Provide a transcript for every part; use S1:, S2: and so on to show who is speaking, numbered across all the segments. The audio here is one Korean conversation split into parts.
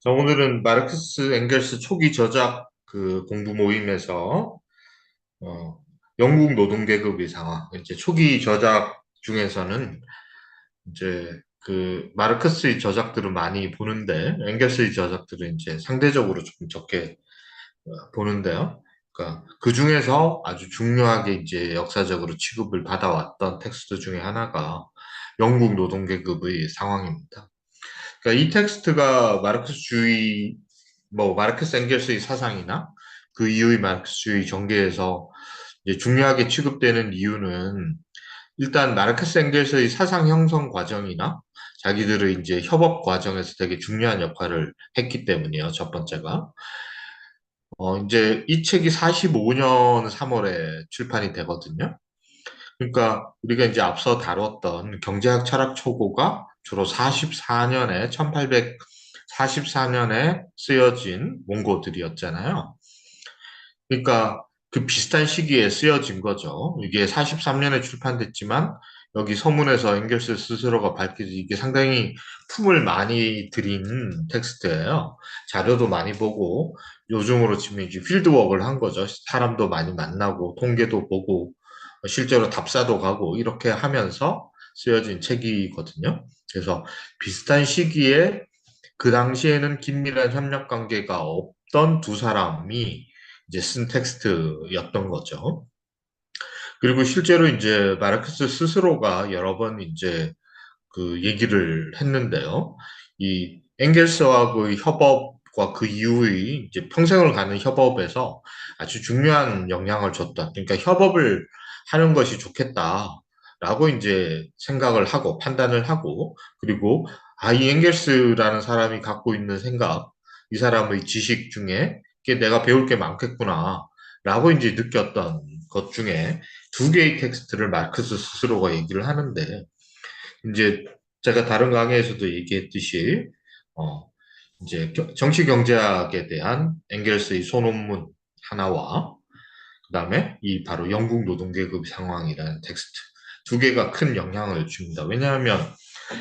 S1: 자, 오늘은 마르크스 엥겔스 초기 저작 그 공부 모임에서 어, 영국 노동계급의 상황, 이제 초기 저작 중에서는 이제 그 마르크스의 저작들을 많이 보는데 엥겔스의 저작들은 이제 상대적으로 조금 적게 보는데요. 그러니까 그 중에서 아주 중요하게 이제 역사적으로 취급을 받아왔던 텍스트 중에 하나가 영국 노동계급의 상황입니다. 그러니까 이 텍스트가 마르크스주의, 뭐 마르크스 엥겔스의 사상이나 그 이후의 마르크스주의 전개에서 이제 중요하게 취급되는 이유는 일단 마르크스 엥겔스의 사상 형성 과정이나 자기들의 이제 협업 과정에서 되게 중요한 역할을 했기 때문이에요. 첫 번째가. 이제 이 책이 45년 3월에 출판이 되거든요. 그러니까 우리가 이제 앞서 다뤘던 경제학 철학 초고가 주로 44년에 1844년에 쓰여진 원고들이었잖아요. 그러니까 그 비슷한 시기에 쓰여진 거죠. 이게 43년에 출판됐지만 여기 서문에서 엥겔스 스스로가 밝히듯이 이게 상당히 품을 많이 들인 텍스트예요. 자료도 많이 보고 요즘으로 치면 이제 필드워크를 한 거죠. 사람도 많이 만나고 통계도 보고 실제로 답사도 가고 이렇게 하면서 쓰여진 책이거든요. 그래서 비슷한 시기에 그 당시에는 긴밀한 협력 관계가 없던 두 사람이 이제 쓴 텍스트였던 거죠. 그리고 실제로 이제 마르크스 스스로가 여러 번 이제 그 얘기를 했는데요. 이 엥겔스와의 협업과 그 이후의 이제 평생을 가는 협업에서 아주 중요한 영향을 줬다. 그러니까 협업을 하는 것이 좋겠다라고 이제 생각을 하고 판단을 하고 그리고 이 엥겔스라는 사람이 갖고 있는 생각, 이 사람의 지식 중에 이게 내가 배울 게 많겠구나라고 이제 느꼈던 것 중에 두 개의 텍스트를 마르크스 스스로가 얘기를 하는데 이제 제가 다른 강의에서도 얘기했듯이 어 이제 정치 경제학에 대한 엥겔스의 소논문 하나와 그다음에 이 바로 영국 노동계급 상황이라는 텍스트 두 개가 큰 영향을 줍니다. 왜냐하면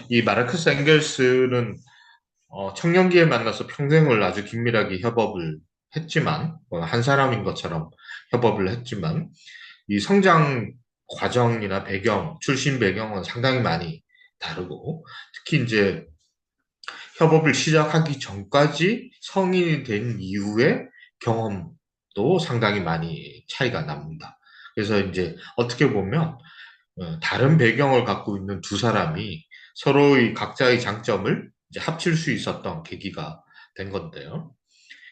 S1: 이 마르크스 엥겔스는 청년기에 만나서 평생을 아주 긴밀하게 협업을 했지만 한 사람인 것처럼 협업을 했지만 이 성장 과정이나 배경, 출신 배경은 상당히 많이 다르고, 특히 이제 협업을 시작하기 전까지 성인이 된 이후의 경험도 상당히 많이 차이가 납니다. 그래서 이제 어떻게 보면 다른 배경을 갖고 있는 두 사람이 서로의 각자의 장점을 이제 합칠 수 있었던 계기가 된 건데요.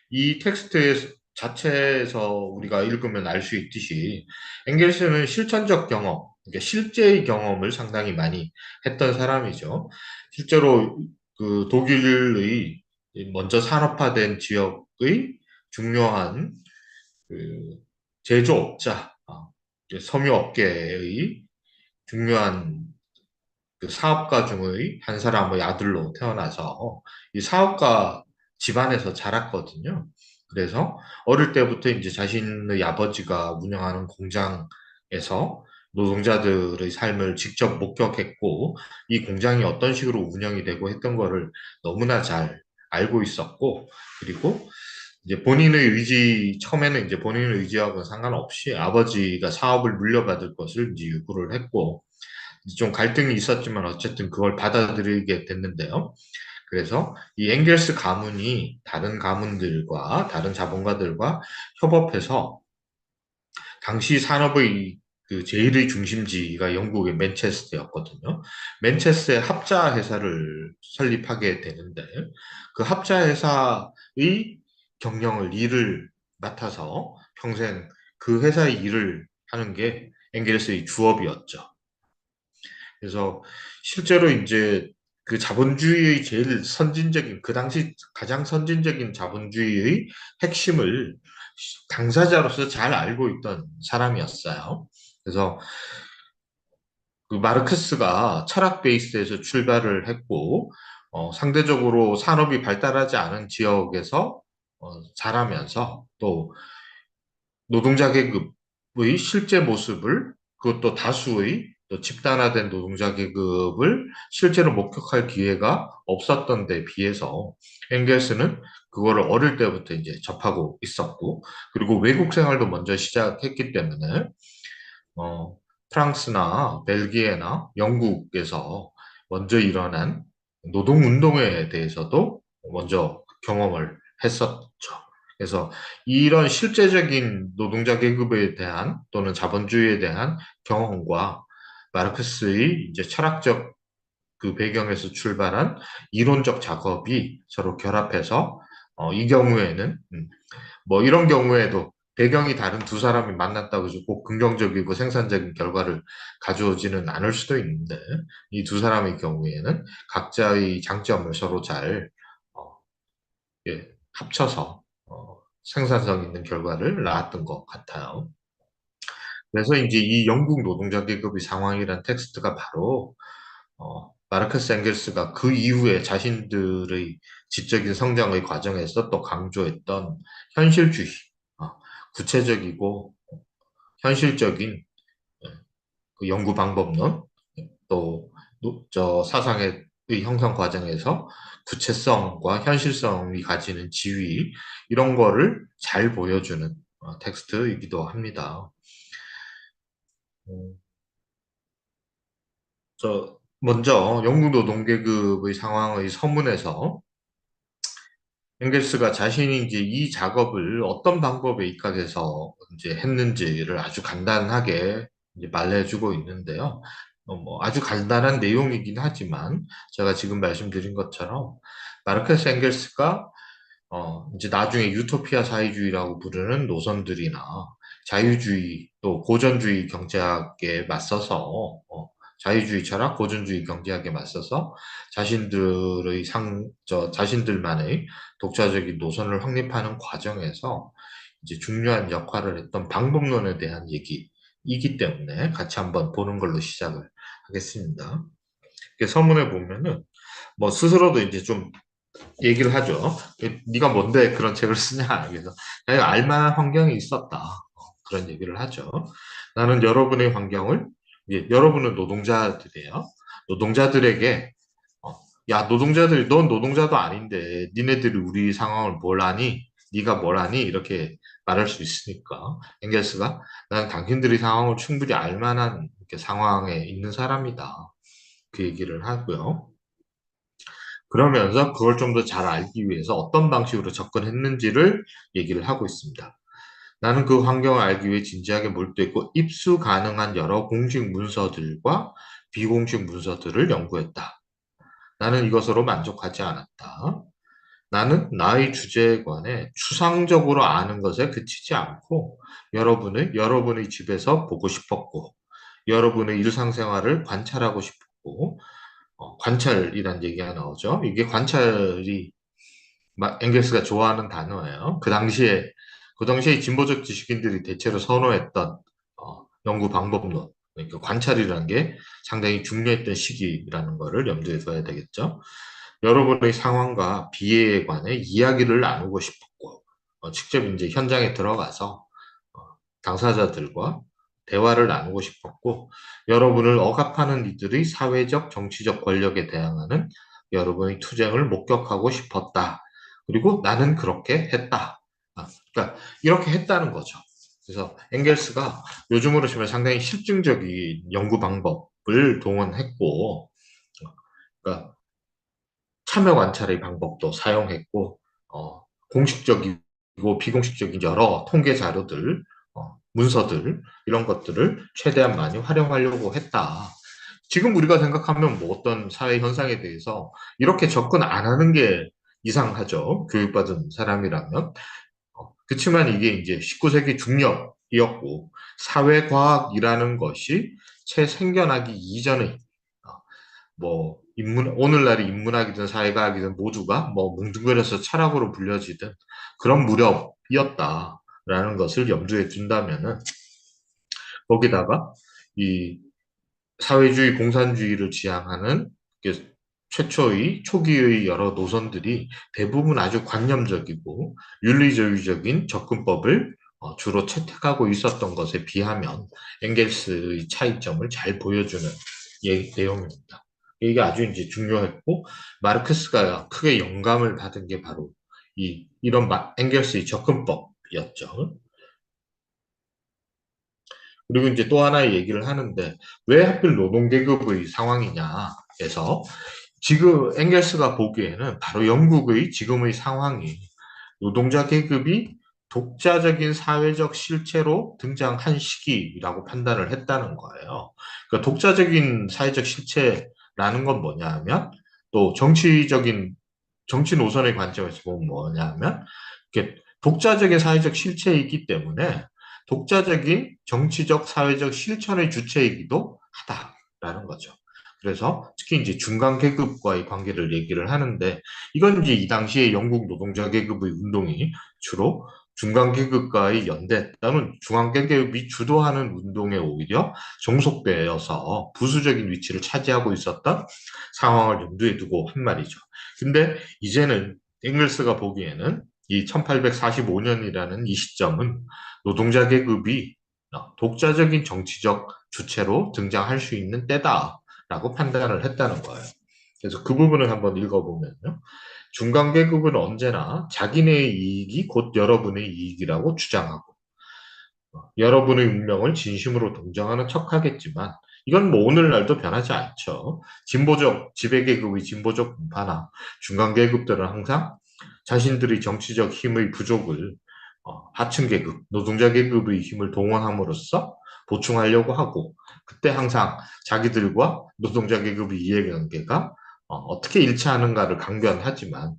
S1: 이 텍스트 자체에서 우리가 읽으면 알 수 있듯이 엥겔스는 실천적 경험, 그러니까 실제의 경험을 상당히 많이 했던 사람이죠. 실제로 그 독일의 먼저 산업화된 지역의 중요한 그 제조업자, 섬유업계의 중요한 그 사업가 중의 한 사람의 아들로 태어나서 이 사업가 집안에서 자랐거든요. 그래서 어릴 때부터 이제 자신의 아버지가 운영하는 공장에서 노동자들의 삶을 직접 목격했고, 이 공장이 어떤 식으로 운영이 되고 했던 거를 너무나 잘 알고 있었고, 그리고 이제 본인의 의지, 처음에는 이제 본인의 의지하고 상관없이 아버지가 사업을 물려받을 것을 이제 요구를 했고, 좀 갈등이 있었지만 어쨌든 그걸 받아들이게 됐는데요. 그래서 이 엥겔스 가문이 다른 가문들과 다른 자본가들과 협업해서 당시 산업의 그 제일의 중심지가 영국의 맨체스터였거든요. 맨체스터에 합자 회사를 설립하게 되는데 그 합자 회사의 경영을 일을 맡아서 평생 그 회사의 일을 하는 게 엥겔스의 주업이었죠. 그래서 실제로 이제 그 자본주의의 제일 선진적인, 그 당시 가장 선진적인 자본주의의 핵심을 당사자로서 잘 알고 있던 사람이었어요. 그래서 그 마르크스가 철학 베이스에서 출발을 했고, 상대적으로 산업이 발달하지 않은 지역에서 자라면서 또 노동자 계급의 실제 모습을 그것도 다수의 또 집단화된 노동자 계급을 실제로 목격할 기회가 없었던 데 비해서 엥겔스는 그거를 어릴 때부터 이제 접하고 있었고, 그리고 외국 생활도 먼저 시작했기 때문에 어, 프랑스나 벨기에나 영국에서 먼저 일어난 노동운동에 대해서도 먼저 경험을 했었죠. 그래서 이런 실제적인 노동자 계급에 대한 또는 자본주의에 대한 경험과 마르크스의 이제 철학적 그 배경에서 출발한 이론적 작업이 서로 결합해서 이 경우에는 뭐 이런 경우에도 배경이 다른 두 사람이 만났다고 해서 꼭 긍정적이고 생산적인 결과를 가져오지는 않을 수도 있는데 이 두 사람의 경우에는 각자의 장점을 서로 잘 어, 예, 합쳐서 생산성 있는 결과를 낳았던 것 같아요. 그래서 이제 이 영국 노동자 계급의 상황이란 텍스트가 바로 마르크스 엥겔스가 그 이후에 자신들의 지적인 성장의 과정에서 또 강조했던 현실주의, 어, 구체적이고 현실적인 그 연구 방법론, 또 저 사상의 형성 과정에서 구체성과 현실성이 가지는 지위 이런 거를 잘 보여주는 텍스트이기도 합니다. 음, 먼저 영국 노동계급의 상황의 서문에서 엥겔스가 자신이 이제 이 작업을 어떤 방법에 입각해서 이제 했는지를 아주 간단하게 이제 말해주고 있는데요. 뭐 아주 간단한 내용이긴 하지만 제가 지금 말씀드린 것처럼 마르크스 엥겔스가 이제 나중에 유토피아 사회주의라고 부르는 노선들이나 자유주의 또 고전주의 경제학에 맞서서 자유주의 철학, 고전주의 경제학에 맞서서 자신들만의 독자적인 노선을 확립하는 과정에서 이제 중요한 역할을 했던 방법론에 대한 얘기이기 때문에 같이 한번 보는 걸로 시작을 하겠습니다. 이렇게 서문에 보면은 뭐 스스로도 이제 좀 얘기를 하죠. 네가 뭔데 그런 책을 쓰냐. 그래서 내가 알만한 환경이 있었다. 그런 얘기를 하죠. 나는 여러분의 환경을, 여러분은 노동자들이에요. 노동자들에게 어, 야, 노동자들이, 넌 노동자도 아닌데, 니네들이 우리 상황을 뭘 아니? 네가 뭘 아니? 이렇게 말할 수 있으니까. 엥겔스가, 난 당신들의 상황을 충분히 알 만한 이렇게 상황에 있는 사람이다. 그 얘기를 하고요. 그러면서 그걸 좀 더 잘 알기 위해서 어떤 방식으로 접근했는지를 얘기를 하고 있습니다. 나는 그 환경을 알기 위해 진지하게 몰두했고 입수 가능한 여러 공식 문서들과 비공식 문서들을 연구했다. 나는 이것으로 만족하지 않았다. 나는 나의 주제에 관해 추상적으로 아는 것에 그치지 않고 여러분의 집에서 보고 싶었고 여러분의 일상생활을 관찰하고 싶었고 관찰이란 얘기가 나오죠. 이게 관찰이 엥겔스가 좋아하는 단어예요. 그 당시에 진보적 지식인들이 대체로 선호했던 연구 방법론, 그러니까 관찰이라는 게 상당히 중요했던 시기라는 거를 염두에 둬야 되겠죠. 여러분의 상황과 비애에 관해 이야기를 나누고 싶었고, 직접 이제 현장에 들어가서 어, 당사자들과 대화를 나누고 싶었고, 여러분을 억압하는 이들의 사회적, 정치적 권력에 대항하는 여러분의 투쟁을 목격하고 싶었다. 그리고 나는 그렇게 했다. 그러니까 이렇게 했다는 거죠. 그래서 엥겔스가 요즘으로 치면 상당히 실증적인 연구 방법을 동원했고, 그러니까 참여 관찰의 방법도 사용했고, 공식적이고 비공식적인 여러 통계 자료들, 문서들, 이런 것들을 최대한 많이 활용하려고 했다. 지금 우리가 생각하면 뭐 어떤 사회 현상에 대해서 이렇게 접근 안 하는 게 이상하죠. 교육받은 사람이라면. 그렇지만 이게 이제 19세기 중엽이었고, 사회과학이라는 것이 채 생겨나기 이전의 오늘날의 인문학이든 사회과학이든 모두가 뭐 뭉뚱그려서 철학으로 불려지든 그런 무렵이었다라는 것을 염두에 둔다면은 거기다가 이 사회주의 공산주의를 지향하는 최초의 초기의 여러 노선들이 대부분 아주 관념적이고 윤리주의적인 접근법을 주로 채택하고 있었던 것에 비하면 엥겔스의 차이점을 잘 보여주는 내용입니다. 이게 아주 이제 중요했고 마르크스가 크게 영감을 받은 게 바로 이런 엥겔스의 접근법이었죠. 그리고 이제 또 하나의 얘기를 하는데 왜 하필 노동계급의 상황이냐 해서 지금 엥겔스가 보기에는 바로 영국의 지금의 상황이 노동자 계급이 독자적인 사회적 실체로 등장한 시기라고 판단을 했다는 거예요. 그러니까 독자적인 사회적 실체라는 건 뭐냐 하면 또 정치 노선의 관점에서 보면 뭐냐 하면 이렇게 독자적인 사회적 실체이기 때문에 독자적인 정치적 사회적 실천의 주체이기도 하다라는 거죠. 그래서 특히 이제 중간 계급과의 관계를 얘기를 하는데 이건 이제 이 당시에 영국 노동자 계급의 운동이 주로 중간 계급과의 연대 또는 중간 계급이 주도하는 운동에 오히려 종속되어서 부수적인 위치를 차지하고 있었던 상황을 염두에 두고 한 말이죠. 근데 이제는 앵글스가 보기에는 이 1845년이라는 이 시점은 노동자 계급이 독자적인 정치적 주체로 등장할 수 있는 때다라고 판단을 했다는 거예요. 그래서 그 부분을 한번 읽어보면요. 중간 계급은 언제나 자기네의 이익이 곧 여러분의 이익이라고 주장하고 여러분의 운명을 진심으로 동정하는 척하겠지만 이건 뭐 오늘날도 변하지 않죠. 지배계급의 진보적 분파나 중간계급들은 항상 자신들의 정치적 힘의 부족을 하층계급, 노동자계급의 힘을 동원함으로써 보충하려고 하고 그때 항상 자기들과 노동자계급의 이해관계가 어떻게 일치하는가를 강변하지만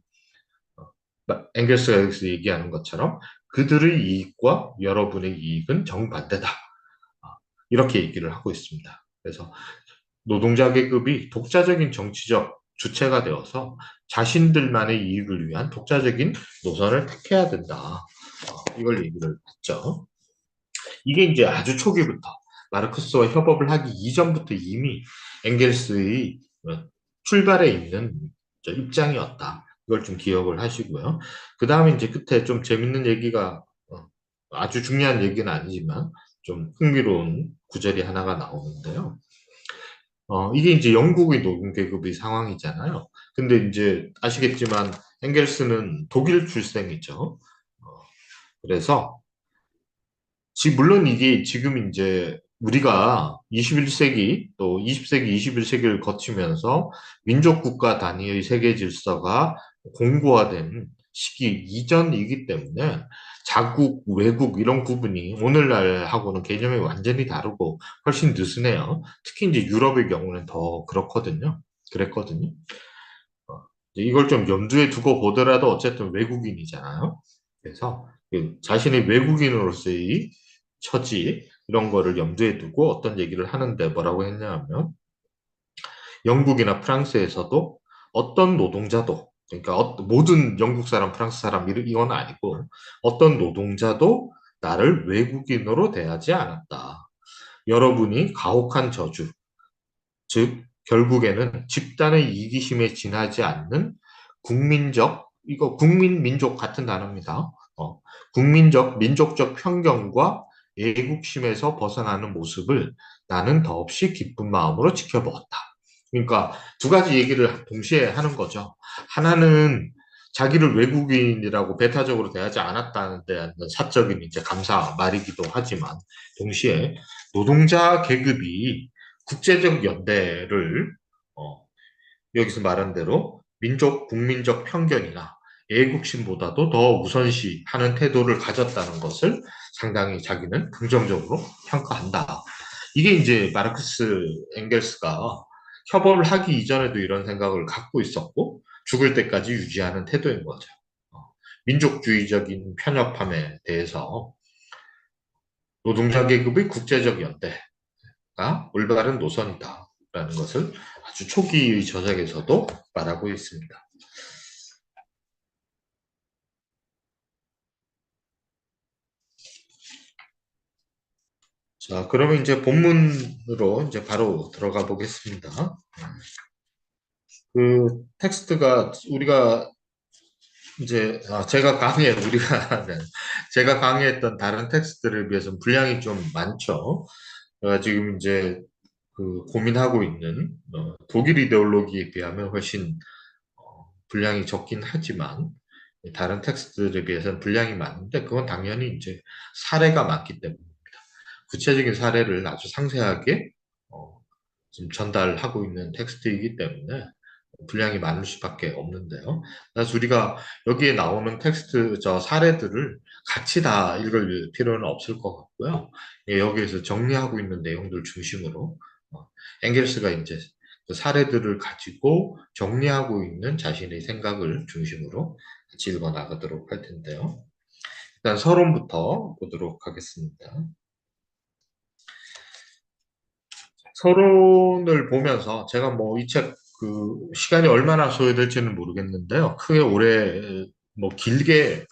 S1: 앵겔스가 여기서 얘기하는 것처럼 그들의 이익과 여러분의 이익은 정반대다. 이렇게 얘기를 하고 있습니다. 그래서 노동자 계급이 독자적인 정치적 주체가 되어서 자신들만의 이익을 위한 독자적인 노선을 택해야 된다. 이걸 얘기를 했죠. 이게 이제 아주 초기부터 마르크스와 협업을 하기 이전부터 이미 엥겔스의 출발에 있는 입장이었다. 이걸 좀 기억을 하시고요. 그 다음에 이제 끝에 좀 재밌는 얘기가 아주 중요한 얘기는 아니지만 좀 흥미로운 구절이 하나가 나오는데요. 이게 이제 영국의 노동 계급의 상황이잖아요. 근데 이제 아시겠지만 엥겔스는 독일 출생이죠. 그래서 물론 이게 지금 이제 우리가 21세기 또 20세기, 21세기를 거치면서 민족국가 단위의 세계 질서가 공고화된 시기 이전이기 때문에 자국, 외국 이런 구분이 오늘날하고는 개념이 완전히 다르고 훨씬 느슨해요. 특히 이제 유럽의 경우는 더 그렇거든요. 그랬거든요. 이걸 좀 염두에 두고 보더라도 어쨌든 외국인이잖아요. 그래서 그 자신의 외국인으로서의 처지 이런 거를 염두에 두고 어떤 얘기를 하는데 뭐라고 했냐면 영국이나 프랑스에서도 어떤 노동자도 그러니까 모든 영국 사람, 프랑스 사람 이건 아니고 어떤 노동자도 나를 외국인으로 대하지 않았다. 여러분이 가혹한 저주, 즉 결국에는 집단의 이기심에 지나지 않는 이거 국민 민족 같은 단어입니다. 국민적 민족적 편견과 애국심에서 벗어나는 모습을 나는 더없이 기쁜 마음으로 지켜보았다. 그러니까 두 가지 얘기를 동시에 하는 거죠. 하나는 자기를 외국인이라고 배타적으로 대하지 않았다는 데 사적인 이제 감사 말이기도 하지만 동시에 노동자 계급이 국제적 연대를 어, 여기서 말한 대로 국민적 편견이나 애국심보다도 더 우선시하는 태도를 가졌다는 것을 상당히 자기는 긍정적으로 평가한다. 이게 이제 마르크스 엥겔스가 협업을 하기 이전에도 이런 생각을 갖고 있었고 죽을 때까지 유지하는 태도인 거죠. 어, 민족주의적인 편협함에 대해서 노동자 계급의 국제적 연대, 올바른 노선이다라는 것을 아주 초기의 저작에서도 말하고 있습니다. 자, 그러면 이제 본문으로 이제 바로 들어가 보겠습니다. 그 텍스트가 우리가 제가 우리가, 네, 제가 강의했던 다른 텍스트들에 비해서는 분량이 좀 많죠. 제가 지금 이제 그 고민하고 있는 독일 이데올로기에 비하면 훨씬 분량이 적긴 하지만 다른 텍스트들에 비해서는 분량이 많은데 그건 당연히 이제 사례가 많기 때문입니다. 구체적인 사례를 아주 상세하게 어, 지금 전달하고 있는 텍스트이기 때문에 분량이 많을 수밖에 없는데요. 그래서 우리가 여기에 나오는 텍스트, 사례들을 같이 다 읽을 필요는 없을 것 같고요. 예, 여기에서 정리하고 있는 내용들 중심으로 엥겔스가 이제 그 사례들을 가지고 정리하고 있는 자신의 생각을 중심으로 같이 읽어 나가도록 할 텐데요. 일단 서론부터 보도록 하겠습니다. 서론을 보면서 제가 뭐 이 책 시간이 얼마나 소요될지는 모르겠는데요. 크게 오래 뭐 길게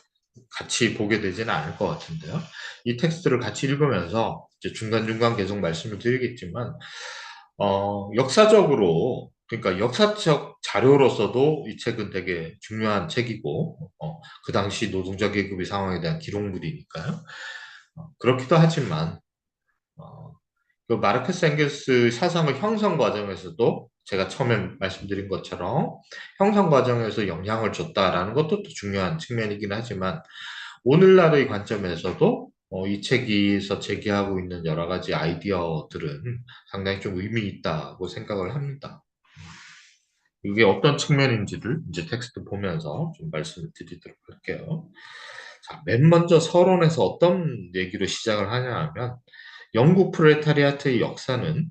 S1: 같이 보게 되지는 않을 것 같은데요. 이 텍스트를 같이 읽으면서 이제 중간중간 계속 말씀을 드리겠지만 역사적으로 그러니까 역사적 자료로서도 이 책은 되게 중요한 책이고 그 당시 노동자 계급의 상황에 대한 기록물이니까요. 그렇기도 하지만 어, 그 마르크스 엥겔스 사상의 형성 과정에서도 제가 처음에 말씀드린 것처럼 형성 과정에서 영향을 줬다라는 것도 또 중요한 측면이긴 하지만 오늘날의 관점에서도 이 책에서 제기하고 있는 여러 가지 아이디어들은 상당히 좀 의미 있다고 생각을 합니다. 이게 어떤 측면인지를 이제 텍스트 보면서 좀 말씀을 드리도록 할게요. 자, 맨 먼저 서론에서 어떤 얘기로 시작을 하냐 하면 영국 프롤레타리아트의 역사는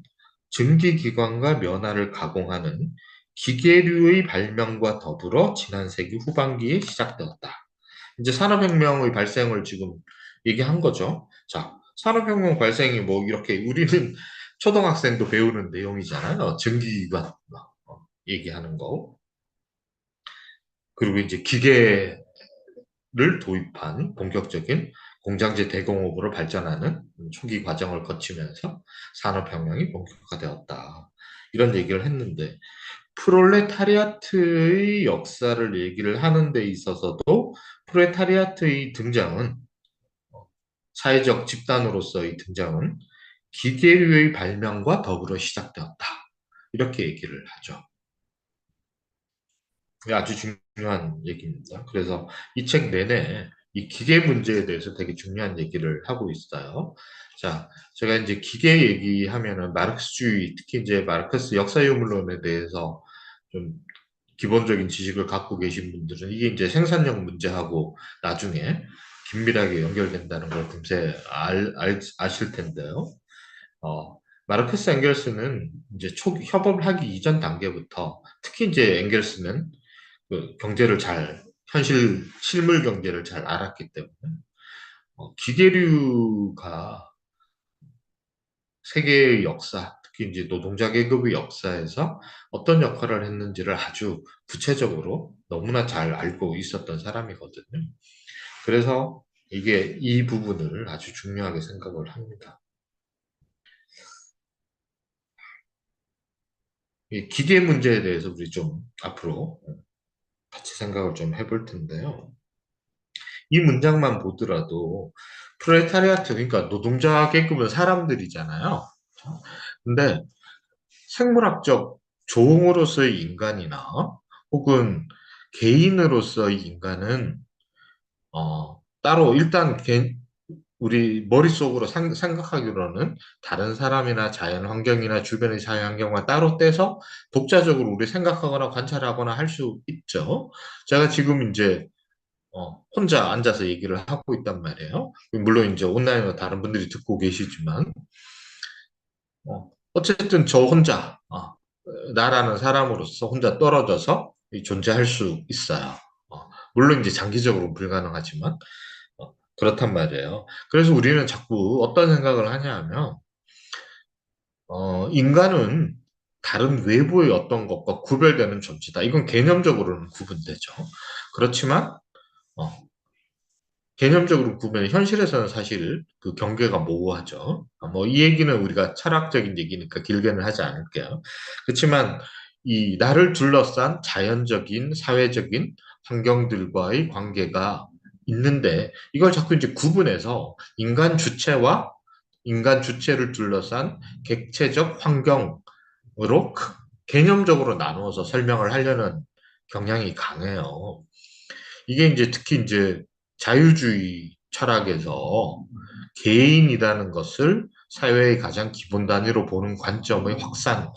S1: 증기기관과 면화를 가공하는 기계류의 발명과 더불어 지난 세기 후반기에 시작되었다. 이제 산업혁명의 발생을 지금 얘기한 거죠. 자, 산업혁명 발생이 뭐 이렇게 우리는 초등학생도 배우는 내용이잖아요. 증기기관 얘기하는 거. 그리고 이제 기계를 도입한 본격적인 공장제 대공업으로 발전하는 초기 과정을 거치면서 산업혁명이 본격화되었다. 이런 얘기를 했는데 프롤레타리아트의 역사를 얘기를 하는 데 있어서도 프롤레타리아트의 등장은 사회적 집단으로서의 등장은 기계류의 발명과 더불어 시작되었다. 이렇게 얘기를 하죠. 이게 아주 중요한 얘기입니다. 그래서 이 책 내내 이 기계 문제에 대해서 되게 중요한 얘기를 하고 있어요. 자, 제가 이제 기계 얘기하면은 마르크스주의, 특히 이제 마르크스 역사유물론에 대해서 좀 기본적인 지식을 갖고 계신 분들은 이게 이제 생산력 문제하고 나중에 긴밀하게 연결된다는 걸 금세 아실 텐데요. 마르크스 엥겔스는 이제 초기 협업을 하기 이전 단계부터 특히 이제 엥겔스는 그 경제를 실물 경제를 잘 알았기 때문에 기계류가 세계의 역사, 특히 이제 노동자 계급의 역사에서 어떤 역할을 했는지를 아주 구체적으로 너무나 잘 알고 있었던 사람이거든요. 그래서 이게 이 부분을 아주 중요하게 생각을 합니다. 이 기계 문제에 대해서 우리 좀 앞으로 같이 생각을 좀 해볼 텐데요. 이 문장만 보더라도 프롤레타리아트, 그러니까 노동자 계급은 사람들이잖아요. 근데 생물학적 종으로서의 인간이나 혹은 개인으로서의 인간은 따로 일단 우리 머릿속으로 생각하기로는 다른 사람이나 자연 환경이나 주변의 자연 환경과 따로 떼서 독자적으로 우리 생각하거나 관찰하거나 할 수 있죠. 제가 지금 이제 혼자 앉아서 얘기를 하고 있단 말이에요. 물론 이제 온라인으로 다른 분들이 듣고 계시지만 어쨌든 저 혼자 나라는 사람으로서 혼자 떨어져서 존재할 수 있어요. 물론 이제 장기적으로 불가능하지만 그렇단 말이에요. 그래서 우리는 자꾸 어떤 생각을 하냐 하면 인간은 다른 외부의 어떤 것과 구별되는 존재다. 이건 개념적으로는 구분되죠. 그렇지만 어, 개념적으로 보면 현실에서는 사실 그 경계가 모호하죠. 뭐 이 얘기는 우리가 철학적인 얘기니까 길게는 하지 않을게요. 그렇지만 이 나를 둘러싼 자연적인, 사회적인 환경들과의 관계가 있는데 이걸 자꾸 이제 구분해서 인간 주체와 인간 주체를 둘러싼 객체적 환경으로 개념적으로 나누어서 설명을 하려는 경향이 강해요. 이게 이제 특히 이제 자유주의 철학에서 개인이라는 것을 사회의 가장 기본 단위로 보는 관점의 확산,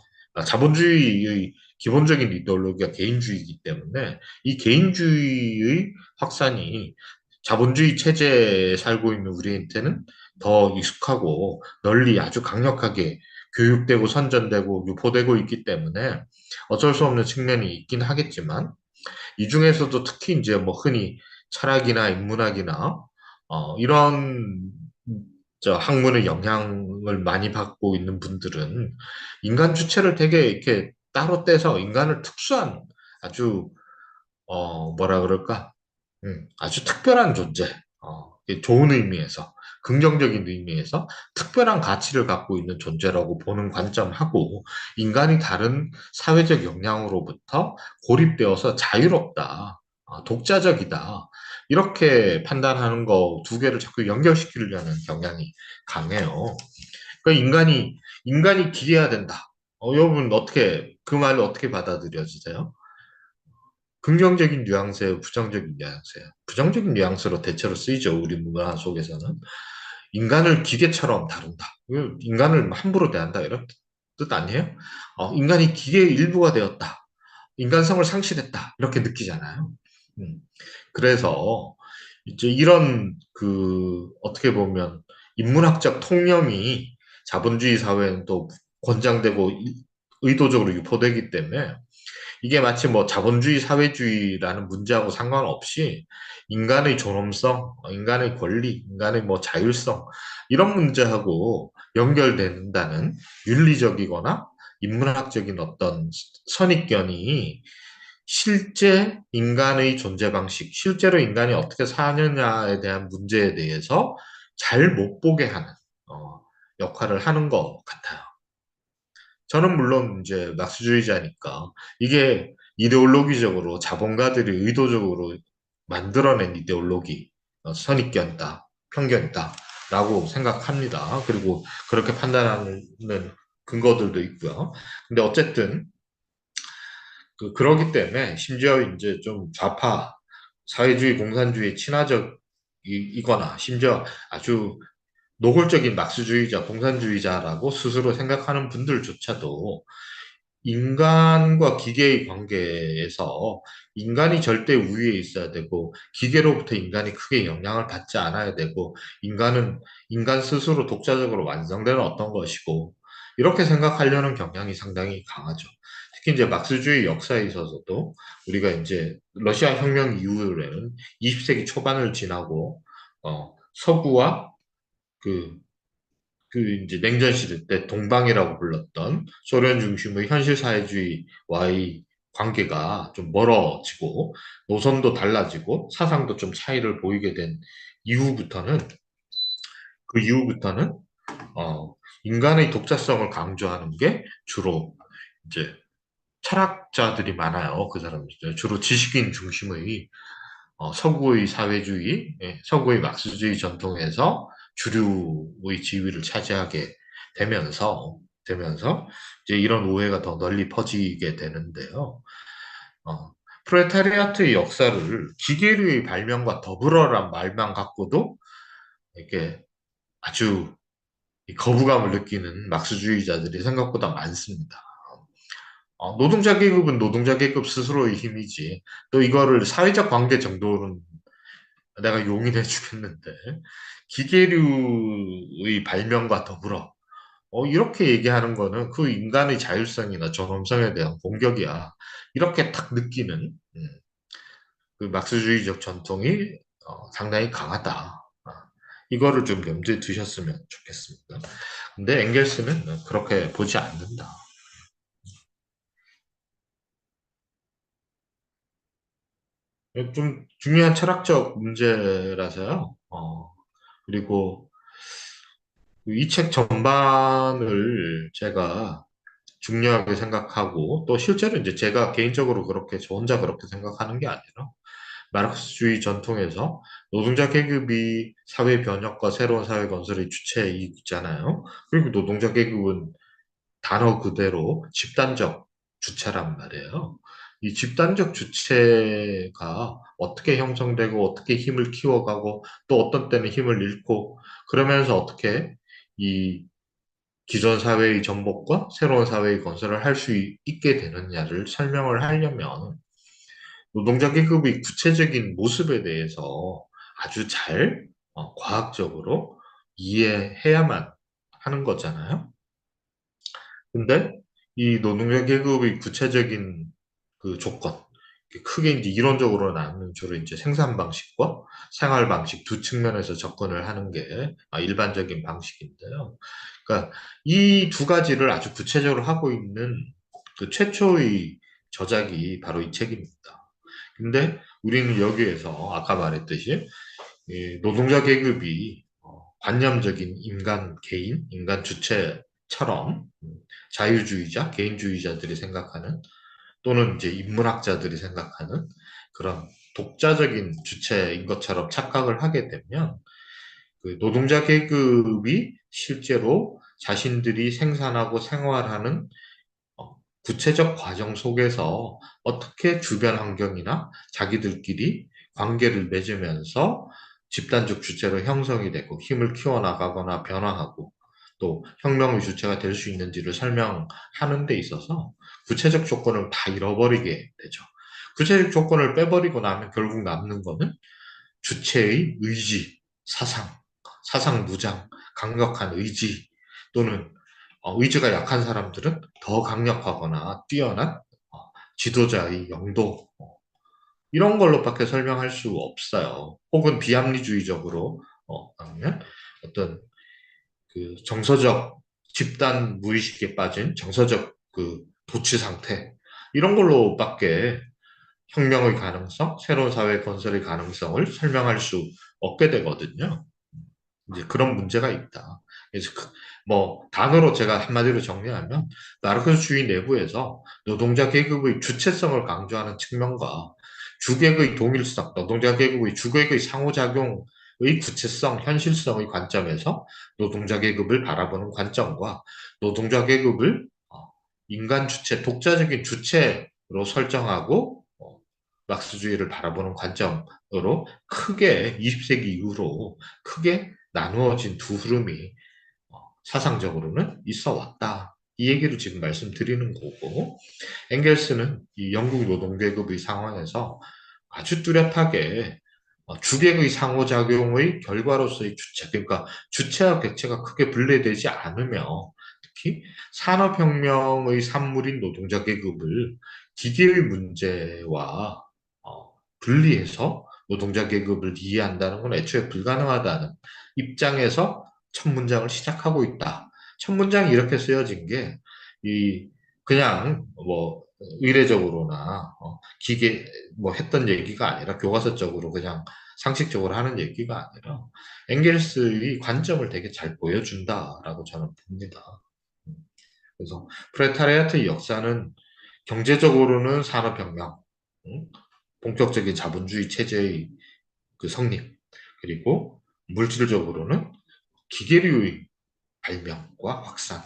S1: 자본주의의 기본적인 이데올로기가 개인주의이기 때문에 이 개인주의의 확산이 자본주의 체제에 살고 있는 우리한테는 더 익숙하고 널리 아주 강력하게 교육되고 선전되고 유포되고 있기 때문에 어쩔 수 없는 측면이 있긴 하겠지만 이 중에서도 특히 이제 뭐 흔히 철학이나 인문학이나 이런 저 학문의 영향을 많이 받고 있는 분들은 인간 주체를 되게 이렇게 따로 떼서 인간을 특수한 아주 뭐라 그럴까? 아주 특별한 존재, 이게 좋은 의미에서, 긍정적인 의미에서 특별한 가치를 갖고 있는 존재라고 보는 관점하고, 인간이 다른 사회적 영향으로부터 고립되어서 자유롭다, 독자적이다, 이렇게 판단하는 거 두 개를 자꾸 연결시키려는 경향이 강해요. 그러니까 인간이 기계해야 된다. 여러분 어떻게, 그 말을 어떻게 받아들여지세요? 긍정적인 뉘앙스예요, 부정적인 뉘앙스예요. 부정적인 뉘앙스로 대체로 쓰이죠, 우리 문화 속에서는. 인간을 기계처럼 다룬다. 인간을 함부로 대한다. 이런 뜻 아니에요? 인간이 기계의 일부가 되었다. 인간성을 상실했다. 이렇게 느끼잖아요. 음. 그래서 이제 이런 어떻게 보면 인문학적 통념이 자본주의 사회는 또 권장되고 의도적으로 유포되기 때문에 이게 마치 뭐 자본주의, 사회주의라는 문제하고 상관없이 인간의 존엄성, 인간의 권리, 인간의 뭐 자율성, 이런 문제하고 연결된다는 윤리적이거나 인문학적인 어떤 선입견이 실제 인간의 존재 방식, 실제로 인간이 어떻게 사느냐에 대한 문제에 대해서 잘 못 보게 하는 역할을 하는 것 같아요. 저는 물론 이제 낙수주의자니까 이게 이데올로기적으로 자본가들이 의도적으로 만들어낸 이데올로기, 선입견이다, 편견이다라고 생각합니다. 그리고 그렇게 판단하는 근거들도 있고요. 근데 어쨌든 그러기 때문에 심지어 이제 좀 좌파, 사회주의, 공산주의 친화적이거나 심지어 아주 노골적인 막스주의자, 공산주의자라고 스스로 생각하는 분들조차도 인간과 기계의 관계에서 인간이 절대 우위에 있어야 되고 기계로부터 인간이 크게 영향을 받지 않아야 되고 인간은 인간 스스로 독자적으로 완성되는 어떤 것이고 이렇게 생각하려는 경향이 상당히 강하죠. 특히 이제 막스주의 역사에 있어서도 우리가 이제 러시아 혁명 이후에는 20세기 초반을 지나고 서구와 그 이제 냉전 시대 때 동방이라고 불렀던 소련 중심의 현실 사회주의와의 관계가 좀 멀어지고 노선도 달라지고 사상도 좀 차이를 보이게 된 이후부터는 그 이후부터는 인간의 독자성을 강조하는 게 주로 이제 철학자들이 많아요. 그 사람들 주로 지식인 중심의 서구의 사회주의, 서구의 막스주의 전통에서 주류의 지위를 차지하게 되면서 이제 이런 오해가 더 널리 퍼지게 되는데요. 어, 프레타리아트의 역사를 기계류의 발명과 더불어란 말만 갖고도 이렇게 아주 거부감을 느끼는 막스주의자들이 생각보다 많습니다. 노동자 계급은 노동자 계급 스스로의 힘이지. 또 이거를 사회적 관계 정도는 내가 용인해 주겠는데 기계류의 발명과 더불어 이렇게 얘기하는 거는 그 인간의 자율성이나 존엄성에 대한 공격이야. 이렇게 탁 느끼는 그 막스주의적 전통이 상당히 강하다. 이거를 좀 염두에 두셨으면 좋겠습니다. 근데 엥겔스는 그렇게 보지 않는다. 좀 중요한 철학적 문제라서요. 그리고 이 책 전반을 제가 중요하게 생각하고 또 실제로 이제 제가 개인적으로 그렇게 저 혼자 그렇게 생각하는 게 아니라 마르크스주의 전통에서 노동자 계급이 사회 변혁과 새로운 사회 건설의 주체이잖아요. 그리고 노동자 계급은 단어 그대로 집단적 주체란 말이에요. 이 집단적 주체가 어떻게 형성되고 어떻게 힘을 키워가고 또 어떤 때는 힘을 잃고 그러면서 어떻게 이 기존 사회의 전복과 새로운 사회의 건설을 할 수 있게 되느냐를 설명을 하려면 노동자 계급의 구체적인 모습에 대해서 아주 잘 과학적으로 이해해야만 하는 거잖아요. 근데 이 노동자 계급의 구체적인 그 조건, 크게 이제 이론적으로 나누면 주로 이제 생산 방식과 생활 방식 두 측면에서 접근을 하는 게 일반적인 방식인데요. 그러니까 이 두 가지를 아주 구체적으로 하고 있는 그 최초의 저작이 바로 이 책입니다. 근데 우리는 여기에서 아까 말했듯이 이 노동자 계급이 관념적인 인간 개인, 인간 주체처럼 자유주의자, 개인주의자들이 생각하는 또는 이제 인문학자들이 생각하는 그런 독자적인 주체인 것처럼 착각을 하게 되면 그 노동자 계급이 실제로 자신들이 생산하고 생활하는 구체적 과정 속에서 어떻게 주변 환경이나 자기들끼리 관계를 맺으면서 집단적 주체로 형성이 되고 힘을 키워나가거나 변화하고 또 혁명의 주체가 될 수 있는지를 설명하는 데 있어서 구체적 조건을 다 잃어버리게 되죠. 구체적 조건을 빼버리고 나면 결국 남는 거는 주체의 의지, 사상, 사상 무장, 강력한 의지 또는 의지가 약한 사람들은 더 강력하거나 뛰어난 지도자의 영도 이런 걸로밖에 설명할 수 없어요. 혹은 비합리주의적으로 하면 어떤 그 정서적 집단 무의식에 빠진 정서적 그 도취 상태 이런 걸로밖에 혁명의 가능성, 새로운 사회 건설의 가능성을 설명할 수 없게 되거든요. 이제 그런 문제가 있다. 그래서 뭐 단어로 제가 한마디로 정리하면 마르크스주의 내부에서 노동자 계급의 주체성을 강조하는 측면과 주객의 동일성, 노동자 계급의 주객의 상호작용의 구체성, 현실성의 관점에서 노동자 계급을 바라보는 관점과 노동자 계급을 인간 주체, 독자적인 주체로 설정하고 막스주의를 바라보는 관점으로 크게 20세기 이후로 크게 나누어진 두 흐름이 사상적으로는 있어 왔다. 이 얘기를 지금 말씀드리는 거고, 엥겔스는 이 영국 노동계급의 상황에서 아주 뚜렷하게 주객의 상호작용의 결과로서의 주체, 그러니까 주체와 객체가 크게 분리되지 않으며 특히 산업혁명의 산물인 노동자 계급을 기계의 문제와 분리해서 노동자 계급을 이해한다는 건 애초에 불가능하다는 입장에서 첫 문장을 시작하고 있다. 첫 문장이 이렇게 쓰여진 게, 이, 그냥 뭐, 의례적으로나, 기계, 뭐 했던 얘기가 아니라 교과서적으로 그냥 상식적으로 하는 얘기가 아니라, 엥겔스의 관점을 되게 잘 보여준다라고 저는 봅니다. 그래서, 프레타리아트의 역사는 경제적으로는 산업혁명, 응? 본격적인 자본주의 체제의 그 성립, 그리고 물질적으로는 기계류의 발명과 확산,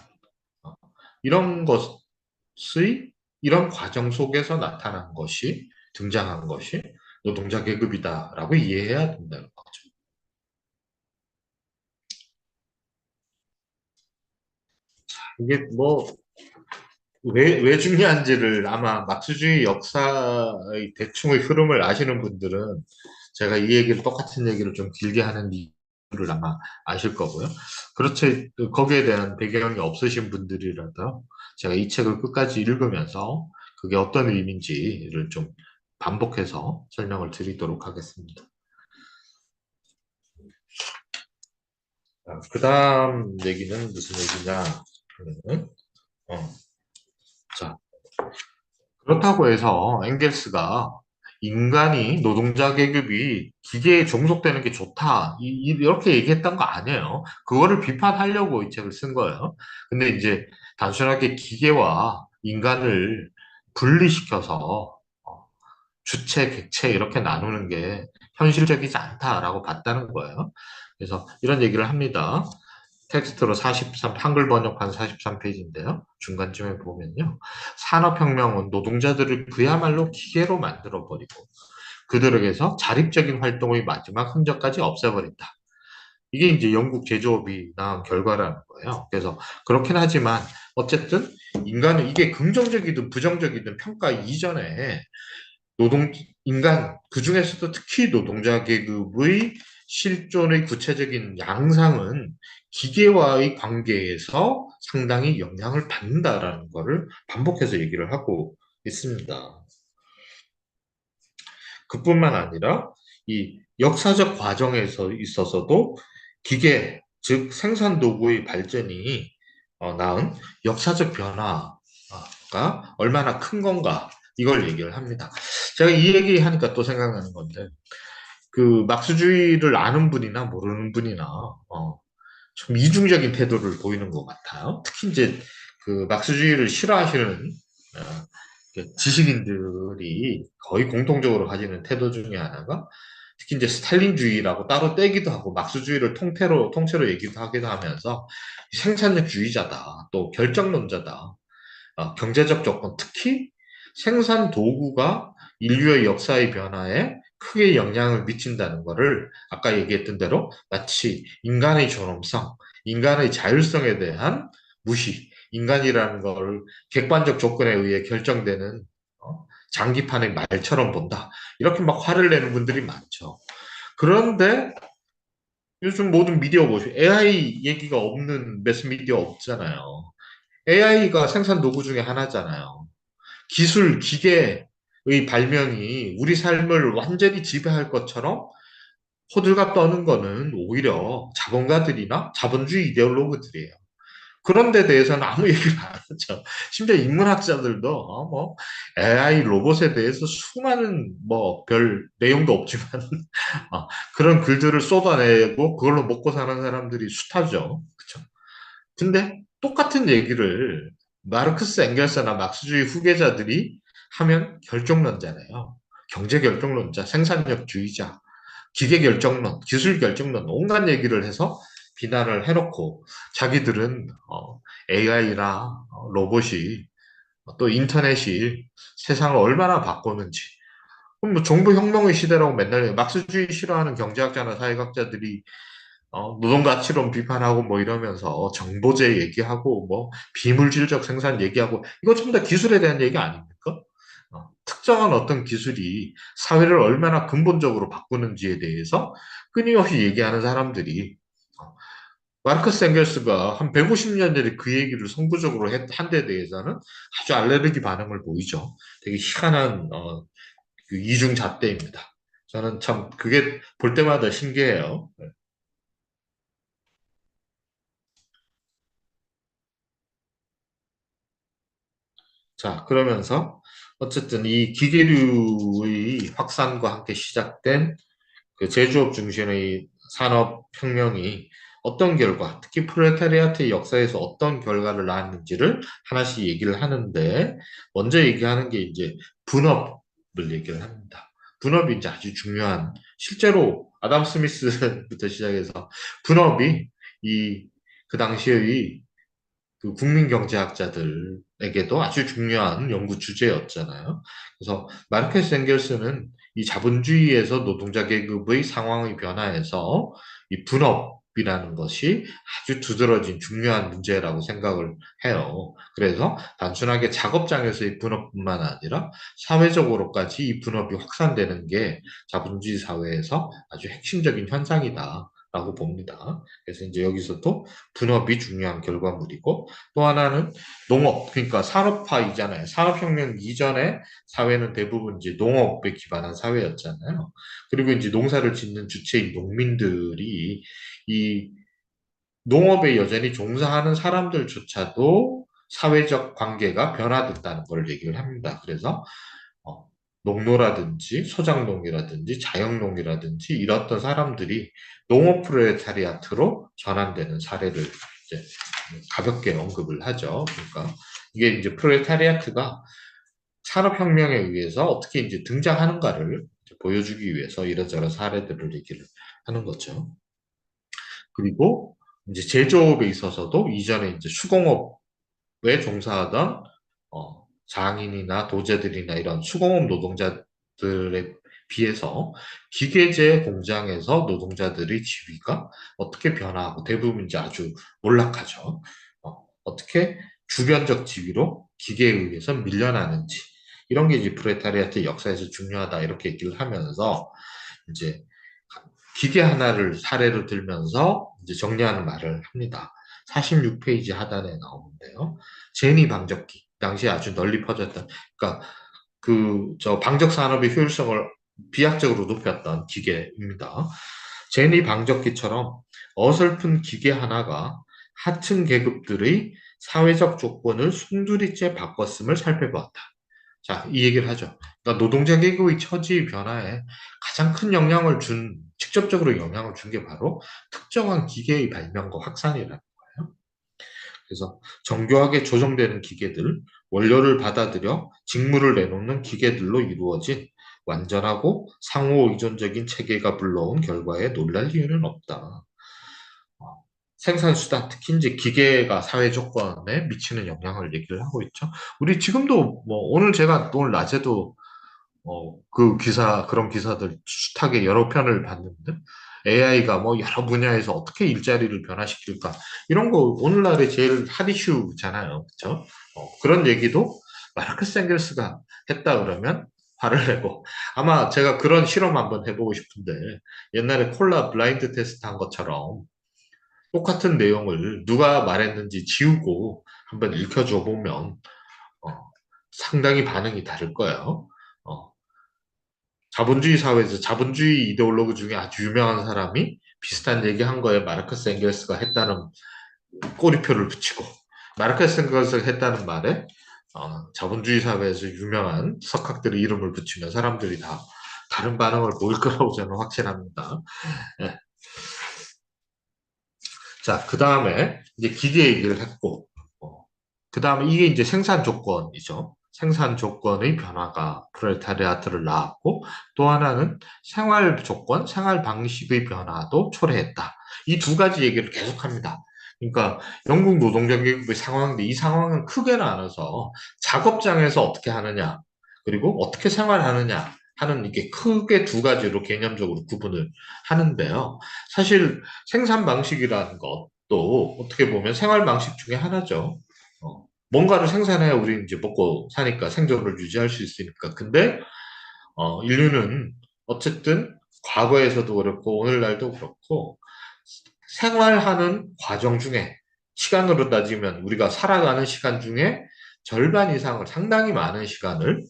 S1: 어, 이런 것의, 이런 과정 속에서 나타난 것이, 등장한 것이 노동자 계급이다라고 이해해야 된다는 거죠. 이게 뭐, 왜 중요한지를 아마 막스주의 역사의 대충의 흐름을 아시는 분들은 제가 이 얘기를, 똑같은 얘기를 좀 길게 하는 이유를 아마 아실 거고요. 그렇지, 거기에 대한 배경이 없으신 분들이라도 제가 이 책을 끝까지 읽으면서 그게 어떤 의미인지를 좀 반복해서 설명을 드리도록 하겠습니다. 그 다음 얘기는 무슨 얘기냐 하면은, 어, 자, 그렇다고 해서 엥겔스가 인간이 노동자 계급이 기계에 종속되는 게 좋다 이렇게 얘기했던 거 아니에요. 그거를 비판하려고 이 책을 쓴 거예요. 근데 이제 단순하게 기계와 인간을 분리시켜서 주체, 객체 이렇게 나누는 게 현실적이지 않다라고 봤다는 거예요. 그래서 이런 얘기를 합니다. 텍스트로 43, 한글 번역판 43페이지인데요. 중간쯤에 보면요. 산업혁명은 노동자들을 그야말로 기계로 만들어버리고 그들에게서 자립적인 활동의 마지막 흔적까지 없애버린다. 이게 이제 영국 제조업이 낳은 결과라는 거예요. 그래서 그렇긴 하지만 어쨌든 인간은 이게 긍정적이든 부정적이든 평가 이전에 인간, 그 중에서도 특히 노동자 계급의 실존의 구체적인 양상은 기계와의 관계에서 상당히 영향을 받는다라는 것을 반복해서 얘기를 하고 있습니다. 그뿐만 아니라 이 역사적 과정에서 있어서도 기계, 즉 생산 도구의 발전이 낳은 역사적 변화가 얼마나 큰 건가 이걸 얘기를 합니다. 제가 이 얘기하니까 또 생각나는 건데 그 막스주의를 아는 분이나 모르는 분이나 좀 이중적인 태도를 보이는 것 같아요. 특히 이제 그 막스주의를 싫어하시는 지식인들이 거의 공통적으로 가지는 태도 중에 하나가 특히 이제 스탈린주의라고 따로 떼기도 하고 막스주의를 통째로 얘기도 하기도 하면서 생산력주의자다, 또 결정론자다, 경제적 조건, 특히 생산 도구가 인류의 역사의 변화에 크게 영향을 미친다는 것을 아까 얘기했던 대로 마치 인간의 존엄성, 인간의 자율성에 대한 무시, 인간이라는 걸 객관적 조건에 의해 결정되는 장기판의 말처럼 본다. 이렇게 막 화를 내는 분들이 많죠. 그런데 요즘 모든 미디어 보시면 AI 얘기가 없는 매스미디어 없잖아요. AI가 생산 도구 중에 하나잖아요. 기술, 기계의 발명이 우리 삶을 완전히 지배할 것처럼 호들갑 떠는 거는 오히려 자본가들이나 자본주의 이데올로그들이에요. 그런 데 대해서는 아무 얘기를 안 하죠. 심지어 인문학자들도 뭐 AI 로봇에 대해서 수많은 뭐 별 내용도 없지만 그런 글들을 쏟아내고 그걸로 먹고 사는 사람들이 숱하죠. 그렇죠? 근데 똑같은 얘기를 마르크스 엥겔스나 막스주의 후계자들이 하면 결정론자네요. 경제 결정론자, 생산력주의자, 기계 결정론, 기술 결정론, 온갖 얘기를 해서 비난을 해놓고 자기들은 AI나 로봇이 또 인터넷이 세상을 얼마나 바꾸는지 그럼 뭐 정부 혁명의 시대라고 맨날 해요. 막스주의 싫어하는 경제학자나 사회학자들이 노동 가치론 비판하고 뭐 이러면서 정보제 얘기하고 뭐 비물질적 생산 얘기하고 이거 전부 다 기술에 대한 얘기 아닙니까? 특정한 어떤 기술이 사회를 얼마나 근본적으로 바꾸는지에 대해서 끊임없이 얘기하는 사람들이 마르크스 엥겔스가 한 150년 전에 그 얘기를 선구적으로 한 데 대해서는 아주 알레르기 반응을 보이죠. 되게 희한한 그 이중잣대입니다. 저는 참 그게 볼 때마다 신기해요. 자, 그러면서 어쨌든 이 기계류의 확산과 함께 시작된 그 제조업 중심의 산업혁명이 어떤 결과, 특히 프롤레타리아트의 역사에서 어떤 결과를 낳았는지를 하나씩 얘기를 하는데, 먼저 얘기하는 게 이제 분업을 얘기를 합니다. 분업이 이제 아주 중요한, 실제로 아담 스미스부터 시작해서 분업이 이, 그 당시의 그 국민경제학자들에게도 아주 중요한 연구 주제였잖아요. 그래서 마르케스 엥겔스는 이 자본주의에서 노동자 계급의 상황의 변화에서 이 분업이라는 것이 아주 두드러진 중요한 문제라고 생각을 해요. 그래서 단순하게 작업장에서의 분업뿐만 아니라 사회적으로까지 이 분업이 확산되는 게 자본주의 사회에서 아주 핵심적인 현상이다. 라고 봅니다. 그래서 이제 여기서도 분업이 중요한 결과물이고 또 하나는 농업, 그러니까 산업화이잖아요. 산업혁명 이전에 사회는 대부분 이제 농업에 기반한 사회였잖아요. 그리고 이제 농사를 짓는 주체인 농민들이 이 농업에 여전히 종사하는 사람들조차도 사회적 관계가 변화됐다는 걸 얘기를 합니다. 그래서 어, 농노라든지 소작농이라든지 자영농이라든지 이렇던 사람들이 농업 프롤레타리아트로 전환되는 사례를 이제 가볍게 언급을 하죠. 그러니까 이게 이제 프롤레타리아트가 산업혁명에 의해서 어떻게 이제 등장하는가를 보여주기 위해서 이런저런 사례들을 얘기를 하는 거죠. 그리고 이제 제조업에 있어서도 이전에 이제 수공업에 종사하던 장인이나 도제들이나 이런 수공업 노동자들에 비해서 기계제 공장에서 노동자들의 지위가 어떻게 변화하고 대부분 이제 아주 몰락하죠. 어떻게 주변적 지위로 기계에 의해서 밀려나는지 이런 게 이제 프레타리아트 역사에서 중요하다 이렇게 얘기를 하면서 이제 기계 하나를 사례로 들면서 이제 정리하는 말을 합니다. 46페이지 하단에 나오는데요. 제니 방적기. 당시에 아주 널리 퍼졌던, 그러니까 저 방적 산업의 효율성을 비약적으로 높였던 기계입니다. 제니 방적기처럼 어설픈 기계 하나가 하층 계급들의 사회적 조건을 송두리째 바꿨음을 살펴보았다. 자, 이 얘기를 하죠. 그러니까 노동자 계급의 처지 변화에 가장 큰 영향을 직접적으로 영향을 준 게 바로 특정한 기계의 발명과 확산이라는 거예요. 그래서 정교하게 조정되는 기계들, 원료를 받아들여 직무를 내놓는 기계들로 이루어진 완전하고 상호 의존적인 체계가 불러온 결과에 놀랄 이유는 없다. 생산수단, 특히 이제 기계가 사회 조건에 미치는 영향을 얘기를 하고 있죠. 우리 지금도 뭐 오늘 낮에도 그런 기사들 숱하게 여러 편을 봤는데 AI가 뭐 여러 분야에서 어떻게 일자리를 변화시킬까 이런 거 오늘날의 제일 핫 이슈잖아요. 그렇죠? 그런 얘기도 마르크스 앵겔스가 했다 그러면 화를 내고 아마 제가 그런 실험 한번 해보고 싶은데 옛날에 콜라 블라인드 테스트 한 것처럼 똑같은 내용을 누가 말했는지 지우고 한번 읽혀줘 보면 상당히 반응이 다를 거예요. 어, 자본주의 사회에서 자본주의 이데올로그 중에 아주 유명한 사람이 비슷한 얘기 한 거에 마르크스 앵겔스가 했다는 꼬리표를 붙이고 마르크스 앵겔스가 했다는 말에 자본주의 사회에서 유명한 석학들의 이름을 붙이면 사람들이 다 다른 반응을 보일 거라고 저는 확신합니다. 예. 자, 그 다음에 이제 기계 얘기를 했고, 그 다음에 이게 이제 생산 조건이죠. 생산 조건의 변화가 프롤레타리아트를 낳았고, 또 하나는 생활 조건, 생활 방식의 변화도 초래했다. 이 두 가지 얘기를 계속합니다. 그러니까 영국 노동자 계급의 상황인데 이 상황은 크게 나눠서 작업장에서 어떻게 하느냐, 그리고 어떻게 생활하느냐 하는 이게 크게 두 가지로 개념적으로 구분을 하는데요. 사실 생산 방식이라는 것도 어떻게 보면 생활 방식 중에 하나죠. 뭔가를 생산해야 우리 이제 먹고 사니까 생존을 유지할 수 있으니까. 근데 인류는 어쨌든 과거에서도 그렇고 오늘날도 그렇고 생활하는 과정 중에 시간으로 따지면 우리가 살아가는 시간 중에 절반 이상을 상당히 많은 시간을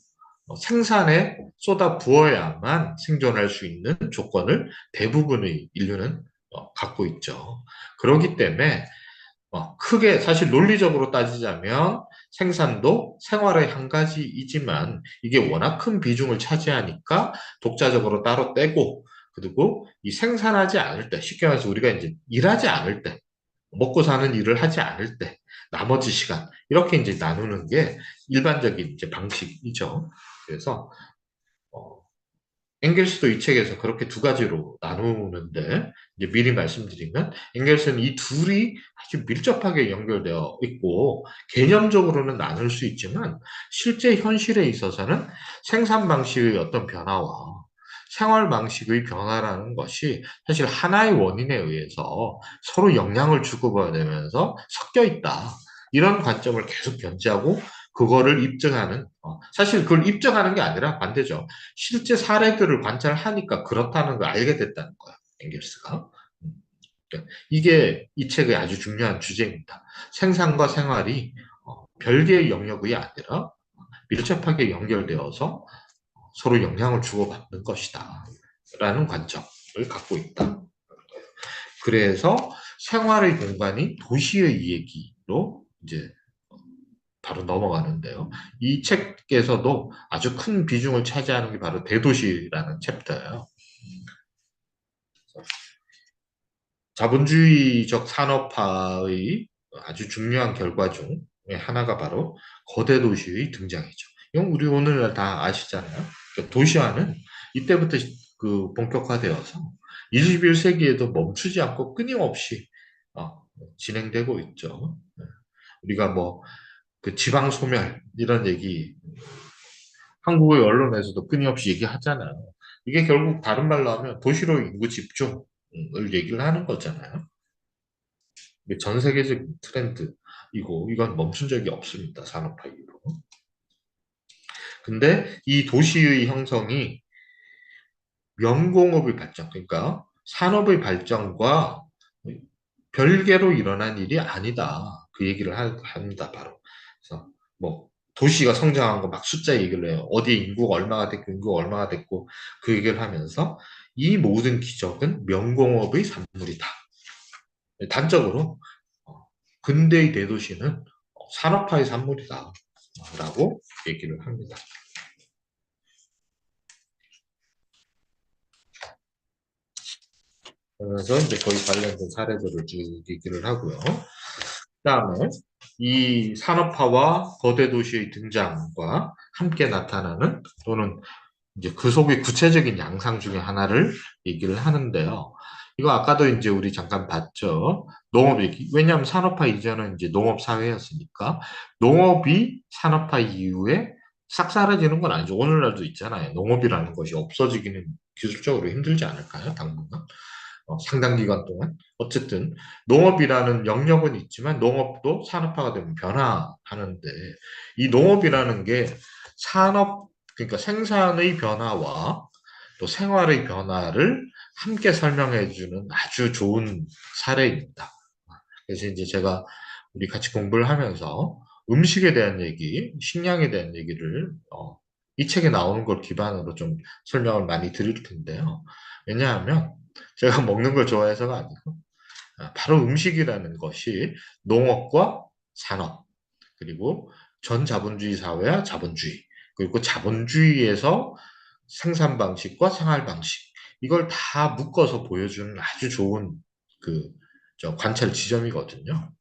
S1: 생산에 쏟아 부어야만 생존할 수 있는 조건을 대부분의 인류는 갖고 있죠. 그렇기 때문에 크게 사실 논리적으로 따지자면 생산도 생활의 한 가지이지만 이게 워낙 큰 비중을 차지하니까 독자적으로 따로 떼고 그리고 이 생산하지 않을 때 쉽게 말해서 우리가 이제 일하지 않을 때 먹고 사는 일을 하지 않을 때 나머지 시간 이렇게 이제 나누는 게 일반적인 이제 방식이죠. 그래서 어, 엥겔스도 이 책에서 그렇게 두 가지로 나누는데 이제 미리 말씀드리면 엥겔스는 이 둘이 아주 밀접하게 연결되어 있고 개념적으로는 나눌 수 있지만 실제 현실에 있어서는 생산 방식의 어떤 변화와 생활 방식의 변화라는 것이 사실 하나의 원인에 의해서 서로 영향을 주고받으면서 섞여 있다. 이런 관점을 계속 견지하고 그거를 입증하는 사실 그걸 입증하는 게 아니라 반대죠. 실제 사례들을 관찰하니까 그렇다는 걸 알게 됐다는 거야, 앵겔스가. 그러니까 이게 이 책의 아주 중요한 주제입니다. 생산과 생활이 별개의 영역이 아니라 밀접하게 연결되어서 서로 영향을 주고받는 것이다. 라는 관점을 갖고 있다. 그래서 생활의 공간이 도시의 얘기로 이제 바로 넘어가는데요. 이 책에서도 아주 큰 비중을 차지하는 게 바로 대도시라는 챕터예요. 자본주의적 산업화의 아주 중요한 결과 중에 하나가 바로 거대 도시의 등장이죠. 이건 우리 오늘날 다 아시잖아요. 그러니까 도시화는 이때부터 본격화되어서 21세기에도 멈추지 않고 끊임없이 진행되고 있죠. 네. 우리가 뭐 그 지방 소멸 이런 얘기 한국의 언론에서도 끊임없이 얘기하잖아요. 이게 결국 다른 말로 하면 도시로 인구 집중을 얘기를 하는 거잖아요. 이게 전 세계적인 트렌드이고 이건 멈춘 적이 없습니다. 산업화 이후로. 근데 이 도시의 형성이 명공업의 발전, 그러니까 산업의 발전과 별개로 일어난 일이 아니다. 그 얘기를 합니다, 바로. 그래서 뭐 도시가 성장한 거 막 숫자 얘기를 해요. 어디에 인구가 얼마가 됐고 인구가 얼마가 됐고 그 얘기를 하면서 이 모든 기적은 명공업의 산물이다. 단적으로 근대의 대도시는 산업화의 산물이다. 라고 얘기를 합니다. 그래서 이제 거의 관련된 사례들을 쭉 얘기를 하고요. 그다음에 이 산업화와 거대 도시의 등장과 함께 나타나는 또는 이제 그 속의 구체적인 양상 중에 하나를 얘기를 하는데요. 이거 아까도 이제 우리 잠깐 봤죠. 농업이 왜냐하면 산업화 이전은 이제 농업 사회였으니까 농업이 산업화 이후에 싹 사라지는 건 아니죠. 오늘날도 있잖아요. 농업이라는 것이 없어지기는 기술적으로 힘들지 않을까요? 당분간. 상당 기간 동안. 어쨌든 농업이라는 영역은 있지만 농업도 산업화가 되면 변화하는데 이 농업이라는 게 산업, 그러니까 생산의 변화와 또 생활의 변화를 함께 설명해 주는 아주 좋은 사례입니다. 그래서 이제 제가 우리 같이 공부를 하면서 음식에 대한 얘기, 식량에 대한 얘기를 이 책에 나오는 걸 기반으로 좀 설명을 많이 드릴 텐데요. 왜냐하면 제가 먹는 걸 좋아해서가 아니고 바로 음식이라는 것이 농업과 산업 그리고 전자본주의 사회와 자본주의 그리고 자본주의에서 생산 방식과 생활 방식 이걸 다 묶어서 보여주는 아주 좋은 그 관찰 지점이거든요.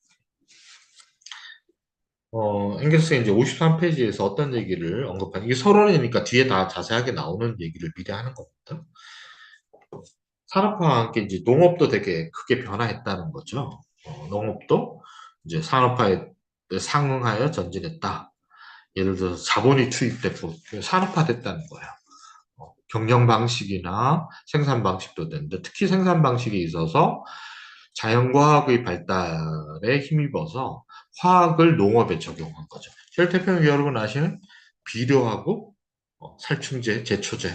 S1: 앵겔스가 이제 53페이지에서 어떤 얘기를 언급하는, 이게 서론이니까 뒤에 다 자세하게 나오는 얘기를 미리 하는 겁니다. 산업화와 함께 이제 농업도 되게 크게 변화했다는 거죠. 농업도 이제 산업화에 상응하여 전진했다. 예를 들어서 자본이 투입됐고 산업화됐다는 거예요. 경영 방식이나 생산 방식도 되는데 특히 생산 방식에 있어서 자연과학의 발달에 힘입어서 화학을 농업에 적용한 거죠. 혈태평 여러분 아시는 비료하고 살충제, 제초제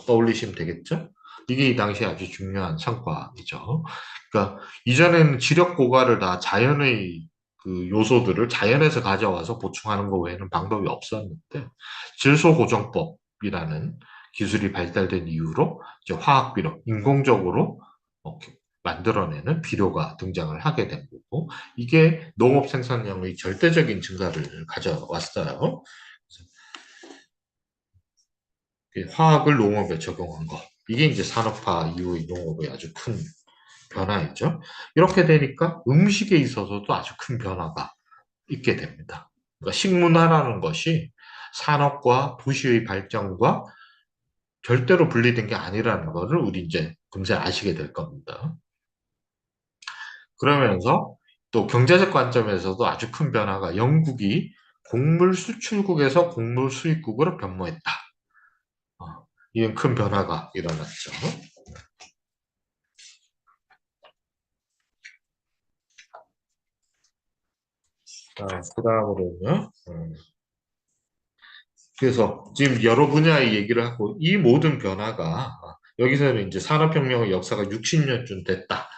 S1: 떠올리시면 되겠죠? 이게 이 당시에 아주 중요한 성과이죠. 그러니까 이전에는 지력 고갈을 다 자연의 그 요소들을 자연에서 가져와서 보충하는 것 외에는 방법이 없었는데 질소 고정법이라는 기술이 발달된 이후로 이제 화학 비료, 인공적으로 만들어내는 비료가 등장을 하게 된 거고 이게 농업 생산량의 절대적인 증가를 가져왔어요. 화학을 농업에 적용한 것. 이게 이제 산업화 이후의 농업의 아주 큰 변화이죠. 이렇게 되니까 음식에 있어서도 아주 큰 변화가 있게 됩니다. 그러니까 식문화라는 것이 산업과 도시의 발전과 절대로 분리된 게 아니라는 것을 우리 이제 금세 아시게 될 겁니다. 그러면서 또 경제적 관점에서도 아주 큰 변화가 영국이 곡물 수출국에서 곡물 수입국으로 변모했다. 이런 큰 변화가 일어났죠. 그 다음으로는요. 그래서 지금 여러 분야의 얘기를 하고 이 모든 변화가 여기서는 이제 산업혁명의 역사가 60년쯤 됐다.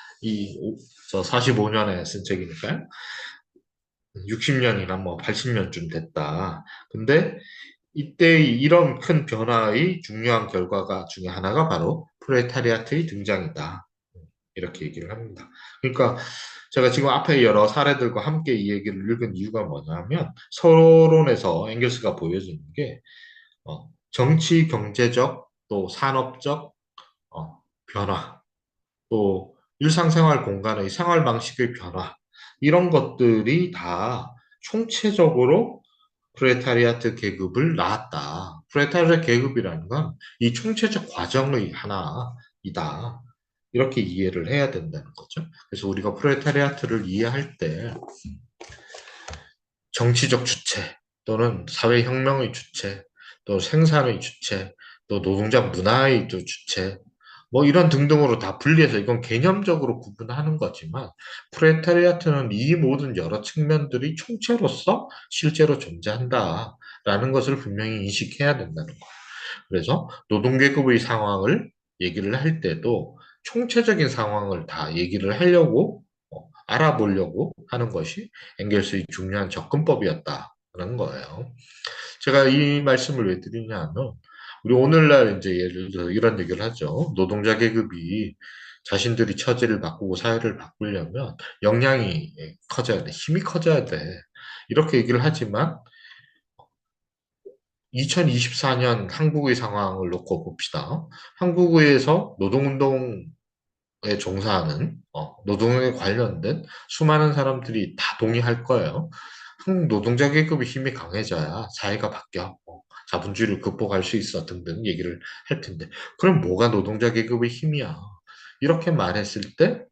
S1: 저 45년에 쓴 책이니까요. 60년이나 뭐 80년쯤 됐다. 근데 이때 이런 큰 변화의 중요한 결과가 중에 하나가 바로 프레타리아트의 등장이다. 이렇게 얘기를 합니다. 그러니까 제가 지금 앞에 여러 사례들과 함께 이 얘기를 읽은 이유가 뭐냐면 서론에서 앵겔스가 보여주는 게 정치, 경제적, 또 산업적 변화, 또 일상생활 공간의 생활 방식의 변화 이런 것들이 다 총체적으로 프레타리아트 계급을 낳았다. 프레타리아트 계급이라는 건 이 총체적 과정의 하나이다. 이렇게 이해를 해야 된다는 거죠. 그래서 우리가 프레타리아트를 이해할 때 정치적 주체 또는 사회혁명의 주체 또 생산의 주체 또 노동자 문화의 또 주체 뭐 이런 등등으로 다 분리해서 이건 개념적으로 구분하는 거지만 프레타리아트는 이 모든 여러 측면들이 총체로서 실제로 존재한다라는 것을 분명히 인식해야 된다는 거예요. 그래서 노동계급의 상황을 얘기를 할 때도 총체적인 상황을 다 얘기를 하려고 알아보려고 하는 것이 엥겔스의 중요한 접근법이었다는 거예요. 제가 이 말씀을 왜 드리냐면 우리 오늘날 이제 예를 들어 이런 얘기를 하죠. 노동자 계급이 자신들이 처지를 바꾸고 사회를 바꾸려면 역량이 커져야 돼. 힘이 커져야 돼. 이렇게 얘기를 하지만 2024년 한국의 상황을 놓고 봅시다. 한국에서 노동운동에 종사하는 노동에 관련된 수많은 사람들이 다 동의할 거예요. 한국 노동자 계급의 힘이 강해져야 사회가 바뀌어. 자본주의를 극복할 수 있어 등등 얘기를 할 텐데 그럼 뭐가 노동자 계급의 힘이야? 이렇게 말했을 때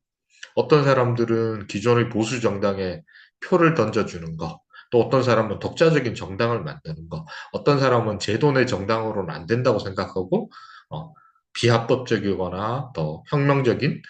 S1: 어떤 사람들은 기존의 보수 정당에 표를 던져주는 거, 또 어떤 사람은 독자적인 정당을 만드는 거, 어떤 사람은 제도 내 정당으로는 안 된다고 생각하고 비합법적이거나 더 혁명적인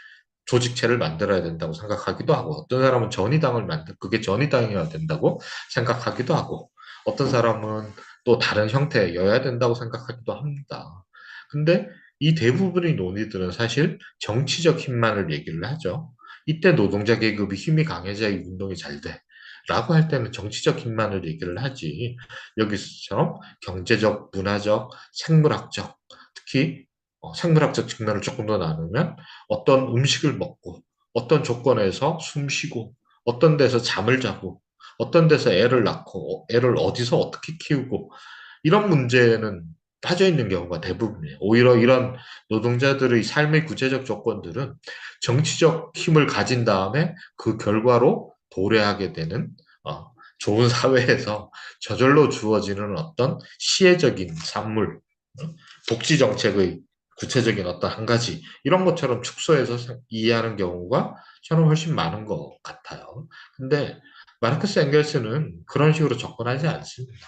S1: 조직체를 만들어야 된다고 생각하기도 하고, 어떤 사람은 전의당을 그게 전의당이어야 된다고 생각하기도 하고, 어떤 사람은 또 다른 형태여야 된다고 생각하기도 합니다. 근데 이 대부분의 논의들은 사실 정치적 힘만을 얘기를 하죠. 이때 노동자 계급이 힘이 강해져야 이 운동이 잘 돼. 라고 할 때는 정치적 힘만을 얘기를 하지. 여기서처럼 경제적, 문화적, 생물학적, 특히 생물학적 측면을 조금 더 나누면 어떤 음식을 먹고, 어떤 조건에서 숨 쉬고, 어떤 데서 잠을 자고, 어떤 데서 애를 낳고, 애를 어디서 어떻게 키우고, 이런 문제는 빠져 있는 경우가 대부분이에요. 오히려 이런 노동자들의 삶의 구체적 조건들은 정치적 힘을 가진 다음에 그 결과로 도래하게 되는 좋은 사회에서 저절로 주어지는 어떤 시혜적인 산물, 복지 정책의 구체적인 어떤 한 가지 이런 것처럼 축소해서 이해하는 경우가 저는 훨씬 많은 것 같아요. 근데 마르크스 엥겔스는 그런 식으로 접근하지 않습니다.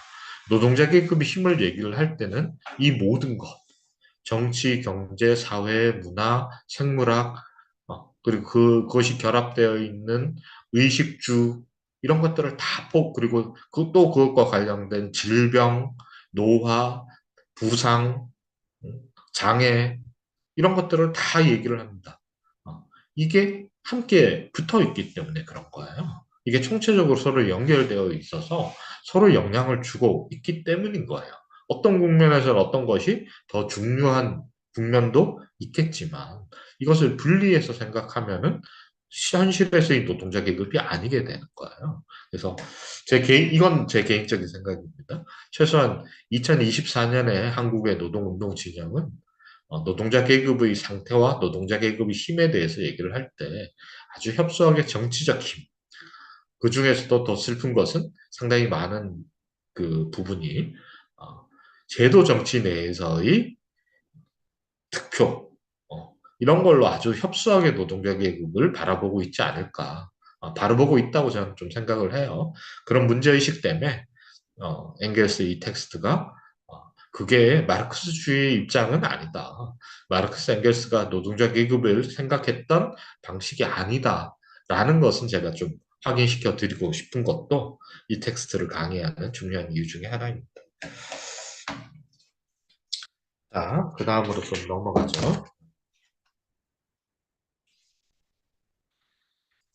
S1: 노동자 계급의 힘을 얘기를 할 때는 이 모든 것, 정치, 경제, 사회, 문화, 생물학, 그리고 그것이 결합되어 있는 의식주, 이런 것들을 다 그리고 또 그것과 관련된 질병, 노화, 부상, 장애, 이런 것들을 다 얘기를 합니다. 이게 함께 붙어 있기 때문에 그런 거예요. 이게 총체적으로 서로 연결되어 있어서 서로 영향을 주고 있기 때문인 거예요. 어떤 국면에서는 어떤 것이 더 중요한 국면도 있겠지만 이것을 분리해서 생각하면은 현실에서의 노동자 계급이 아니게 되는 거예요. 그래서 이건 제 개인적인 생각입니다. 최소한 2024년에 한국의 노동운동 진영은 노동자 계급의 상태와 노동자 계급의 힘에 대해서 얘기를 할 때 아주 협소하게 정치적 힘, 그 중에서도 더 슬픈 것은 상당히 많은 그 부분이 제도 정치 내에서의 득표, 이런 걸로 아주 협소하게 노동자 계급을 바라보고 있지 않을까. 바라보고 있다고 저는 좀 생각을 해요. 그런 문제의식 때문에 엥겔스의 이 텍스트가 그게 마르크스주의 입장은 아니다. 마르크스 엥겔스가 노동자 계급을 생각했던 방식이 아니다. 라는 것은 제가 좀 확인시켜 드리고 싶은 것도 이 텍스트를 강의하는 중요한 이유 중에 하나입니다. 자, 그 다음으로 좀 넘어가죠.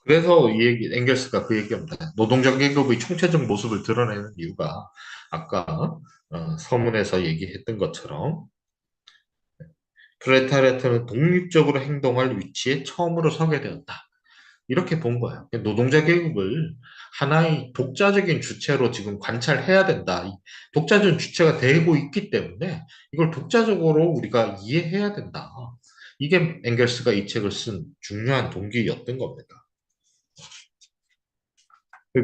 S1: 그래서 이 얘기, 엥겔스가 그 얘기합니다. 노동자 계급의 총체적 모습을 드러내는 이유가 아까 서문에서 얘기했던 것처럼 프레타리아트는 독립적으로 행동할 위치에 처음으로 서게 되었다. 이렇게 본 거예요. 노동자 계급을 하나의 독자적인 주체로 지금 관찰해야 된다. 독자적인 주체가 되고 있기 때문에 이걸 독자적으로 우리가 이해해야 된다. 이게 엥겔스가 이 책을 쓴 중요한 동기였던 겁니다.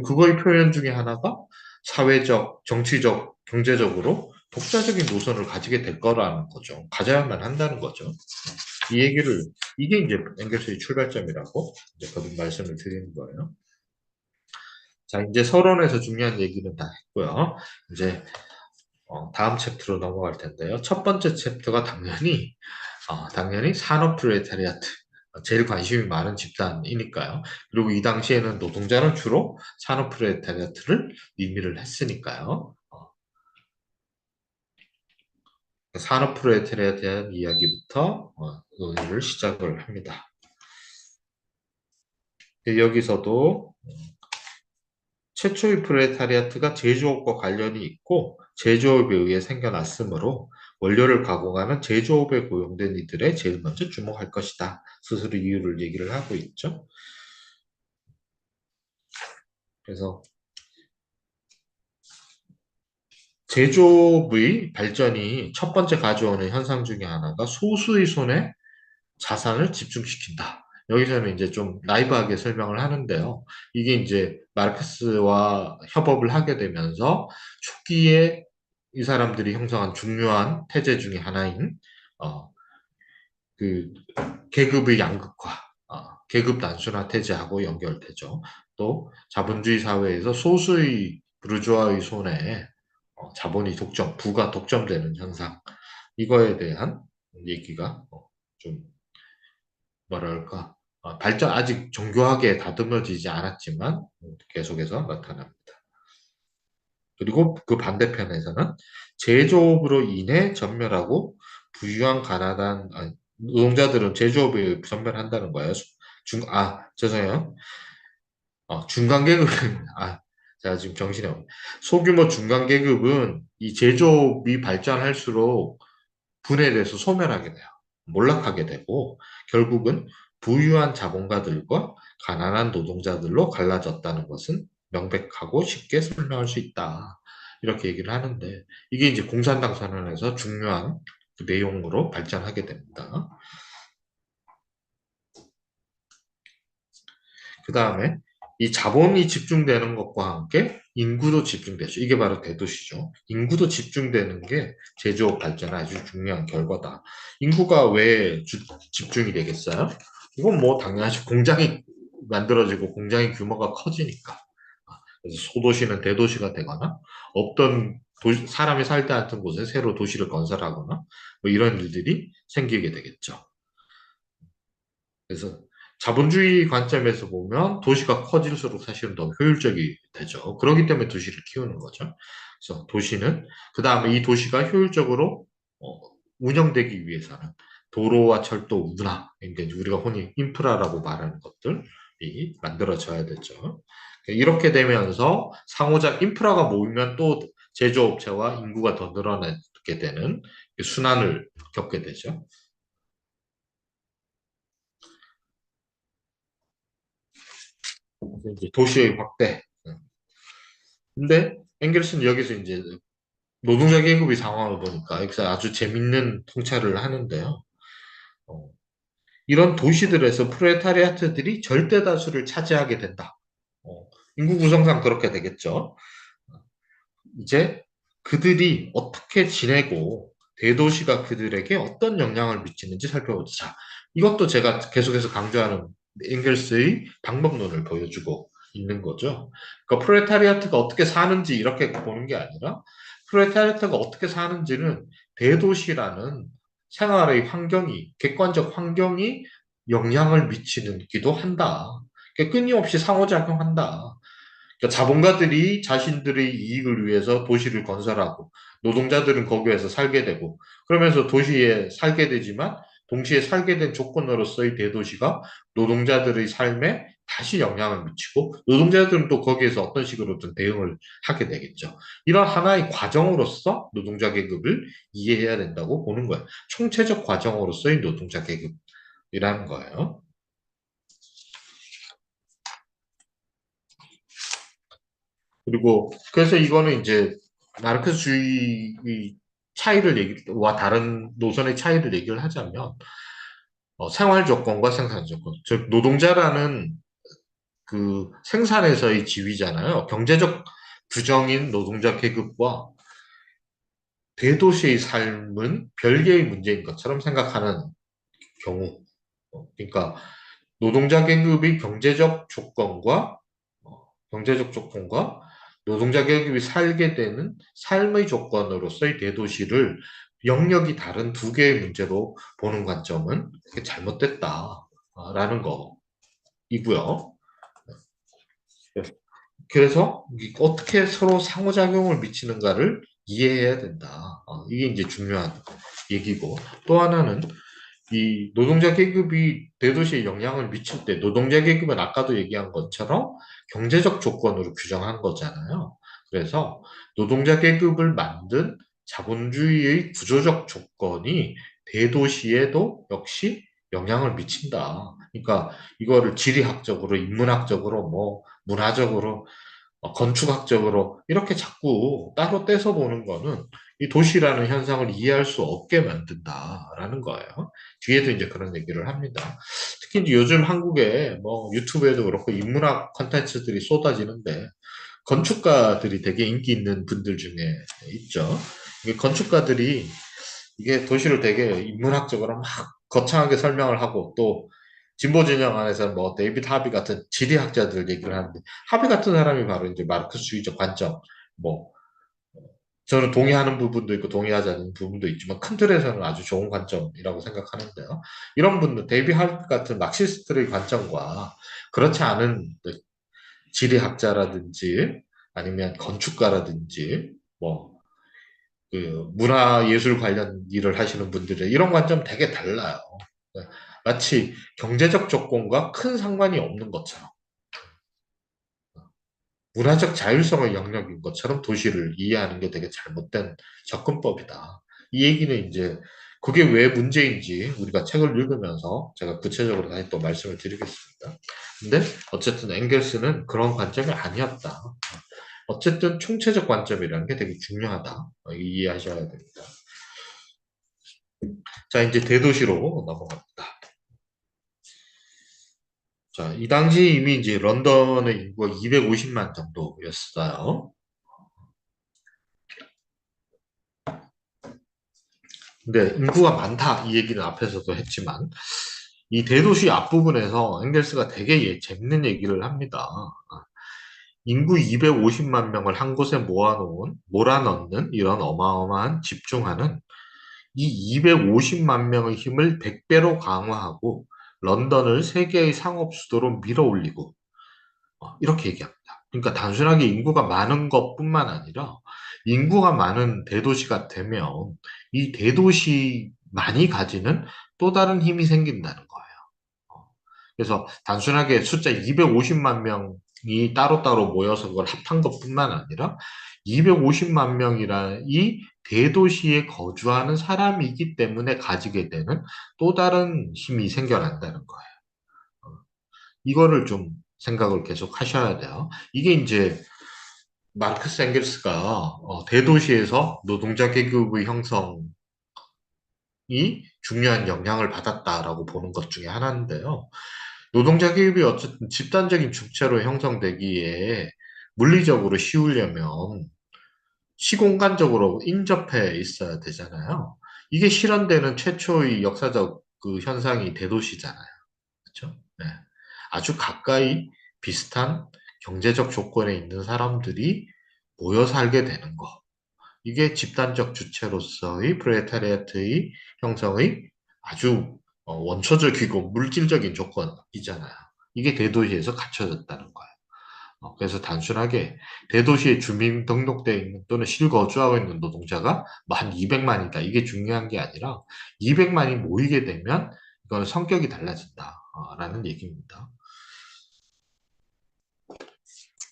S1: 그거의 표현 중에 하나가 사회적, 정치적, 경제적으로 독자적인 노선을 가지게 될 거라는 거죠. 가져야만 한다는 거죠. 이 얘기를, 이게 이제 앵겔스의 출발점이라고 이제 거듭 말씀을 드리는 거예요. 자, 이제 서론에서 중요한 얘기는 다 했고요. 이제 다음 챕터로 넘어갈 텐데요. 첫 번째 챕터가 당연히 산업 프롤레타리아트, 제일 관심이 많은 집단이니까요. 그리고 이 당시에는 노동자는 주로 산업 프롤레타리아트를 의미를 했으니까요. 산업 프롤레타리아에 대한 이야기부터 논의를 시작을 합니다. 여기서도 최초의 프롤레타리아트가 제조업과 관련이 있고 제조업에 의해 생겨났으므로 원료를 가공하는 제조업에 고용된 이들에 제일 먼저 주목할 것이다. 스스로 이유를 얘기를 하고 있죠. 그래서 제조업의 발전이 첫 번째 가져오는 현상 중에 하나가 소수의 손에 자산을 집중시킨다. 여기서는 이제 좀 라이브하게 설명을 하는데요. 이게 이제 마르크스와 협업을 하게 되면서 초기에 이 사람들이 형성한 중요한 태제 중에 하나인 어, 그 계급의 양극화, 계급 단순화 태제하고 연결되죠. 또 자본주의 사회에서 소수의 부르주아의 손에 자본이 부가 독점되는 현상, 이거에 대한 얘기가 좀 뭐랄까, 발전 아직 정교하게 다듬어지지 않았지만 계속해서 나타납니다. 그리고 그 반대편에서는 제조업으로 인해 전멸하고 부유한 가난한 노동자들은 제조업에 전멸한다는 거예요. 죄송해요. 중간 계급은 제가 지금 정신이 없네. 소규모 중간 계급은 이 제조업이 발전할수록 분해돼서 소멸하게 돼요. 몰락하게 되고 결국은 부유한 자본가들과 가난한 노동자들로 갈라졌다는 것은 명백하고 쉽게 설명할 수 있다. 이렇게 얘기를 하는데 이게 이제 공산당 선언에서 중요한 그 내용으로 발전하게 됩니다. 그 다음에 이 자본이 집중되는 것과 함께 인구도 집중되죠. 이게 바로 대도시죠. 인구도 집중되는 게 제조업 발전의 아주 중요한 결과다. 인구가 왜 집중이 되겠어요? 이건 뭐 당연하지. 공장이 만들어지고 공장의 규모가 커지니까. 그래서 소도시는 대도시가 되거나 없던 사람이 살지 않던 곳에 새로 도시를 건설하거나 뭐 이런 일들이 생기게 되겠죠. 그래서 자본주의 관점에서 보면 도시가 커질수록 사실은 더 효율적이 되죠. 그렇기 때문에 도시를 키우는 거죠. 그래서 도시는 그 다음에 이 도시가 효율적으로 어, 운영되기 위해서는 도로와 철도, 운하, 그러니까 우리가 흔히 인프라라고 말하는 것들이 만들어져야 되죠. 이렇게 되면서 상호작 인프라가 모이면 또 제조업체와 인구가 더 늘어나게 되는 순환을 겪게 되죠. 이제 도시의 확대. 근데 앵겔스는 여기서 이제 노동자 계급의 상황을 보니까 여기서 아주 재밌는 통찰을 하는데요. 어, 이런 도시들에서 프레타리아트들이 절대 다수를 차지하게 된다. 어, 인구 구성상 그렇게 되겠죠. 이제 그들이 어떻게 지내고 대도시가 그들에게 어떤 영향을 미치는지 살펴보자. 이것도 제가 계속해서 강조하는 앵겔스의 방법론을 보여주고 있는 거죠. 그러니까 프레타리아트가 어떻게 사는지 이렇게 보는 게 아니라 프레타리아트가 어떻게 사는지는 대도시라는 생활의 환경이, 객관적 환경이 영향을 미치기도 한다. 그러니까 끊임없이 상호작용한다. 그러니까 자본가들이 자신들의 이익을 위해서 도시를 건설하고 노동자들은 거기에서 살게 되고 그러면서 도시에 살게 되지만 동시에 살게 된 조건으로서의 대도시가 노동자들의 삶에 다시 영향을 미치고 노동자들은 또 거기에서 어떤 식으로든 대응을 하게 되겠죠. 이런 하나의 과정으로서 노동자 계급을 이해해야 된다고 보는 거예요. 총체적 과정으로서의 노동자 계급이라는 거예요. 그리고 그래서 이거는 이제 마르크스주의 와 다른 노선의 차이를 얘기를 하자면 생활 조건과 생산 조건, 즉 노동자라는 그 생산에서의 지위잖아요. 경제적 규정인 노동자 계급과 대도시의 삶은 별개의 문제인 것처럼 생각하는 경우. 그러니까 노동자 계급의 경제적 조건과 노동자 계급이 살게 되는 삶의 조건으로서의 대도시를 영역이 다른 두 개의 문제로 보는 관점은 잘못됐다라는 거이고요. 그래서 어떻게 서로 상호작용을 미치는가를 이해해야 된다. 이게 이제 중요한 얘기고, 또 하나는 이 노동자 계급이 대도시에 영향을 미칠 때 노동자 계급은 아까도 얘기한 것처럼 경제적 조건으로 규정한 거잖아요. 그래서 노동자 계급을 만든 자본주의의 구조적 조건이 대도시에도 역시 영향을 미친다. 그러니까 이거를 지리학적으로, 인문학적으로, 뭐 문화적으로, 건축학적으로 이렇게 자꾸 따로 떼서 보는 거는 이 도시라는 현상을 이해할 수 없게 만든다라는 거예요. 뒤에도 이제 그런 얘기를 합니다. 특히 이제 요즘 한국에 뭐 유튜브에도 그렇고 인문학 콘텐츠들이 쏟아지는데 건축가들이 되게 인기 있는 분들 중에 있죠. 이게 건축가들이 이게 도시를 되게 인문학적으로 막 거창하게 설명을 하고 또 진보 진영 안에서 뭐 데이비드 하비 같은 지리학자들 얘기를 하는데 하비 같은 사람이 바로 이제 마르크스주의적 관점 뭐 저는 동의하는 부분도 있고 동의하지 않는 부분도 있지만 큰 틀에서는 아주 좋은 관점이라고 생각하는데요. 이런 분들 데이비드 하비 같은 막시스트의 관점과 그렇지 않은 지리학자라든지 아니면 건축가라든지 뭐 그 문화예술 관련 일을 하시는 분들의 이런 관점 되게 달라요. 네. 마치 경제적 조건과 큰 상관이 없는 것처럼 문화적 자율성의 영역인 것처럼 도시를 이해하는 게 되게 잘못된 접근법이다. 이 얘기는 이제 그게 왜 문제인지 우리가 책을 읽으면서 제가 구체적으로 다시 또 말씀을 드리겠습니다. 근데 어쨌든 엥겔스는 그런 관점이 아니었다. 어쨌든 총체적 관점이라는 게 되게 중요하다. 이해하셔야 됩니다. 자, 이제 대도시로 넘어갑니다. 자, 이 당시 이미 이제 런던의 인구가 250만 정도였어요. 근데 인구가 많다 이 얘기는 앞에서도 했지만 이 대도시 앞부분에서 엥겔스가 되게 재밌는 얘기를 합니다. 인구 250만 명을 한 곳에 몰아넣는 이런 어마어마한 집중하는 이 250만 명의 힘을 100배로 강화하고 런던을 세계의 상업 수도로 밀어올리고 이렇게 얘기합니다. 그러니까 단순하게 인구가 많은 것뿐만 아니라 인구가 많은 대도시가 되면 이 대도시만이 가지는 또 다른 힘이 생긴다는 거예요. 어, 그래서 단순하게 숫자 250만 명이 따로따로 모여서 그걸 합한 것뿐만 아니라 250만 명이라는 이 대도시에 거주하는 사람이기 때문에 가지게 되는 또 다른 힘이 생겨난다는 거예요. 이거를 좀 생각을 계속 하셔야 돼요. 이게 이제 마르크스 엥겔스가 대도시에서 노동자 계급의 형성이 중요한 영향을 받았다라고 보는 것 중에 하나인데요. 노동자 계급이 어쨌든 집단적인 주체로 형성되기에 물리적으로 쉬우려면 시공간적으로 인접해 있어야 되잖아요. 이게 실현되는 최초의 역사적 그 현상이 대도시잖아요. 그렇죠? 네. 아주 가까이 비슷한 경제적 조건에 있는 사람들이 모여 살게 되는 거. 이게 집단적 주체로서의 프레타리아트의 형성의 아주 원초적이고 물질적인 조건이잖아요. 이게 대도시에서 갖춰졌다는 거예요. 그래서 단순하게 대도시에 주민 등록되어 있는 또는 실거주하고 있는 노동자가 한 200만이다. 이게 중요한 게 아니라 200만이 모이게 되면 이거는 성격이 달라진다라는 얘기입니다.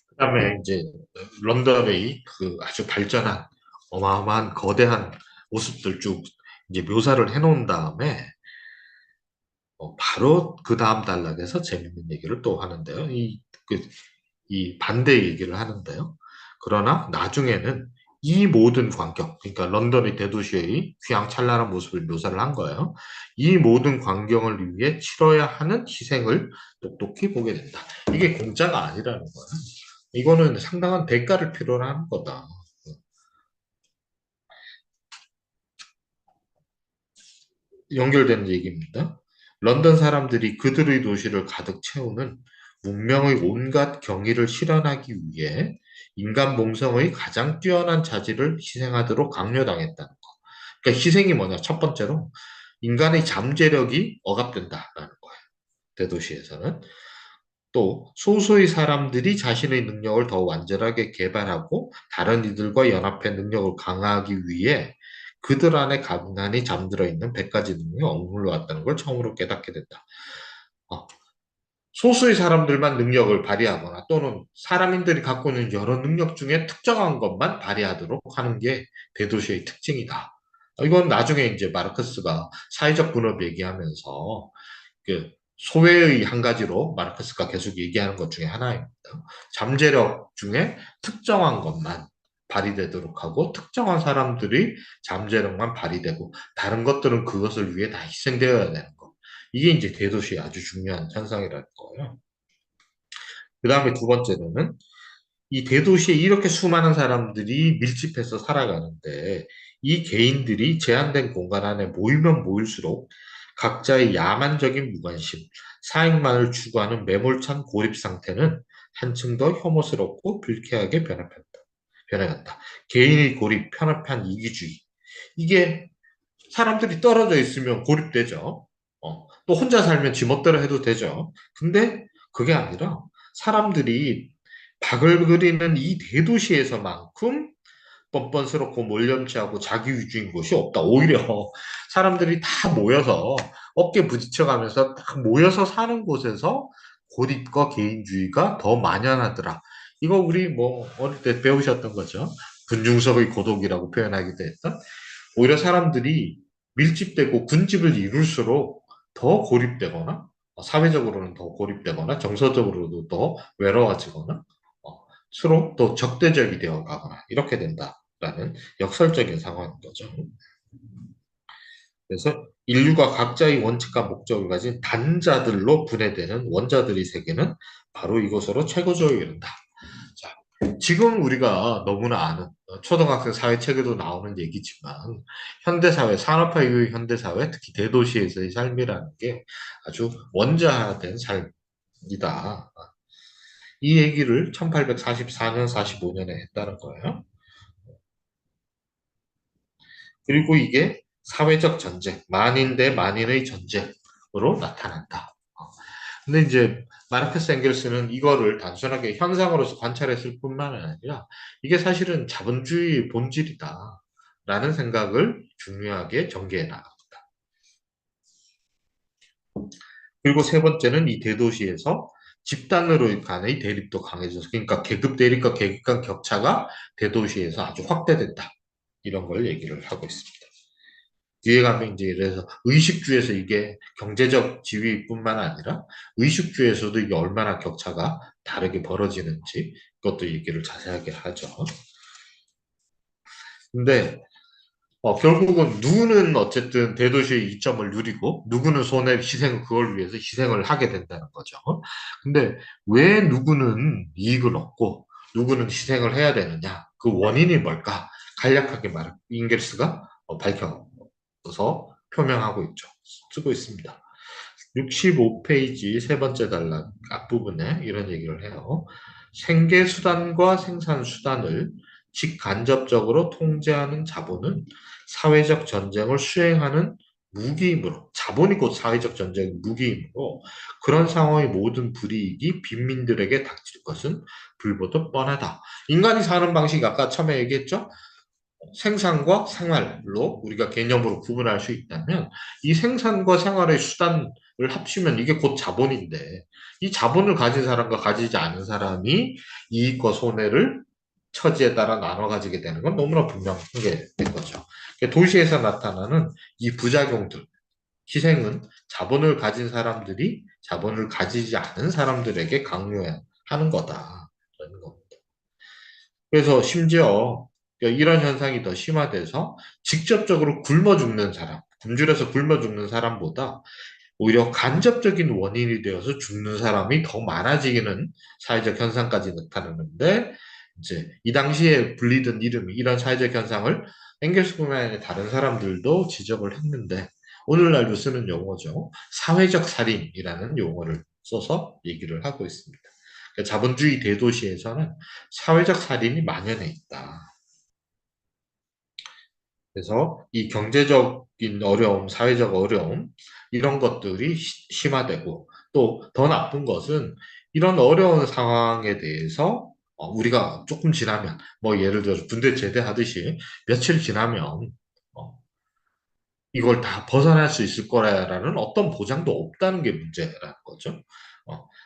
S1: 그다음에 이제 런던의 그 아주 발전한 어마어마한 거대한 모습들 쭉 이제 묘사를 해놓은 다음에 바로 그 다음 단락에서 재밌는 얘기를 또 하는데요. 이 반대 얘기를 하는데요. 그러나 나중에는 이 모든 광경, 그러니까 런던의 대도시의 휘황찬란한 모습을 묘사를 한 거예요. 이 모든 광경을 위해 치러야 하는 희생을 똑똑히 보게 된다. 이게 공짜가 아니라는 거예요. 이거는 상당한 대가를 필요로 하는 거다. 연결되는 얘기입니다. 런던 사람들이 그들의 도시를 가득 채우는 문명의 온갖 경의를 실현하기 위해 인간 몸성의 가장 뛰어난 자질을 희생하도록 강요당했다는 거. 그러니까 희생이 뭐냐? 첫 번째로 인간의 잠재력이 억압된다라는 거예요. 대도시에서는. 또 소수의 사람들이 자신의 능력을 더 완전하게 개발하고 다른 이들과 연합해 능력을 강화하기 위해 그들 안에 가난이 잠들어 있는 100가지 능력이 억눌러 왔다는 걸 처음으로 깨닫게 된다. 어, 소수의 사람들만 능력을 발휘하거나 또는 사람인들이 갖고 있는 여러 능력 중에 특정한 것만 발휘하도록 하는 게 대도시의 특징이다. 이건 나중에 이제 마르크스가 사회적 분업 얘기하면서 그 소외의 한 가지로 마르크스가 계속 얘기하는 것 중에 하나입니다. 잠재력 중에 특정한 것만 발휘되도록 하고 특정한 사람들이 잠재력만 발휘되고 다른 것들은 그것을 위해 다 희생되어야 되는 것. 이게 이제 대도시의 아주 중요한 현상이라는 거예요. 그 다음에 두 번째로는 이 대도시에 이렇게 수많은 사람들이 밀집해서 살아가는데 이 개인들이 제한된 공간 안에 모이면 모일수록 각자의 야만적인 무관심, 사익만을 추구하는 매몰찬 고립 상태는 한층 더 혐오스럽고 불쾌하게 변해간다. 개인의 고립, 편협한 이기주의. 이게 사람들이 떨어져 있으면 고립되죠. 또 혼자 살면 지멋대로 해도 되죠. 근데 그게 아니라 사람들이 박을 그리는 이 대도시에서만큼 뻔뻔스럽고 몰염치하고 자기 위주인 곳이 없다. 오히려 사람들이 다 모여서 어깨 부딪혀가면서 딱 모여서 사는 곳에서 고립과 개인주의가 더 만연하더라. 이거 우리 뭐 어릴 때 배우셨던 거죠. 군중석의 고독이라고 표현하기도 했던. 오히려 사람들이 밀집되고 군집을 이룰수록 더 고립되거나 사회적으로는 더 고립되거나 정서적으로도 더 외로워지거나 서로 또 적대적이 되어 가거나 이렇게 된다라는 역설적인 상황인 거죠. 그래서 인류가 각자의 원칙과 목적을 가진 단자들로 분해되는 원자들의 세계는 바로 이것으로 최고조에 이른다. 자, 지금 우리가 너무나 아는 초등학생 사회책에도 나오는 얘기지만 현대사회, 산업화 이후의 현대사회, 특히 대도시에서의 삶이라는 게 아주 원자화된 삶이다. 이 얘기를 1844년, 45년에 했다는 거예요. 그리고 이게 사회적 전쟁, 만인 대 만인의 전쟁으로 나타난다. 근데 이제 마르크스 앵겔스는 이거를 단순하게 현상으로서 관찰했을 뿐만 아니라 이게 사실은 자본주의의 본질이다. 라는 생각을 중요하게 전개해 나갑니다. 그리고 세 번째는 이 대도시에서 집단으로 간의 대립도 강해져서 그러니까 계급 대립과 계급 간 격차가 대도시에서 아주 확대된다. 이런 걸 얘기를 하고 있습니다. 뒤에 가면 이제 그래서 의식주에서 이게 경제적 지위뿐만 아니라 의식주에서도 이게 얼마나 격차가 다르게 벌어지는지 그것도 얘기를 자세하게 하죠. 근데 결국은 누구는 어쨌든 대도시의 이점을 누리고 누구는 손해 희생 그걸 위해서 희생을 하게 된다는 거죠. 근데 왜 누구는 이익을 얻고 누구는 희생을 해야 되느냐? 그 원인이 뭘까? 간략하게 말 잉겔스가 밝혀서 표명하고 있죠. 쓰고 있습니다. 65페이지 세 번째 단락 앞부분에 이런 얘기를 해요. 생계수단과 생산수단을 직간접적으로 통제하는 자본은 사회적 전쟁을 수행하는 무기이므로, 자본이 곧 사회적 전쟁의 무기이므로 그런 상황의 모든 불이익이 빈민들에게 닥칠 것은 불보듯 뻔하다. 인간이 사는 방식 아까 처음에 얘기했죠? 생산과 생활로 우리가 개념으로 구분할 수 있다면 이 생산과 생활의 수단을 합치면 이게 곧 자본인데 이 자본을 가진 사람과 가지지 않은 사람이 이익과 손해를 처지에 따라 나눠 가지게 되는 건 너무나 분명한 게 된 거죠. 그러니까 도시에서 나타나는 이 부작용들, 희생은 자본을 가진 사람들이 자본을 가지지 않은 사람들에게 강요하는 거다라는 겁니다. 그래서 심지어 이런 현상이 더 심화돼서 직접적으로 굶어 죽는 사람, 굶주려서 굶어 죽는 사람보다 오히려 간접적인 원인이 되어서 죽는 사람이 더 많아지는 사회적 현상까지 나타나는데 이제 이 당시에 불리던 이름이 이런 사회적 현상을 엥겔스뿐만 아니라 다른 사람들도 지적을 했는데 오늘날도 쓰는 용어죠. 사회적 살인이라는 용어를 써서 얘기를 하고 있습니다. 그러니까 자본주의 대도시에서는 사회적 살인이 만연해 있다. 그래서 이 경제적인 어려움, 사회적 어려움, 이런 것들이 심화되고 또 더 나쁜 것은 이런 어려운 상황에 대해서 우리가 조금 지나면 뭐 예를 들어서 군대 제대하듯이 며칠 지나면 어, 이걸 다 벗어날 수 있을 거라는 어떤 보장도 없다는 게 문제라는 거죠.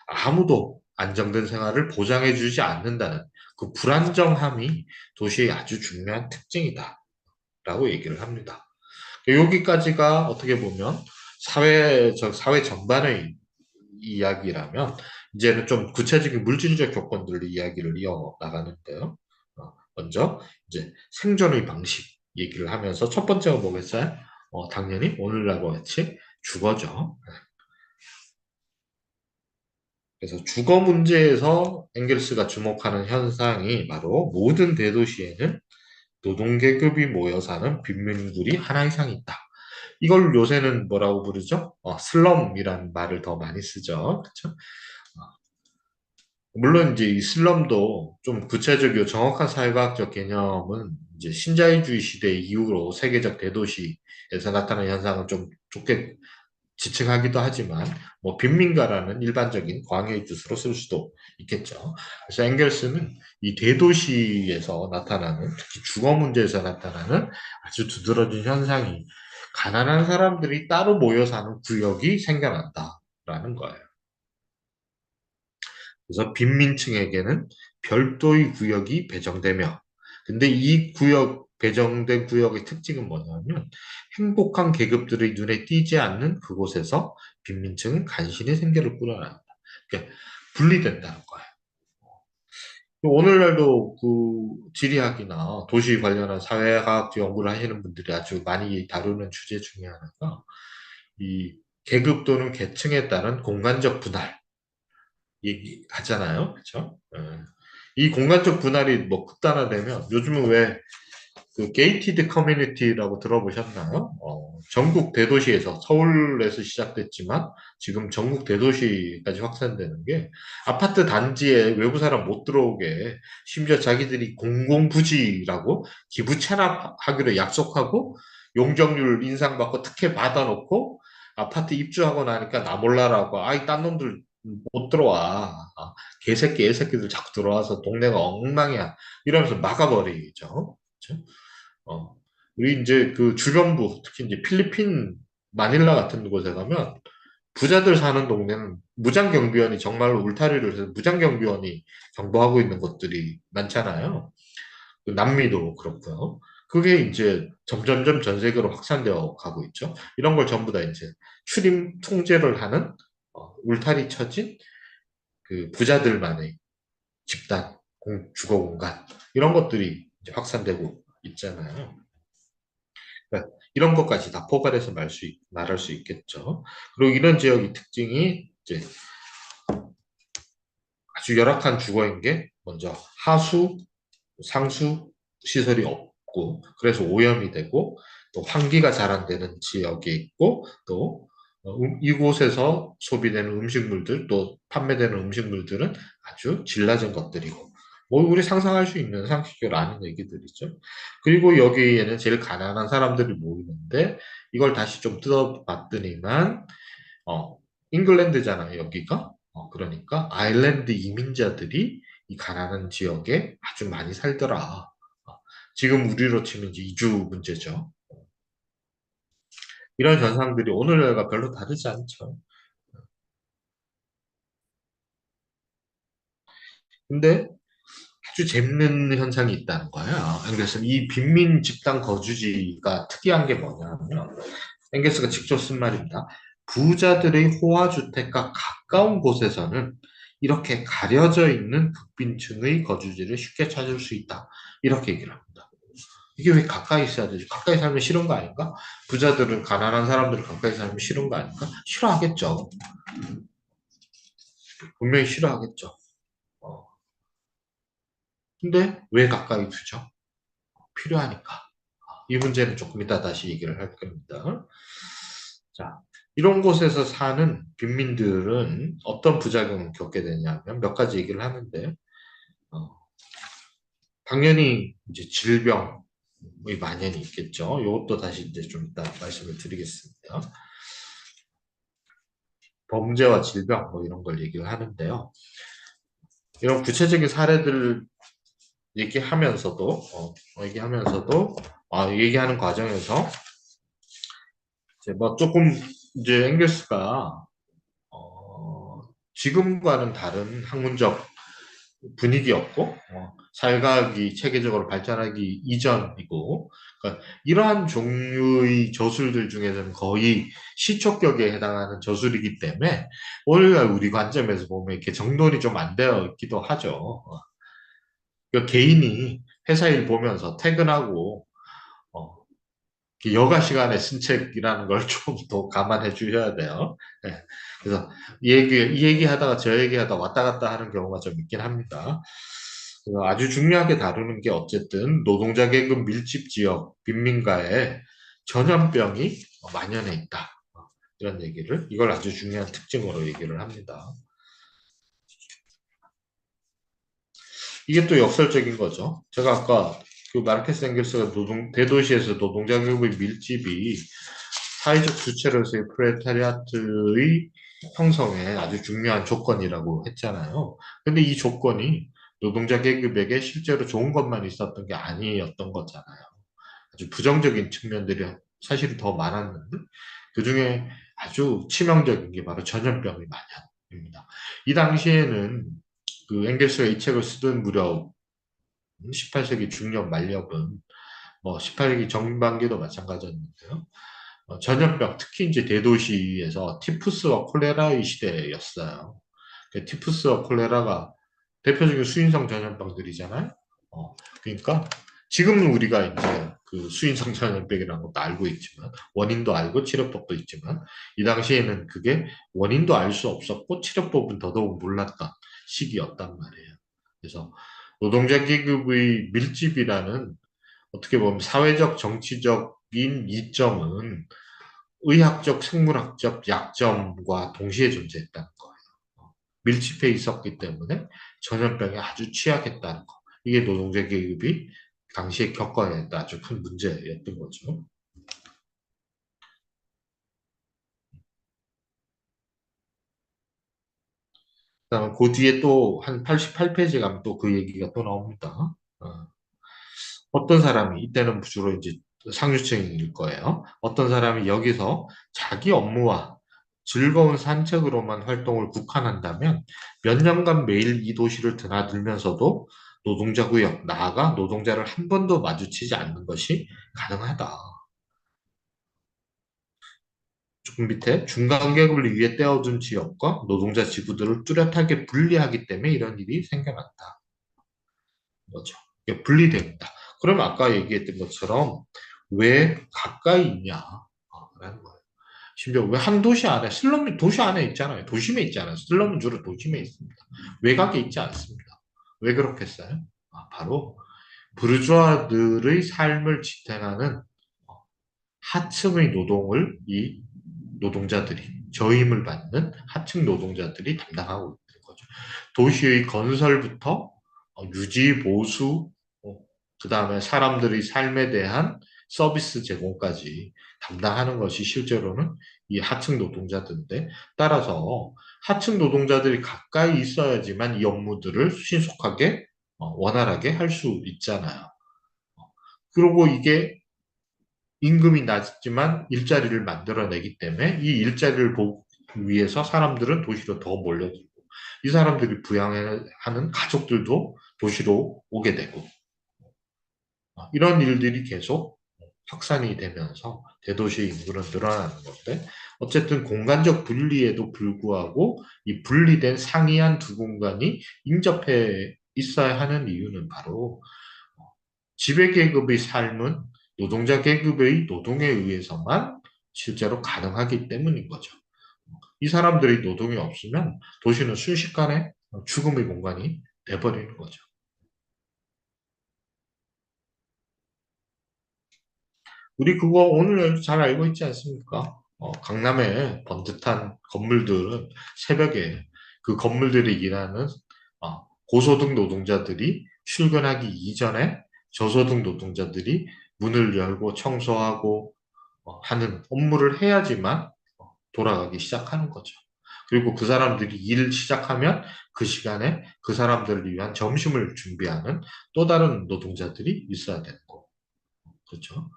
S1: 아무도 안정된 생활을 보장해 주지 않는다는 그 불안정함이 도시의 아주 중요한 특징이다. 라고 얘기를 합니다. 여기까지가 어떻게 보면 사회 전반의 이야기라면 이제는 좀 구체적인 물질적 조건들의 이야기를 이어나가는데요. 먼저 이제 생존의 방식 얘기를 하면서 첫 번째가 뭐겠어요? 당연히 오늘날과 같이 주거죠. 그래서 주거 문제에서 엥겔스가 주목하는 현상이 바로 모든 대도시에는 노동계급이 모여 사는 빈민굴이 하나 이상 있다. 이걸 요새는 뭐라고 부르죠? 슬럼이라는 말을 더 많이 쓰죠. 그렇죠? 물론 이제 이 슬럼도 좀 구체적이고 정확한 사회과학적 개념은 이제 신자유주의 시대 이후로 세계적 대도시에서 나타난 현상을 좀 좁게 지칭하기도 하지만 뭐 빈민가라는 일반적인 광의의 뜻으로 쓸 수도 있겠죠. 그래서 엥겔스는 이 대도시에서 나타나는 특히 주거 문제에서 나타나는 아주 두드러진 현상이 가난한 사람들이 따로 모여 사는 구역이 생겨난다라는 거예요. 그래서 빈민층에게는 별도의 구역이 배정되며, 근데 이 구역, 배정된 구역의 특징은 뭐냐면, 행복한 계급들의 눈에 띄지 않는 그곳에서 빈민층은 간신히 생계를 꾸려나간다. 그러니까 분리된다는 거예요. 오늘날도 그 지리학이나 도시 관련한 사회과학 연구를 하시는 분들이 아주 많이 다루는 주제 중에 하나가 이 계급 또는 계층에 따른 공간적 분할 얘기하잖아요. 그렇죠? 이 공간적 분할이 뭐 극단화되면 요즘은 왜 그 게이티드 커뮤니티라고 들어보셨나요? 전국 대도시에서 서울에서 시작됐지만 지금 전국 대도시까지 확산되는 게 아파트 단지에 외부 사람 못 들어오게 심지어 자기들이 공공부지라고 기부 체납하기로 약속하고 용적률 인상받고 특혜 받아놓고 아파트 입주하고 나니까 나 몰라라고 아이 딴 놈들 못 들어와. 개새끼, 애새끼들 자꾸 들어와서 동네가 엉망이야. 이러면서 막아버리죠. 그렇죠? 어, 우리 이제 그 주변부, 특히 이제 필리핀 마닐라 같은 곳에 가면 부자들 사는 동네는 무장경비원이 정말로 울타리를 해서 무장경비원이 경보하고 있는 곳들이 많잖아요. 그 남미도 그렇고요. 그게 이제 점점점 전 세계로 확산되어 가고 있죠. 이런 걸 전부 다 이제 출입 통제를 하는 울타리 쳐진 그 부자들만의 집단, 주거 공간 이런 것들이 이제 확산되고 있잖아요. 그러니까 이런 것까지 다 포괄해서 말할 수 있겠죠. 그리고 이런 지역의 특징이 이제 아주 열악한 주거인 게 먼저 하수, 상수 시설이 없고 그래서 오염이 되고 또 환기가 잘 안 되는 지역에 있고 또 이곳에서 소비되는 음식물들 또 판매되는 음식물들은 아주 질 낮은 것들이고 뭐 우리 상상할 수 있는 상식적으로 아는 얘기들이죠. 그리고 여기에는 제일 가난한 사람들이 모이는데 이걸 다시 좀 뜯어봤더니만 어, 잉글랜드잖아요, 여기가. 그러니까 아일랜드 이민자들이 이 가난한 지역에 아주 많이 살더라. 지금 우리로 치면 이제 이주 문제죠. 이런 현상들이 오늘날과 별로 다르지 않죠. 근데 아주 재밌는 현상이 있다는 거예요. 그래서 이 빈민 집단 거주지가 특이한 게 뭐냐면, 엥게스가 직접 쓴 말입니다. 부자들의 호화주택과 가까운 곳에서는 이렇게 가려져 있는 극빈층의 거주지를 쉽게 찾을 수 있다. 이렇게 얘기를 합니다. 이게 왜 가까이 있어야 되지? 가까이 살면 싫은 거 아닌가? 부자들은 가난한 사람들을 가까이 살면 싫은 거 아닌가? 싫어하겠죠. 분명히 싫어하겠죠. 어. 근데 왜 가까이 두죠? 필요하니까. 이 문제는 조금 이따 다시 얘기를 할 겁니다. 자, 이런 곳에서 사는 빈민들은 어떤 부작용을 겪게 되냐면 몇 가지 얘기를 하는데, 어, 당연히 이제 질병의 만연이 있겠죠. 이것도 다시 이제 좀 이따 말씀을 드리겠습니다. 범죄와 질병 뭐 이런 걸 얘기를 하는데요. 이런 구체적인 사례들을 얘기하면서도 얘기하는 과정에서 이제 뭐 조금 이제 앵글스가 어, 지금과는 다른 학문적 분위기였고 사회과학이 체계적으로 발전하기 이전이고 그러니까 이러한 종류의 저술들 중에서는 거의 시초격에 해당하는 저술이기 때문에 오늘날 우리 관점에서 보면 이렇게 정돈이 좀 안 되어 있기도 하죠. 그러니까 개인이 회사 일 보면서 퇴근하고 어, 여가 시간에 쓴 책이라는 걸 좀 더 감안해 주셔야 돼요. 예. 그래서 이 얘기 하다가 저 얘기 하다 왔다 갔다 하는 경우가 좀 있긴 합니다. 그래서 아주 중요하게 다루는 게 어쨌든 노동자 계급 밀집 지역 빈민가에 전염병이 만연해 있다. 이런 얘기를, 이걸 아주 중요한 특징으로 얘기를 합니다. 이게 또 역설적인 거죠. 제가 아까 그 마르케스 앵겔스가 대도시에서 노동자 계급의 밀집이 사회적 주체로서의 프레타리아트의 형성에 아주 중요한 조건이라고 했잖아요. 근데 이 조건이 노동자 계급에게 실제로 좋은 것만 있었던 게 아니었던 거잖아요. 아주 부정적인 측면들이 사실 더 많았는데 그중에 아주 치명적인 게 바로 전염병의 만연입니다. 이 당시에는 그 앵겔스가 이 책을 쓰던 무렵 18세기 중엽 말엽은 뭐 18세기 전반기도 마찬가지였는데요. 전염병, 특히 이제 대도시에서 티푸스와 콜레라의 시대였어요. 티푸스와 콜레라가 대표적인 수인성 전염병들이잖아요. 그러니까 지금은 우리가 이제 그 수인성 전염병이라는 것도 알고 있지만 원인도 알고 치료법도 있지만 이 당시에는 그게 원인도 알 수 없었고 치료법은 더더욱 몰랐던 시기였단 말이에요. 그래서 노동자 계급의 밀집이라는 어떻게 보면 사회적 정치적인 이점은 의학적, 생물학적 약점과 동시에 존재했다는 거예요. 밀집해 있었기 때문에 전염병에 아주 취약했다는 거. 이게 노동자 계급이 당시에 겪어야 했던 아주 큰 문제였던 거죠. 그다음에 그 뒤에 또 한 88페이지 가면 또 그 얘기가 또 나옵니다. 어떤 사람이 이때는 주로 이제 상류층일 거예요. 어떤 사람이 여기서 자기 업무와 즐거운 산책으로만 활동을 국한한다면 몇 년간 매일 이 도시를 드나들면서도 노동자 구역, 나아가 노동자를 한 번도 마주치지 않는 것이 가능하다. 조금 밑에 중간 계급을 위해 떼어둔 지역과 노동자 지구들을 뚜렷하게 분리하기 때문에 이런 일이 생겨났다. 거죠. 이게 분리됩니다. 그러면 아까 얘기했던 것처럼 왜 가까이 있냐? 라는 거예요. 심지어 왜 한 도시 안에, 슬럼이 도시 안에 있잖아요. 도심에 있잖아요. 슬럼은 주로 도심에 있습니다. 외곽에 있지 않습니다. 왜 그렇겠어요? 바로 부르주아들의 삶을 지탱하는 하층의 노동을 이 노동자들이, 저임을 받는 하층 노동자들이 담당하고 있는 거죠. 도시의 건설부터 유지, 보수, 그 다음에 사람들의 삶에 대한 서비스 제공까지 담당하는 것이 실제로는 이 하층 노동자들인데, 따라서 하층 노동자들이 가까이 있어야지만 이 업무들을 신속하게, 원활하게 할 수 있잖아요. 그리고 이게 임금이 낮지만 일자리를 만들어내기 때문에 이 일자리를 보기 위해서 사람들은 도시로 더 몰려들고 이 사람들이 부양하는 가족들도 도시로 오게 되고 이런 일들이 계속 확산이 되면서 대도시 인구는 늘어나는 건데 어쨌든 공간적 분리에도 불구하고 이 분리된 상이한 두 공간이 인접해 있어야 하는 이유는 바로 지배계급의 삶은 노동자 계급의 노동에 의해서만 실제로 가능하기 때문인 거죠. 이 사람들이 노동이 없으면 도시는 순식간에 죽음의 공간이 돼버리는 거죠. 우리 그거 오늘 잘 알고 있지 않습니까? 강남의 번듯한 건물들은 새벽에 그 건물들이 일하는 고소득 노동자들이 출근하기 이전에 저소득 노동자들이 문을 열고 청소하고 하는 업무를 해야지만 돌아가기 시작하는 거죠. 그리고 그 사람들이 일 시작하면 그 시간에 그 사람들을 위한 점심을 준비하는 또 다른 노동자들이 있어야 되는 거고. 그렇죠.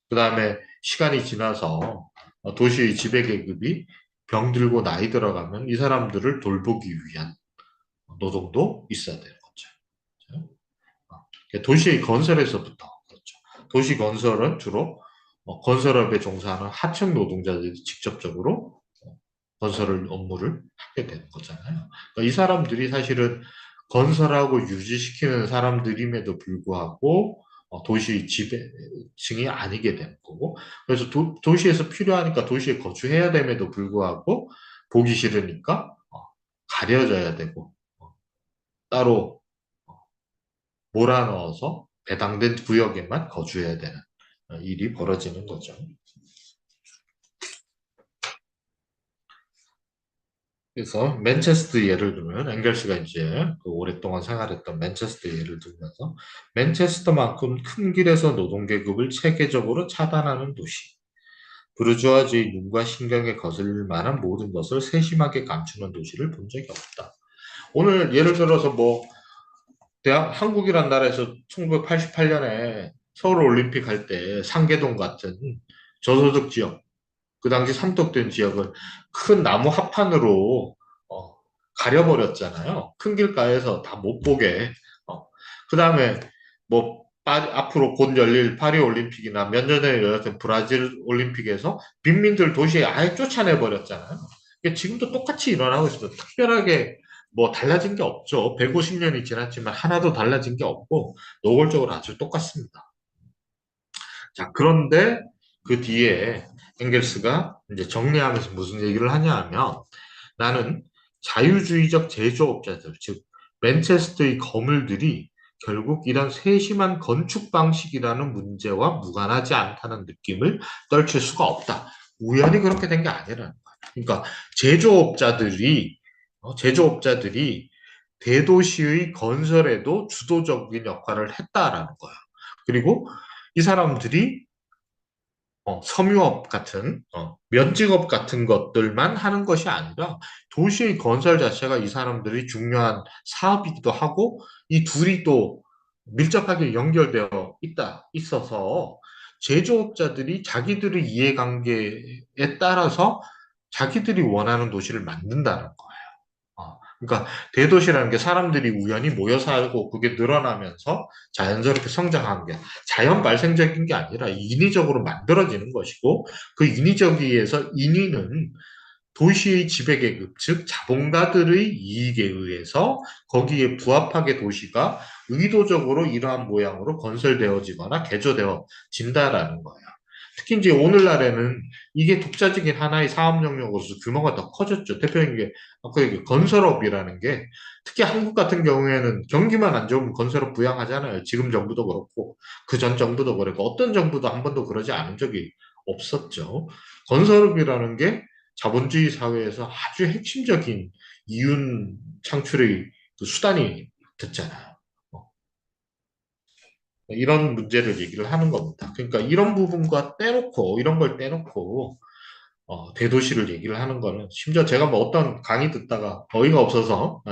S1: 그 다음에 시간이 지나서 도시의 지배계급이 병들고 나이 들어가면 이 사람들을 돌보기 위한 노동도 있어야 되는 거죠. 그렇죠? 도시의 건설에서부터 그렇죠. 도시 건설은 주로 건설업에 종사하는 하청 노동자들이 직접적으로 건설을 업무를 하게 되는 거잖아요. 그러니까 이 사람들이 사실은 건설하고 유지시키는 사람들임에도 불구하고 도시 지배층이 아니게 되는 거고, 그래서 도시에서 필요하니까 도시에 거주해야 됨에도 불구하고 보기 싫으니까 가려져야 되고 따로 몰아넣어서 배당된 구역에만 거주해야 되는 일이 벌어지는 거죠. 그래서 맨체스터 예를 들면 앵겔스가 이제 그 오랫동안 생활했던 맨체스터 예를 들면서 맨체스터만큼 큰 길에서 노동계급을 체계적으로 차단하는 도시. 부르주아주의 눈과 신경에 거슬릴 만한 모든 것을 세심하게 감추는 도시를 본 적이 없다. 오늘 예를 들어서 뭐 한국이란 나라에서 1988년에 서울 올림픽 할 때 상계동 같은 저소득 지역, 그 당시 삼독된 지역을 큰 나무 합판으로 어, 가려버렸잖아요. 큰 길가에서 다 못 보게. 그 다음에 뭐 앞으로 곧 열릴 파리 올림픽이나 몇 년 전에 열렸던 브라질 올림픽에서 빈민들 도시에 아예 쫓아내버렸잖아요. 지금도 똑같이 일어나고 있어요. 특별하게 뭐 달라진 게 없죠. 150년이 지났지만 하나도 달라진 게 없고 노골적으로 아주 똑같습니다. 자, 그런데 그 뒤에 엥겔스가 이제 정리하면서 무슨 얘기를 하냐 하면 나는 자유주의적 제조업자들, 즉 맨체스터의 거물들이 결국 이런 세심한 건축 방식이라는 문제와 무관하지 않다는 느낌을 떨칠 수가 없다. 우연히 그렇게 된 게 아니라는 거야. 그러니까 제조업자들이 제조업자들이 대도시의 건설에도 주도적인 역할을 했다라는 거야. 그리고 이 사람들이 섬유업 같은 면직업 같은 것들만 하는 것이 아니라 도시의 건설 자체가 이 사람들이 중요한 사업이기도 하고 이 둘이 또 밀접하게 연결되어 있어서 제조업자들이 자기들의 이해관계에 따라서 자기들이 원하는 도시를 만든다는 거예요. 그러니까 대도시라는 게 사람들이 우연히 모여 살고 그게 늘어나면서 자연스럽게 성장한 게 자연 발생적인 게 아니라 인위적으로 만들어지는 것이고 그 인위적이에서 인위는 도시의 지배계급, 즉 자본가들의 이익에 의해서 거기에 부합하게 도시가 의도적으로 이러한 모양으로 건설되어지거나 개조되어진다라는 거예요. 특히 이제 오늘날에는 이게 독자적인 하나의 사업 영역으로서 규모가 더 커졌죠. 대표적인 게 아까 얘기 건설업이라는 게 특히 한국 같은 경우에는 경기만 안 좋으면 건설업 부양하잖아요. 지금 정부도 그렇고 그 전 정부도 그렇고 어떤 정부도 한 번도 그러지 않은 적이 없었죠. 건설업이라는 게 자본주의 사회에서 아주 핵심적인 이윤 창출의 그 수단이 됐잖아요. 어, 이런 문제를 얘기를 하는 겁니다. 그러니까 이런 부분과 떼놓고, 이런 걸 떼놓고, 대도시를 얘기를 하는 거는, 심지어 제가 뭐 어떤 강의 듣다가 어이가 없어서,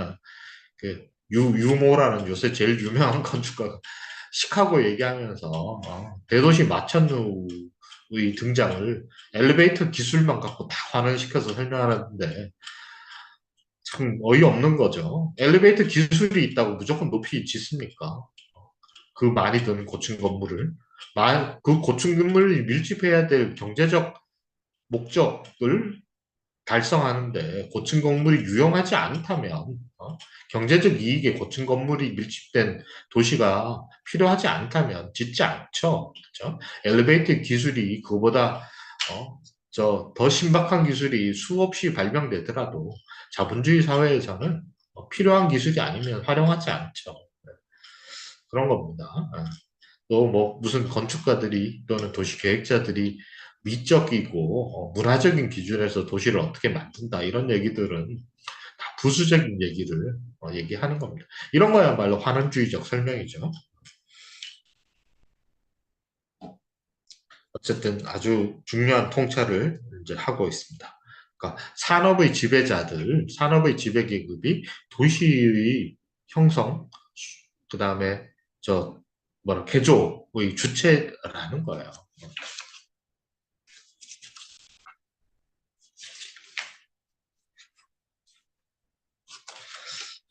S1: 그, 유모라는 요새 제일 유명한 건축가, 시카고 얘기하면서, 대도시 마천루의 등장을 엘리베이터 기술만 갖고 다 환원시켜서 설명하는데, 참 어이없는 거죠. 엘리베이터 기술이 있다고 무조건 높이 짓습니까? 그 많이 드는 고층 건물을. 그 고층 건물을 밀집해야 될 경제적 목적을 달성하는데 고층 건물이 유용하지 않다면, 경제적 이익에 고층 건물이 밀집된 도시가 필요하지 않다면 짓지 않죠. 그렇죠? 엘리베이터 기술이 그보다 더 신박한 기술이 수없이 발명되더라도 자본주의 사회에서는 필요한 기술이 아니면 활용하지 않죠. 네, 그런 겁니다. 또 뭐 무슨 건축가들이 또는 도시 계획자들이 미적이고 문화적인 기준에서 도시를 어떻게 만든다 이런 얘기들은 다 부수적인 얘기를 얘기하는 겁니다. 이런 거야말로 환원주의적 설명이죠. 어쨌든 아주 중요한 통찰을 이제 하고 있습니다. 그러니까 산업의 지배 계급이 도시의 형성, 그 다음에 저 뭐라 개조의 주체라는 거예요.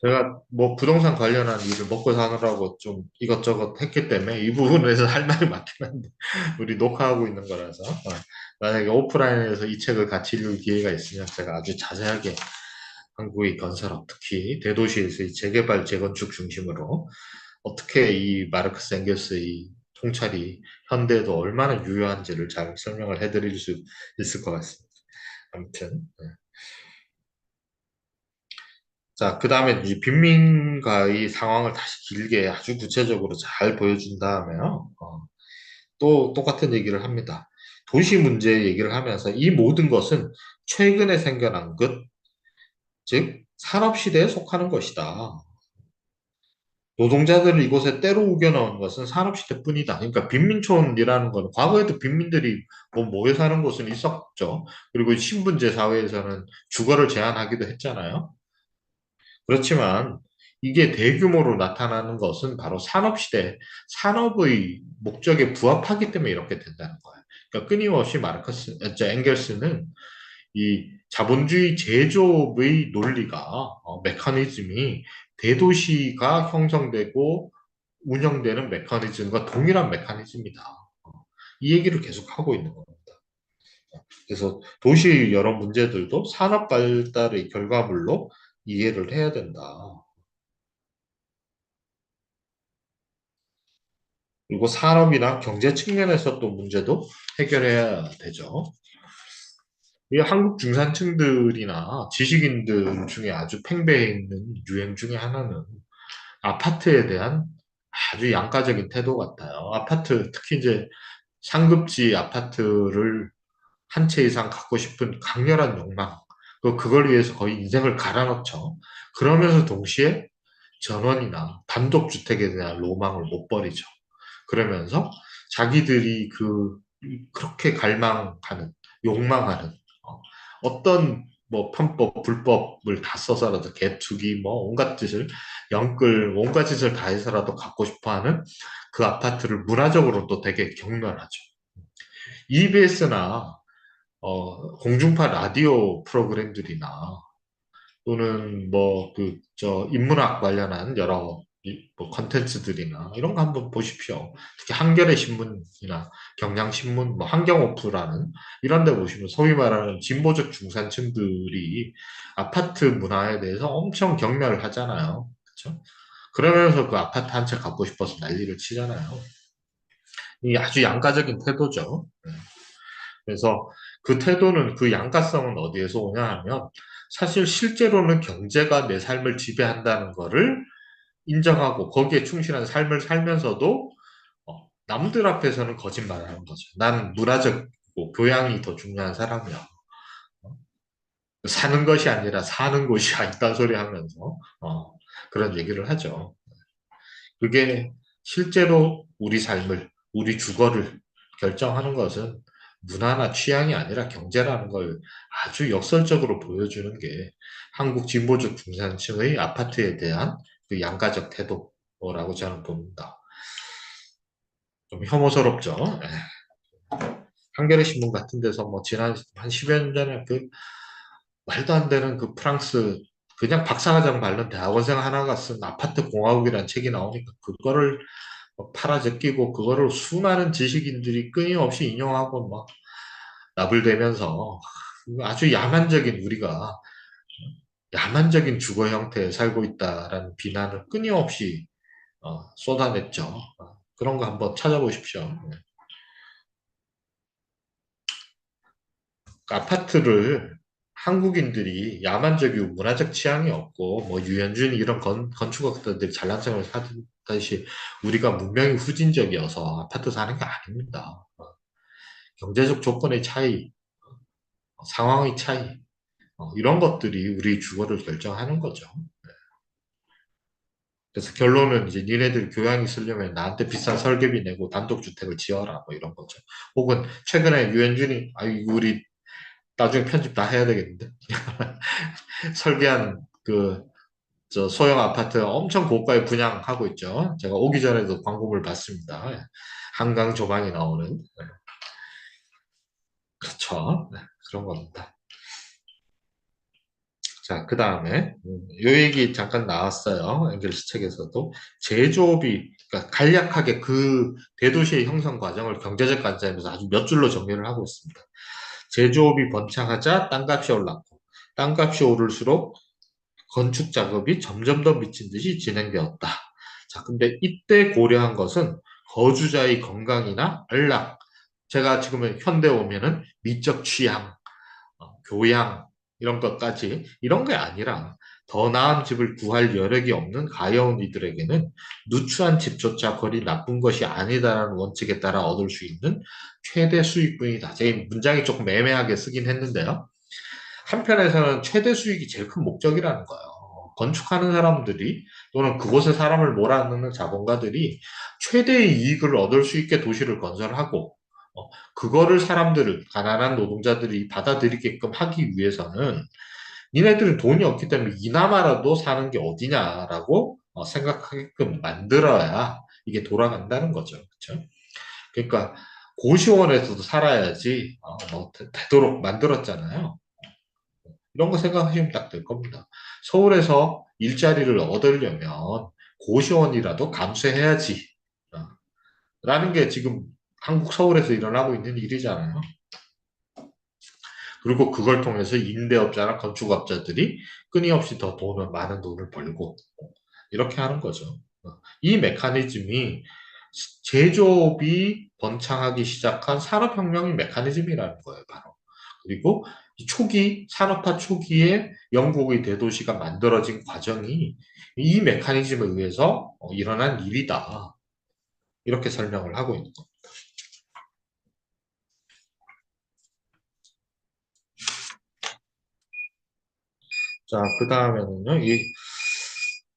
S1: 제가 뭐 부동산 관련한 일을 먹고 사느라고 좀 이것저것 했기 때문에 이 부분에서 할 말이 많긴 한데 우리 녹화하고 있는 거라서 만약에 오프라인에서 이 책을 같이 읽을 기회가 있으면 제가 아주 자세하게 한국의 건설업 특히 대도시에서의 재개발 재건축 중심으로 어떻게 이 마르크스 앵겔스의 통찰이 현대에도 얼마나 유효한지를 잘 설명을 해드릴 수 있을 것 같습니다. 아무튼 자, 그 다음에 이제 빈민가의 상황을 다시 길게 아주 구체적으로 잘 보여준 다음에요. 또 똑같은 얘기를 합니다. 도시 문제 얘기를 하면서 이 모든 것은 최근에 생겨난 것, 즉 산업시대에 속하는 것이다. 노동자들을 이곳에 때로 우겨넣은 것은 산업시대뿐이다. 그러니까 빈민촌이라는 건 과거에도 빈민들이 뭐 모여 사는 곳은 있었죠. 그리고 신분제 사회에서는 주거를 제한하기도 했잖아요. 그렇지만 이게 대규모로 나타나는 것은 바로 산업시대, 산업의 목적에 부합하기 때문에 이렇게 된다는 거예요. 그러니까 끊임없이 앵겔스는 이 자본주의 제조업의 논리가, 메커니즘이 대도시가 형성되고 운영되는 메커니즘과 동일한 메커니즘이다. 어, 이 얘기를 계속 하고 있는 겁니다. 그래서 도시의 여러 문제들도 산업 발달의 결과물로 이해를 해야 된다. 그리고 산업이나 경제 측면에서 또 문제도 해결해야 되죠. 이 한국 중산층들이나 지식인들 중에 아주 팽배해 있는 유행 중에 하나는 아파트에 대한 아주 양가적인 태도 같아요. 아파트, 특히 이제 상급지 아파트를 한 채 이상 갖고 싶은 강렬한 욕망. 그걸 위해서 거의 인생을 갈아넣죠. 그러면서 동시에 전원이나 단독주택에 대한 로망을 못 버리죠. 그러면서 자기들이 그렇게 갈망하는, 욕망하는, 어떤 뭐 편법, 불법을 다 써서라도 개투기, 뭐 온갖 짓을, 영끌, 온갖 짓을 다 해서라도 갖고 싶어 하는 그 아파트를 문화적으로 또 되게 경멸하죠. EBS나 공중파 라디오 프로그램들이나 또는 뭐 인문학 관련한 여러 뭐 컨텐츠들이나 이런 거 한번 보십시오. 특히 한겨레 신문이나 경향신문, 뭐 환경오프라는 이런 데 보시면 소위 말하는 진보적 중산층들이 아파트 문화에 대해서 엄청 경멸을 하잖아요. 그렇죠? 그러면서 그 아파트 한 채 갖고 싶어서 난리를 치잖아요. 이 아주 양가적인 태도죠. 그래서 그 태도는 그 양가성은 어디에서 오냐 하면 사실 실제로는 경제가 내 삶을 지배한다는 거를 인정하고 거기에 충실한 삶을 살면서도 남들 앞에서는 거짓말을 하는 거죠. 나는 문화적이고 교양이 더 중요한 사람이야. 어, 사는 것이 아니라 사는 곳이야. 이딴 소리 하면서 그런 얘기를 하죠. 그게 실제로 우리 삶을, 우리 주거를 결정하는 것은 문화나 취향이 아니라 경제라는 걸 아주 역설적으로 보여주는 게 한국 진보적 중산층의 아파트에 대한 그 양가적 태도라고 저는 봅니다. 좀 혐오스럽죠. 예. 한겨레 신문 같은 데서 뭐 지난 한 10여 년 전에 그 말도 안 되는 그 프랑스 그냥 박사과정 밟는 대학원생 하나가 쓴 아파트 공화국이라는 책이 나오니까 그거를 팔아 제끼고 그거를 수많은 지식인들이 끊임없이 인용하고 막 나불대면서 아주 야만적인 우리가 야만적인 주거 형태에 살고 있다라는 비난을 끊임없이 쏟아냈죠. 그런 거 한번 찾아보십시오. 아파트를 한국인들이 야만적이고 문화적 취향이 없고 뭐 유현준이 이런 건축학자들이 잘난 척을 하듯이 우리가 문명이 후진적이어서 아파트 사는 게 아닙니다. 경제적 조건의 차이, 상황의 차이, 이런 것들이 우리 주거를 결정하는 거죠. 그래서 결론은 이제 니네들 교양이 있으려면 나한테 비싼 설계비 내고 단독주택을 지어라 뭐 이런 거죠. 혹은 최근에 유현준이 우리 나중에 편집 다 해야 되겠는데 설계한 그 저 소형 아파트 엄청 고가에 분양하고 있죠. 제가 오기 전에도 광고물 봤습니다. 한강 조망이 나오는 그렇죠. 네, 그런 겁니다. 자, 그 다음에 요 얘기 잠깐 나왔어요. 앵겔스 책에서도 제조업이 그러니까 간략하게 그 대도시의 형성 과정을 경제적 관점에서 아주 몇 줄로 정리를 하고 있습니다. 제조업이 번창하자 땅값이 올랐고 땅값이 오를수록 건축 작업이 점점 더 미친 듯이 진행되었다. 자, 근데 이때 고려한 것은 거주자의 건강이나 안락, 제가 지금 현대 오면은 미적 취향, 교양 이런 것까지 이런 게 아니라 더 나은 집을 구할 여력이 없는 가여운 이들에게는 누추한 집조차 거리 나쁜 것이 아니다라는 원칙에 따라 얻을 수 있는 최대 수익뿐이다. 제 문장이 조금 애매하게 쓰긴 했는데요. 한편에서는 최대 수익이 제일 큰 목적이라는 거예요. 건축하는 사람들이 또는 그곳에 사람을 몰아넣는 자본가들이 최대의 이익을 얻을 수 있게 도시를 건설하고 그거를 사람들을 가난한 노동자들이 받아들이게끔 하기 위해서는 니네들은 돈이 없기 때문에 이나마라도 사는 게 어디냐라고 생각하게끔 만들어야 이게 돌아간다는 거죠. 그렇죠? 그러니까 고시원에서도 살아야지 뭐 되도록 만들었잖아요. 이런 거 생각하시면 딱 될 겁니다. 서울에서 일자리를 얻으려면 고시원이라도 감수해야지. 어, 라는 게 지금 한국 서울에서 일어나고 있는 일이잖아요. 그리고 그걸 통해서 임대업자나 건축업자들이 끊임없이 더 많은 돈을 벌고 이렇게 하는 거죠. 이 메커니즘이 제조업이 번창하기 시작한 산업혁명의 메커니즘이라는 거예요, 바로. 그리고 산업화 초기에 영국의 대도시가 만들어진 과정이 이 메커니즘에 의해서 일어난 일이다. 이렇게 설명을 하고 있는 겁니다. 자, 그 다음에는요,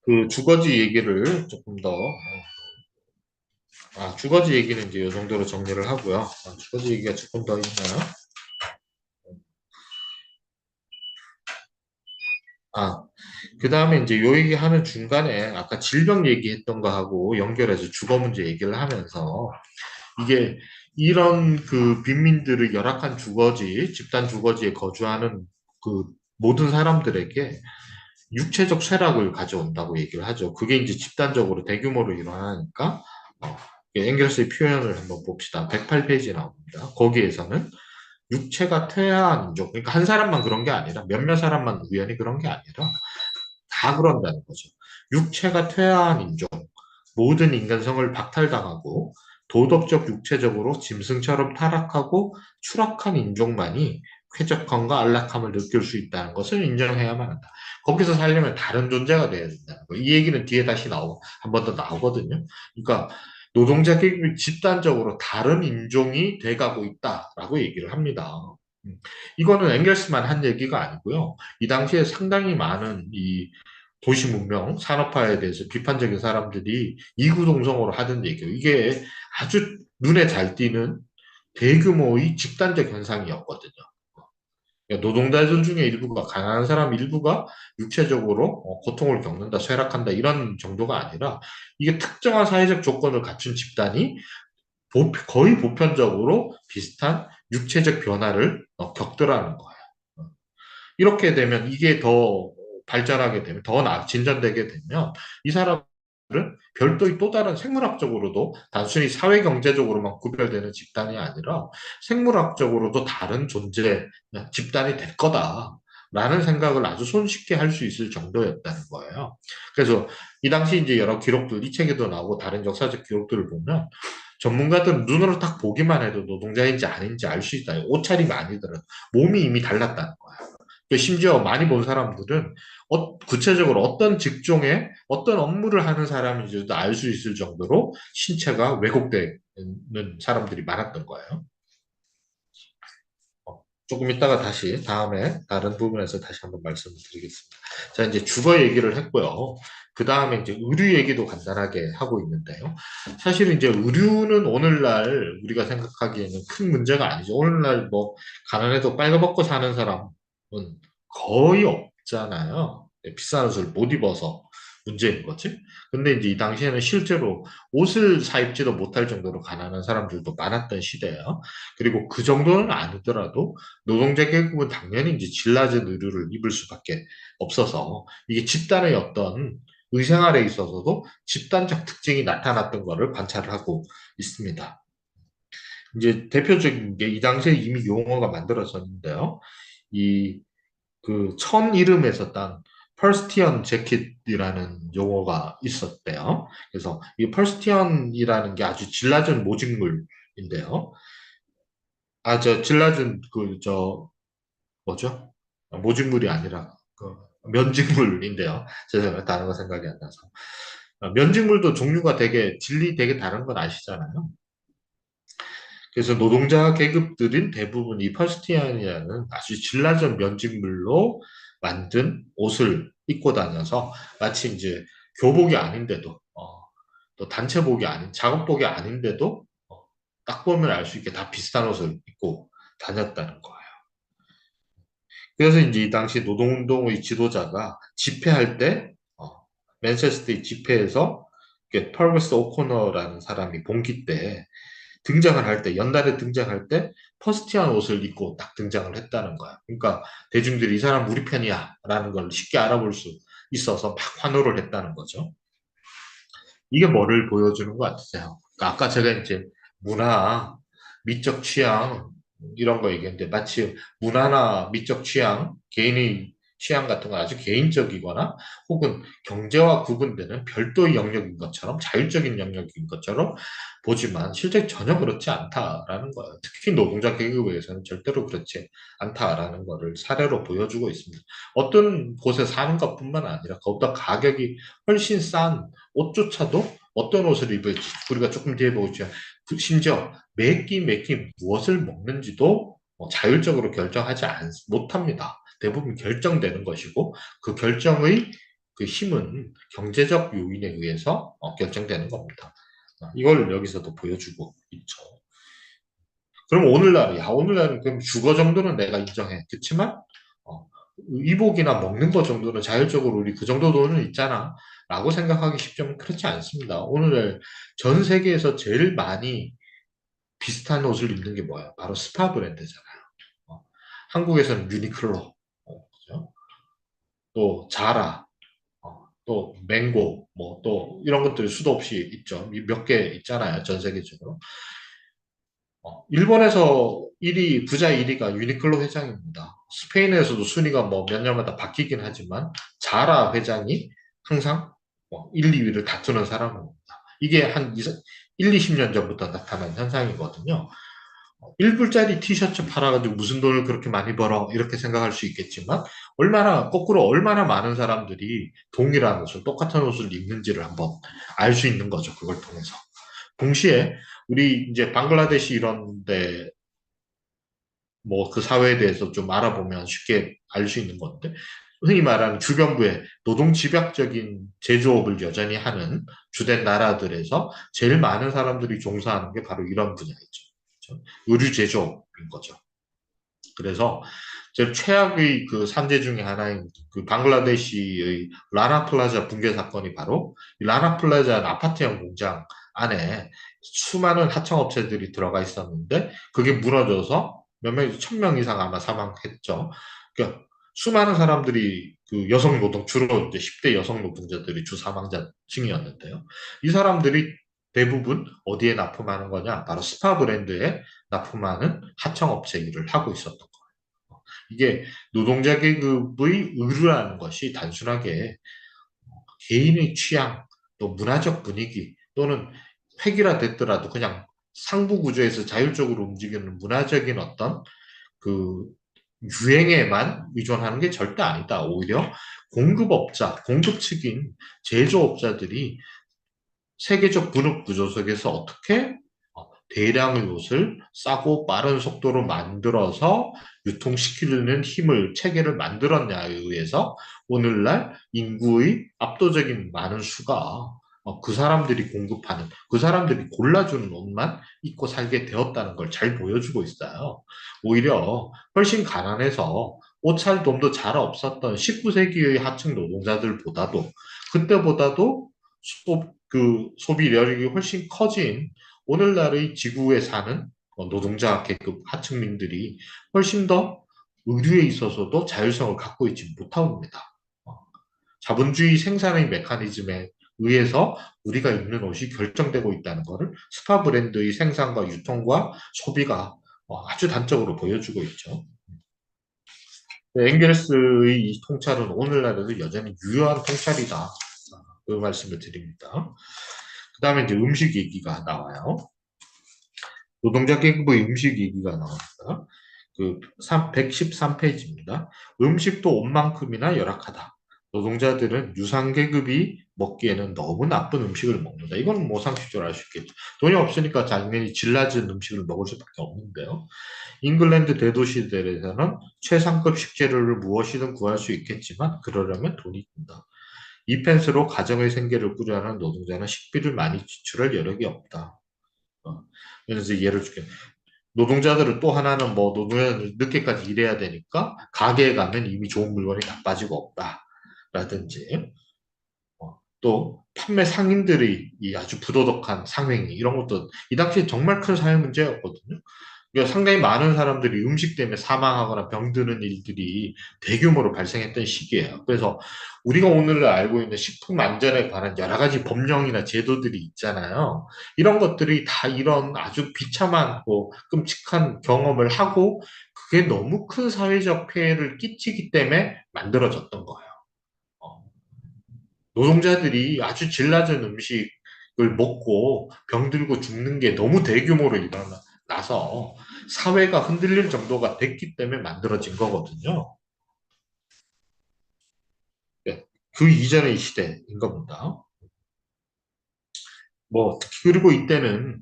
S1: 그 주거지 얘기를 조금 더, 주거지 얘기는 이제 이 정도로 정리를 하고요. 주거지 얘기가 조금 더 있나요? 아, 그 다음에 이제 요 얘기하는 중간에 아까 질병 얘기했던 거하고 연결해서 주거 문제 얘기를 하면서 이게 이런 그 빈민들의 열악한 주거지, 집단 주거지에 거주하는 그 모든 사람들에게 육체적 쇠락을 가져온다고 얘기를 하죠. 그게 이제 집단적으로 대규모로 일어나니까 앵겔스의 표현을 한번 봅시다. 108페이지에 나옵니다. 거기에서는 육체가 퇴화한 인종, 그러니까 한 사람만 그런 게 아니라 몇몇 사람만 우연히 그런 게 아니라 다 그런다는 거죠. 육체가 퇴화한 인종, 모든 인간성을 박탈당하고 도덕적 육체적으로 짐승처럼 타락하고 추락한 인종만이 쾌적함과 안락함을 느낄 수 있다는 것을 인정해야만 한다. 거기서 살려면 다른 존재가 돼야 된다는 거. 이 얘기는 뒤에 다시 한 번 더 나오거든요. 그러니까 노동자 계급이 집단적으로 다른 인종이 돼가고 있다라고 얘기를 합니다. 음. 이거는 앵겔스만 한 얘기가 아니고요. 이 당시에 상당히 많은 이 도시 문명, 산업화에 대해서 비판적인 사람들이 이구동성으로 하던 얘기예요. 이게 아주 눈에 잘 띄는 대규모의 집단적 현상이었거든요. 그러니까 노동자들 중에 일부가, 가난한 사람 일부가 육체적으로 고통을 겪는다, 쇠락한다, 이런 정도가 아니라 이게 특정한 사회적 조건을 갖춘 집단이 거의 보편적으로 비슷한 육체적 변화를 겪더라는 거예요. 이렇게 되면 이게 더 발전하게 되면, 진전되게 되면 이 사람 별도의 또 다른 생물학적으로도 단순히 사회 경제적으로만 구별되는 집단이 아니라 생물학적으로도 다른 존재 집단이 될 거다라는 생각을 아주 손쉽게 할 수 있을 정도였다는 거예요. 그래서 이 당시 이제 여러 기록들, 이 책에도 나오고 다른 역사적 기록들을 보면 전문가들은 눈으로 딱 보기만 해도 노동자인지 아닌지 알 수 있다. 옷차림이 아니더라도 몸이 이미 달랐다는 거예요. 심지어 많이 본 사람들은 구체적으로 어떤 직종에 어떤 업무를 하는 사람인지도 알 수 있을 정도로 신체가 왜곡되는 사람들이 많았던 거예요. 조금 이따가 다시 다음에 다른 부분에서 다시 한번 말씀을 드리겠습니다. 자, 이제 주거 얘기를 했고요. 그 다음에 이제 의류 얘기도 간단하게 하고 있는데요. 사실 이제 의류는 오늘날 우리가 생각하기에는 큰 문제가 아니죠. 오늘날 뭐 가난해도 빨가벗고 사는 사람은 거의 없잖아요. 비싼 옷을 못 입어서 문제인 거지. 근데 이제 이 당시에는 실제로 옷을 사입지도 못할 정도로 가난한 사람들도 많았던 시대예요. 그리고 그 정도는 아니더라도 노동자 계급은 당연히 이제 질 낮은 의류를 입을 수밖에 없어서 이게 집단의 어떤 의생활에 있어서도 집단적 특징이 나타났던 것을 관찰을 하고 있습니다. 이제 대표적인 게 이 당시에 이미 용어가 만들어졌는데요. 이 그 천 이름에서 딴 펄스티언 재킷이라는 용어가 있었대요. 그래서 이 펄스티언이라는 게 아주 질 낮은 모직물인데요. 아, 질 낮은 뭐죠? 모직물이 아니라 면직물인데요. 죄송해요. 단어가 생각이 안 나서. 면직물도 종류가 질이 되게 다른 건 아시잖아요. 그래서 노동자 계급들인 대부분 이 펄스티안이라는 아주 질 낮은 면직물로 만든 옷을 입고 다녀서 마치 이제 교복이 아닌데도 또 단체복이 아닌 작업복이 아닌데도 딱 보면 알 수 있게 다 비슷한 옷을 입고 다녔다는 거예요. 그래서 이제 이 당시 노동운동의 지도자가 집회할 때 맨체스터 집회에서 펄거스 오코너라는 사람이 봉기 때 등장을 할 때, 연달에 등장할 때 퍼스티한 옷을 입고 딱 등장을 했다는 거야. 그러니까 대중들이 이 사람 우리 편이야 라는 걸 쉽게 알아볼 수 있어서 막 환호를 했다는 거죠. 이게 뭐를 보여주는 것 같으세요? 그러니까 아까 제가 이제 문화, 미적 취향 이런 거 얘기했는데 마치 문화나 미적 취향, 개인의 취향 같은 건 아주 개인적이거나 혹은 경제와 구분되는 별도의 영역인 것처럼 자율적인 영역인 것처럼 보지만 실제 전혀 그렇지 않다라는 거예요. 특히 노동자 계급에서는 절대로 그렇지 않다라는 거를 사례로 보여주고 있습니다. 어떤 곳에 사는 것뿐만 아니라 그보다 가격이 훨씬 싼 옷조차도 어떤 옷을 입을지 우리가 조금 뒤에 보겠죠. 심지어 매끼 무엇을 먹는지도 자율적으로 결정하지 못합니다. 대부분 결정되는 것이고 그 결정의 그 힘은 경제적 요인에 의해서 결정되는 겁니다. 이걸 여기서도 보여주고 있죠. 그럼 오늘날은 그럼 주거 정도는 내가 인정해. 그렇지만 어, 이복이나 먹는 것 정도는 자율적으로 우리 그 정도 돈은 있잖아. 라고 생각하기 쉽지만 그렇지 않습니다. 오늘 전 세계에서 제일 많이 비슷한 옷을 입는 게 뭐예요? 바로 스파 브랜드잖아요. 어, 한국에서는 유니클로, 그죠? 또 자라, 또 맹고, 뭐 또 이런 것들이 수도 없이 있죠. 몇 개 있잖아요. 전 세계적으로. 일본에서 부자 1위가 유니클로 회장입니다. 스페인에서도 순위가 뭐 몇 년마다 바뀌긴 하지만 자라 회장이 항상 1, 2위를 다투는 사람입니다. 이게 한 1, 20년 전부터 나타난 현상이거든요. 1불짜리 티셔츠 팔아가지고 무슨 돈을 그렇게 많이 벌어 이렇게 생각할 수 있겠지만 거꾸로 얼마나 많은 사람들이 동일한 옷을 똑같은 옷을 입는지를 한번 알 수 있는 거죠. 그걸 통해서. 동시에 우리 이제 방글라데시 이런데 뭐 그 사회에 대해서 좀 알아보면 쉽게 알 수 있는 건데 흔히 말하는 주변부의 노동 집약적인 제조업을 여전히 하는 주된 나라들에서 제일 많은 사람들이 종사하는 게 바로 이런 분야이죠. 그렇죠? 의류 제조업인 거죠. 그래서 제일 최악의 그 산재 중에 하나인 그 방글라데시의 라나 플라자 붕괴 사건이 바로 이 라나 플라자는 아파트형 공장 안에 수많은 하청업체들이 들어가 있었는데 그게 무너져서 몇 명, 1,000명 이상 아마 사망했죠. 그러니까 수많은 사람들이 그 여성 노동, 주로 이제 10대 여성 노동자들이 주 사망자층이었는데요. 이 사람들이 대부분 어디에 납품하는 거냐? 바로 스파 브랜드에 납품하는 하청업체 일을 하고 있었던 거예요. 이게 노동자 계급의 의류라는 것이 단순하게 개인의 취향, 또 문화적 분위기, 또는 획일화됐더라도 그냥 상부 구조에서 자율적으로 움직이는 문화적인 어떤 그 유행에만 의존하는 게 절대 아니다. 오히려 공급업자, 공급 측인 제조업자들이 세계적 분업 구조 속에서 어떻게 대량의 옷을 싸고 빠른 속도로 만들어서 유통시키려는 힘을, 체계를 만들었냐에 의해서 오늘날 인구의 압도적인 많은 수가 그 사람들이 공급하는, 그 사람들이 골라주는 옷만 입고 살게 되었다는 걸 잘 보여주고 있어요. 오히려 훨씬 가난해서 옷 살 돈도 잘 없었던 19세기의 하층 노동자들보다도, 그때보다도 소비력이 훨씬 커진 오늘날의 지구에 사는 노동자 계급 하층민들이 훨씬 더 의류에 있어서도 자율성을 갖고 있지 못합니다. 어, 자본주의 생산의 메커니즘에 의해서 우리가 입는 옷이 결정되고 있다는 것을 스파 브랜드의 생산과 유통과 소비가 아주 단적으로 보여주고 있죠. 네, 엥겔스의 이 통찰은 오늘날에도 여전히 유효한 통찰이다. 그 말씀을 드립니다. 그 다음에 이제 음식 얘기가 나와요. 노동자 계급의 음식 얘기가 나옵니다. 그 113페이지입니다. 음식도 옷만큼이나 열악하다. 노동자들은 유상 계급이 먹기에는 너무 나쁜 음식을 먹는다. 이건 뭐 상식적으로 알 수 있겠죠. 돈이 없으니까 당연히 질 낮은 음식을 먹을 수밖에 없는데요. 잉글랜드 대도시들에서는 최상급 식재료를 무엇이든 구할 수 있겠지만 그러려면 돈이 든다. 이 펜스로 가정의 생계를 꾸려하는 노동자는 식비를 많이 지출할 여력이 없다. 그래서 예를 들게 노동자들은 또 하나는 뭐 노동자들 늦게까지 일해야 되니까 가게에 가면 이미 좋은 물건이 다 빠지고 없다라든지 또 판매 상인들의 이 아주 부도덕한 상행위 이런 것도 이 당시에 정말 큰 사회 문제였거든요. 그러니까 상당히 많은 사람들이 음식 때문에 사망하거나 병드는 일들이 대규모로 발생했던 시기예요. 그래서 우리가 오늘 알고 있는 식품 안전에 관한 여러 가지 법령이나 제도들이 있잖아요. 이런 것들이 다 이런 아주 비참하고 끔찍한 경험을 하고 그게 너무 큰 사회적 폐해를 끼치기 때문에 만들어졌던 거예요. 어, 노동자들이 아주 질 낮은 음식을 먹고 병들고 죽는 게 너무 대규모로 일어나서 사회가 흔들릴 정도가 됐기 때문에 만들어진 거거든요. 네, 그 이전의 시대인 겁니다. 뭐, 그리고 이때는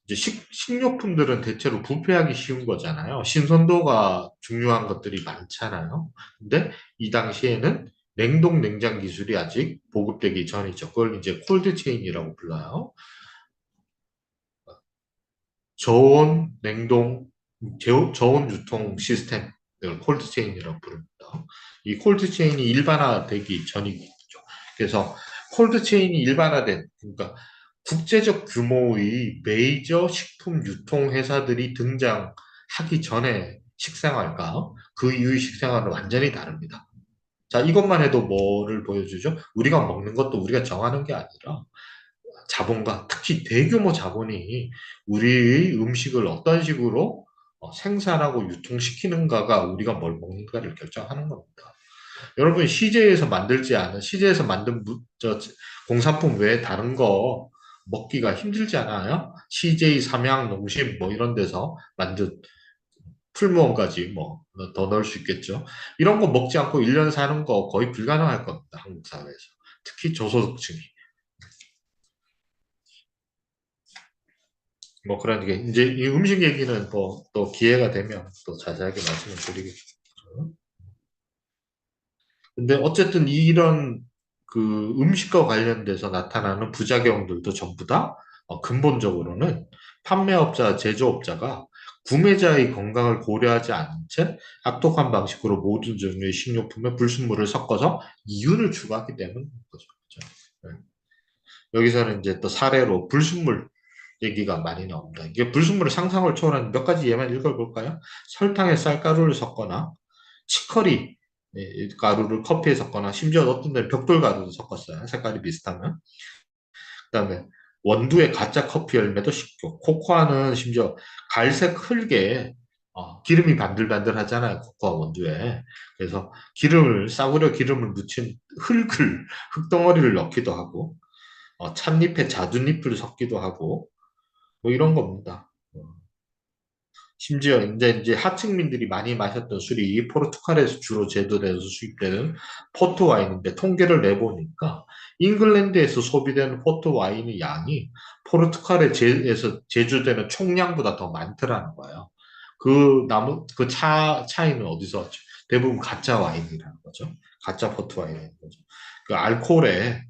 S1: 이제 식료품들은 대체로 부패하기 쉬운 거잖아요. 신선도가 중요한 것들이 많잖아요. 근데 이 당시에는 냉동 냉장 기술이 아직 보급되기 전이죠. 그걸 이제 콜드 체인이라고 불러요. 저온 냉동 저온 유통 시스템을 콜드 체인이라고 부릅니다. 이 콜드 체인이 일반화되기 전이죠. 그래서 콜드 체인이 일반화된 그러니까 국제적 규모의 메이저 식품 유통 회사들이 등장하기 전에 식생활과 그 이후의 식생활은 완전히 다릅니다. 자, 이것만 해도 뭐를 보여주죠? 우리가 먹는 것도 우리가 정하는 게 아니라 자본가, 특히 대규모 자본이 우리의 음식을 어떤 식으로 생산하고 유통시키는가가 우리가 뭘 먹는가를 결정하는 겁니다. 여러분, CJ에서 만든 공산품 외에 다른 거 먹기가 힘들지 않아요? CJ, 삼양, 농심 뭐 이런 데서 만든 풀무원까지 뭐 더 넣을 수 있겠죠. 이런 거 먹지 않고 1년 사는 거 거의 불가능할 겁니다. 한국 사회에서. 특히 저소득층이. 뭐 그런 게 이제 이 음식 얘기는 또 기회가 되면 또 자세하게 말씀을 드리겠죠. 근데 어쨌든 이런 그 음식과 관련돼서 나타나는 부작용들도 전부 다 근본적으로는 판매업자, 제조업자가 구매자의 건강을 고려하지 않은 채 악독한 방식으로 모든 종류의 식료품에 불순물을 섞어서 이윤을 추구하기 때문인 거죠. 그죠? 네. 여기서는 이제 또 사례로 불순물 얘기가 많이 나옵니다. 이게 불순물의 상상을 초월한 몇 가지 예만 읽어볼까요? 설탕에 쌀가루를 섞거나 치커리 가루를 커피에 섞거나 심지어 어떤 데는 벽돌 가루도 섞었어요. 색깔이 비슷하면. 그다음에 원두에 가짜 커피 열매도 씻고 코코아는 심지어 갈색 흙에 기름이 반들반들 하잖아요. 코코아 원두에. 그래서 싸구려 기름을 묻힌 흙덩어리를 넣기도 하고 찻잎에 잣잎을 섞기도 하고 뭐 이런 겁니다. 심지어 이제 하층민들이 많이 마셨던 술이 포르투갈에서 주로 제조돼서 수입되는 포트 와인인데 통계를 내보니까 잉글랜드에서 소비되는 포트 와인의 양이 포르투갈에서 제조되는 총량보다 더 많더라는 거예요. 차이는 어디서 왔죠? 대부분 가짜 와인이라는 거죠. 가짜 포트 와인이라는 거죠. 그 알코올에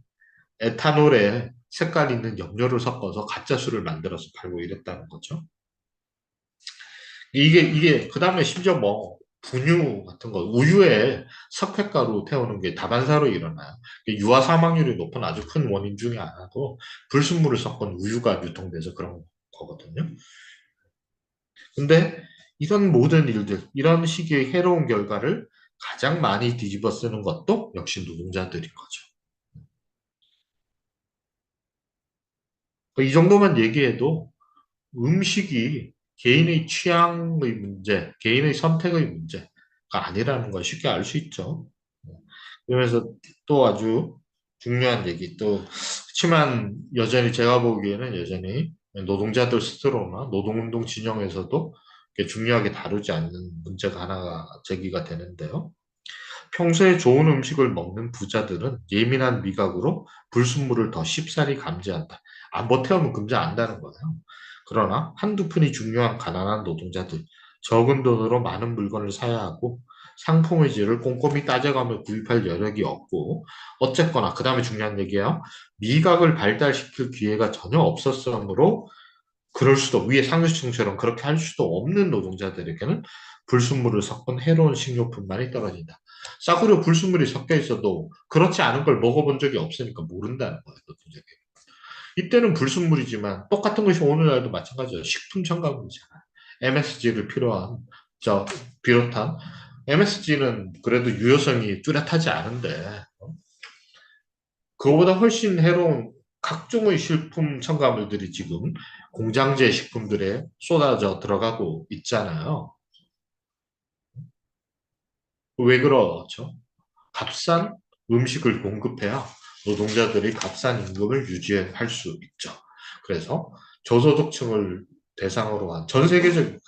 S1: 에탄올에 색깔 있는 염료를 섞어서 가짜 술을 만들어서 팔고 이랬다는 거죠. 그 다음에 심지어 뭐, 분유 같은 거, 우유에 석회가루 태우는 게 다반사로 일어나요. 유아 사망률이 높은 아주 큰 원인 중에 하나도 불순물을 섞은 우유가 유통돼서 그런 거거든요. 근데 이런 모든 일들, 이런 식의 해로운 결과를 가장 많이 뒤집어 쓰는 것도 역시 노동자들인 거죠. 이 정도만 얘기해도 음식이 개인의 취향의 문제, 개인의 선택의 문제가 아니라는 걸 쉽게 알 수 있죠. 그러면서 또 아주 중요한 얘기, 그렇지만 여전히 제가 보기에는 여전히 노동자들 스스로나 노동운동 진영에서도 중요하게 다루지 않는 문제가 하나가 제기가 되는데요. 평소에 좋은 음식을 먹는 부자들은 예민한 미각으로 불순물을 더 쉽사리 감지한다. 못 태우면 금지 안다는 거예요. 그러나 한두 푼이 중요한 가난한 노동자들, 적은 돈으로 많은 물건을 사야 하고 상품의 질을 꼼꼼히 따져가며 구입할 여력이 없고 어쨌거나 그 다음에 중요한 얘기예요. 미각을 발달시킬 기회가 전혀 없었으므로 위에 상류층처럼 그렇게 할 수도 없는 노동자들에게는 불순물을 섞은 해로운 식료품만이 떨어진다. 싸구려 불순물이 섞여 있어도 그렇지 않은 걸 먹어본 적이 없으니까 모른다는 거예요. 노동자에게. 이때는 불순물이지만 똑같은 것이 오늘날도 마찬가지예요. 식품 첨가물이잖아요. MSG를 비롯한 MSG는 그래도 유효성이 뚜렷하지 않은데 그거보다 훨씬 해로운 각종의 식품 첨가물들이 지금 공장제 식품들에 쏟아져 들어가고 있잖아요. 왜 그렇죠? 값싼 음식을 공급해야 노동자들이 값싼 임금을 유지할 수 있죠. 그래서 저소득층을 대상으로 한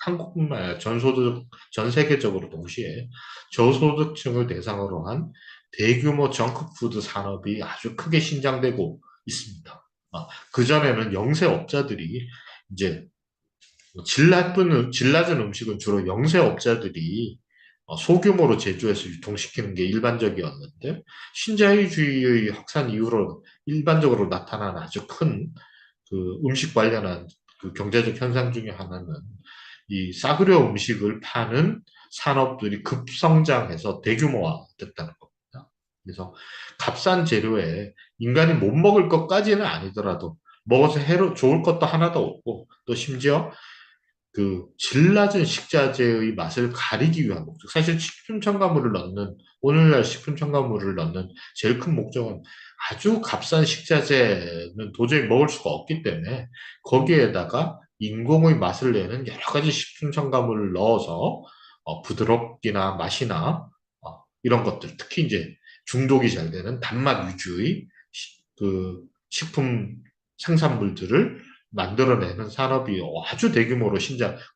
S1: 한국뿐만 아니라 전 세계적으로 동시에 저소득층을 대상으로 한 대규모 정크푸드 산업이 아주 크게 신장되고 있습니다. 그전에는 영세업자들이 이제 질 낮은 음식은 주로 영세업자들이 소규모로 제조해서 유통시키는 게 일반적이었는데 신자유주의의 확산 이후로 일반적으로 나타난 아주 큰 그 음식 관련한 그 경제적 현상 중에 하나는 이 싸구려 음식을 파는 산업들이 급성장해서 대규모화됐다는 겁니다. 그래서 값싼 재료에 인간이 못 먹을 것까지는 아니더라도 먹어서 좋을 것도 하나도 없고 또 심지어 그 질 낮은 식자재의 맛을 가리기 위한 목적. 사실 오늘날 식품 첨가물을 넣는 제일 큰 목적은 아주 값싼 식자재는 도저히 먹을 수가 없기 때문에 거기에다가 인공의 맛을 내는 여러 가지 식품 첨가물을 넣어서 부드럽기나 맛이나 이런 것들, 특히 이제 중독이 잘 되는 단맛 위주의 그 식품 생산물들을 만들어내는 산업이 아주 대규모로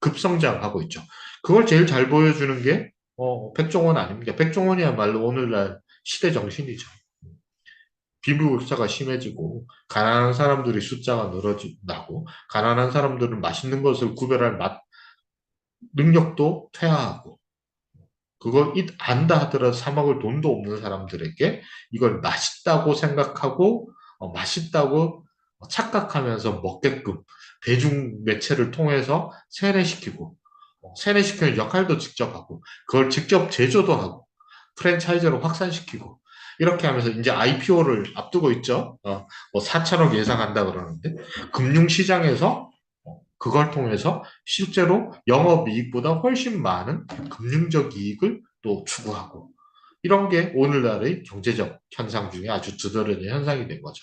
S1: 급성장하고 있죠. 그걸 제일 잘 보여주는 게 백종원 아닙니까? 백종원이야말로 오늘날 시대 정신이죠. 빈부격차가 심해지고 가난한 사람들이 숫자가 늘어나고 가난한 사람들은 맛있는 것을 구별할 능력도 퇴화하고 그걸 안다 하더라도 사 먹을 돈도 없는 사람들에게 이걸 맛있다고 생각하고 맛있다고 착각하면서 먹게끔 대중 매체를 통해서 세뇌시키는 역할도 직접 하고 그걸 직접 제조도 하고 프랜차이즈로 확산시키고 이렇게 하면서 이제 IPO를 앞두고 있죠. 뭐 4천억 예상한다 그러는데 금융시장에서 그걸 통해서 실제로 영업이익보다 훨씬 많은 금융적 이익을 또 추구하고 이런 게 오늘날의 경제적 현상 중에 아주 두드러진 현상이 된 거죠.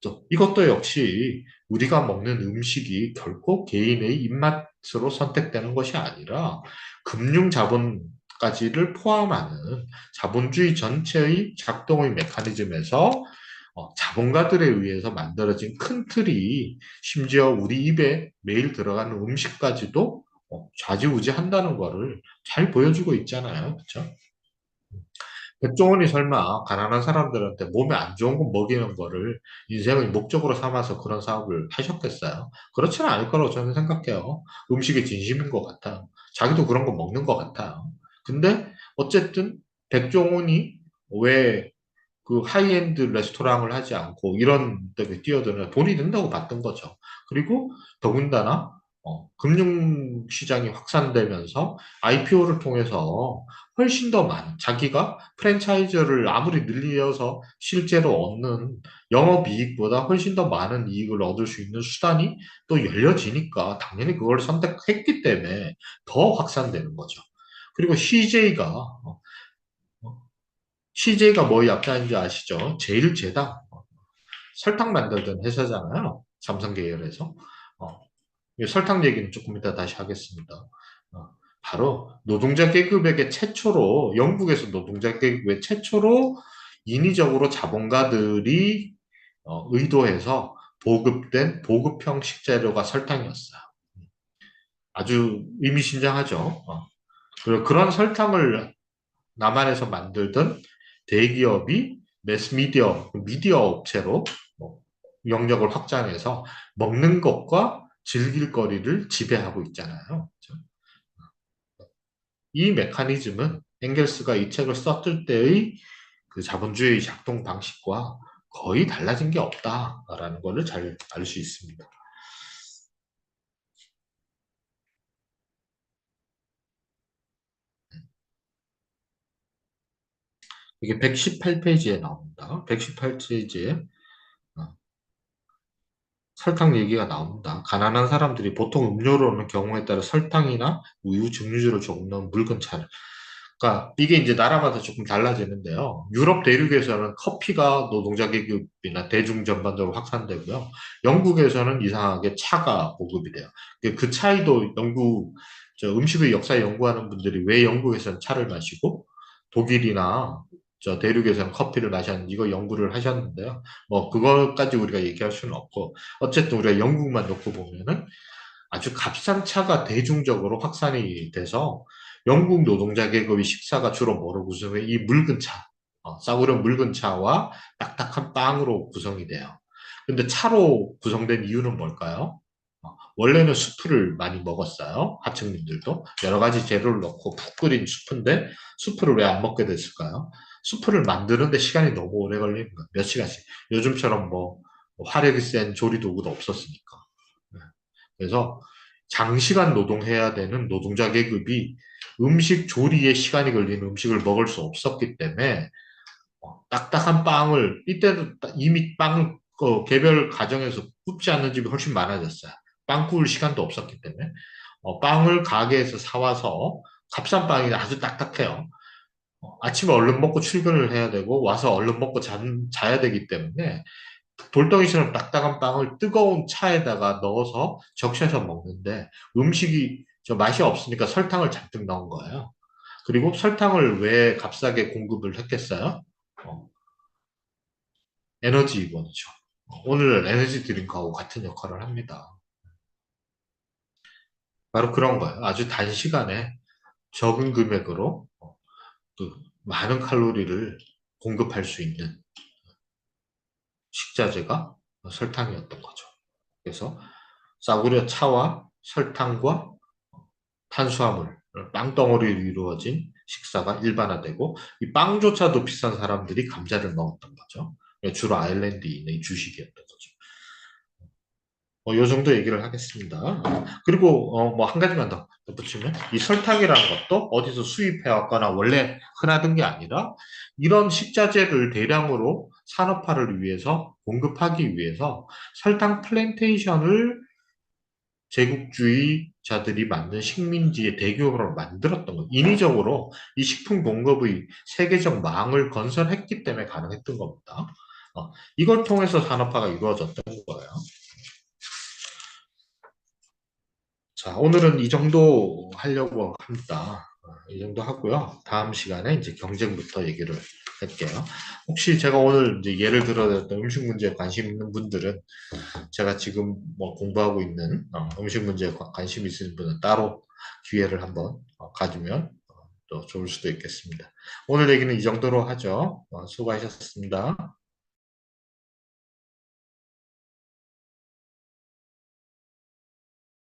S1: 또 이것도 역시 우리가 먹는 음식이 결코 개인의 입맛으로 선택되는 것이 아니라 금융 자본까지를 포함하는 자본주의 전체의 작동의 메커니즘에서 자본가들에 의해서 만들어진 큰 틀이 심지어 우리 입에 매일 들어가는 음식까지도 좌지우지한다는 거를 잘 보여주고 있잖아요. 그렇죠? 백종원이 설마 가난한 사람들한테 몸에 안 좋은 거 먹이는 거를 인생의 목적으로 삼아서 그런 사업을 하셨겠어요? 그렇지는 않을 거라고 저는 생각해요. 음식이 진심인 것 같아요. 자기도 그런 거 먹는 것 같아요. 근데 어쨌든 백종원이 왜 그 하이엔드 레스토랑을 하지 않고 이런 데에 뛰어드는 돈이 된다고 봤던 거죠. 그리고 더군다나 금융시장이 확산되면서 IPO를 통해서 훨씬 더 많은 자기가 프랜차이즈를 아무리 늘려서 실제로 얻는 영업이익보다 훨씬 더 많은 이익을 얻을 수 있는 수단이 또 열려지니까 당연히 그걸 선택했기 때문에 더 확산되는 거죠. 그리고 CJ가 뭐 약자인지 아시죠? 제일제당 설탕 만들던 회사잖아요. 삼성 계열에서. 어, 이 설탕 얘기는 조금 이따 다시 하겠습니다. 바로 노동자 계급에게 최초로 영국에서 노동자 계급에 최초로 인위적으로 자본가들이 의도해서 보급된 보급형 식재료가 설탕이었어요. 아주 의미심장하죠. 그리고 그런 설탕을 남한에서 만들던 대기업이 매스미디어, 미디어 업체로 뭐 영역을 확장해서 먹는 것과 즐길 거리를 지배하고 있잖아요. 그렇죠? 이 메커니즘은 엥겔스가 이 책을 썼을 때의 그 자본주의 작동 방식과 거의 달라진 게 없다라는 것을 잘 알 수 있습니다. 이게 118페이지에 나옵니다. 118페이지에 설탕 얘기가 나옵니다. 가난한 사람들이 보통 음료로는 경우에 따라 설탕이나 우유, 증류주를 조금 넣은 묽은 차를. 그러니까 이게 이제 나라마다 조금 달라지는데요. 유럽 대륙에서는 커피가 노동자 계급이나 대중 전반적으로 확산되고요. 영국에서는 이상하게 차가 보급이 돼요. 그 차이도 음식의 역사 연구하는 분들이 왜 영국에서는 차를 마시고 독일이나 대륙에서는 커피를 마셨는지 이거 연구를 하셨는데요. 뭐 그것까지 우리가 얘기할 수는 없고 어쨌든 우리가 영국만 놓고 보면은 아주 값싼 차가 대중적으로 확산이 돼서 영국 노동자 계급의 식사가 주로 뭐로 구성해? 이 묽은 차, 싸구려 묽은 차와 딱딱한 빵으로 구성이 돼요. 근데 차로 구성된 이유는 뭘까요? 원래는 수프를 많이 먹었어요. 하층민들도. 여러 가지 재료를 넣고 푹 끓인 수프인데 수프를 왜 안 먹게 됐을까요? 수프를 만드는데 시간이 너무 오래 걸리는 거예요. 몇 시간씩. 요즘처럼 뭐 화력이 센 조리 도구도 없었으니까. 네. 그래서 장시간 노동해야 되는 노동자 계급이 음식 조리에 시간이 걸리는 음식을 먹을 수 없었기 때문에 딱딱한 빵을 이때도 이미 빵을 개별 가정에서 굽지 않는 집이 훨씬 많아졌어요. 빵 구울 시간도 없었기 때문에 빵을 가게에서 사와서 값싼 빵이 아주 딱딱해요. 아침에 얼른 먹고 출근을 해야 되고 와서 얼른 먹고 자야 되기 때문에 돌덩이처럼 딱딱한 빵을 뜨거운 차에다가 넣어서 적셔서 먹는데 음식이 맛이 없으니까 설탕을 잔뜩 넣은 거예요. 그리고 설탕을 왜 값싸게 공급을 했겠어요? 어, 에너지 이원이죠. 오늘 에너지 드링크하고 같은 역할을 합니다. 바로 그런 거예요. 아주 단시간에 적은 금액으로 그 많은 칼로리를 공급할 수 있는 식자재가 설탕이었던 거죠. 그래서 싸구려 차와 설탕과 탄수화물, 빵덩어리로 이루어진 식사가 일반화되고 이 빵조차도 비싼 사람들이 감자를 먹었던 거죠. 주로 아일랜드인의 주식이었던 거죠. 요 정도 얘기를 하겠습니다. 그리고 뭐 한 가지만 더 덧붙이면 이 설탕이라는 것도 어디서 수입해 왔거나 원래 흔하던 게 아니라 이런 식자재를 대량으로 산업화를 위해서 공급하기 위해서 설탕 플랜테이션을 제국주의자들이 만든 식민지의 대규모로 만들었던 거. 인위적으로 이 식품 공급의 세계적 망을 건설했기 때문에 가능했던 겁니다. 이걸 통해서 산업화가 이루어졌던 거예요. 자, 오늘은 이 정도 하려고 합니다. 이 정도 하고요. 다음 시간에 이제 경쟁부터 얘기를 할게요. 혹시 제가 오늘 이제 예를 들어드렸던 음식 문제에 관심 있는 분들은 제가 지금 뭐 공부하고 있는 음식 문제에 관심 있으신 분은 따로 기회를 한번 가지면 또 좋을 수도 있겠습니다. 오늘 얘기는 이 정도로 하죠. 수고하셨습니다.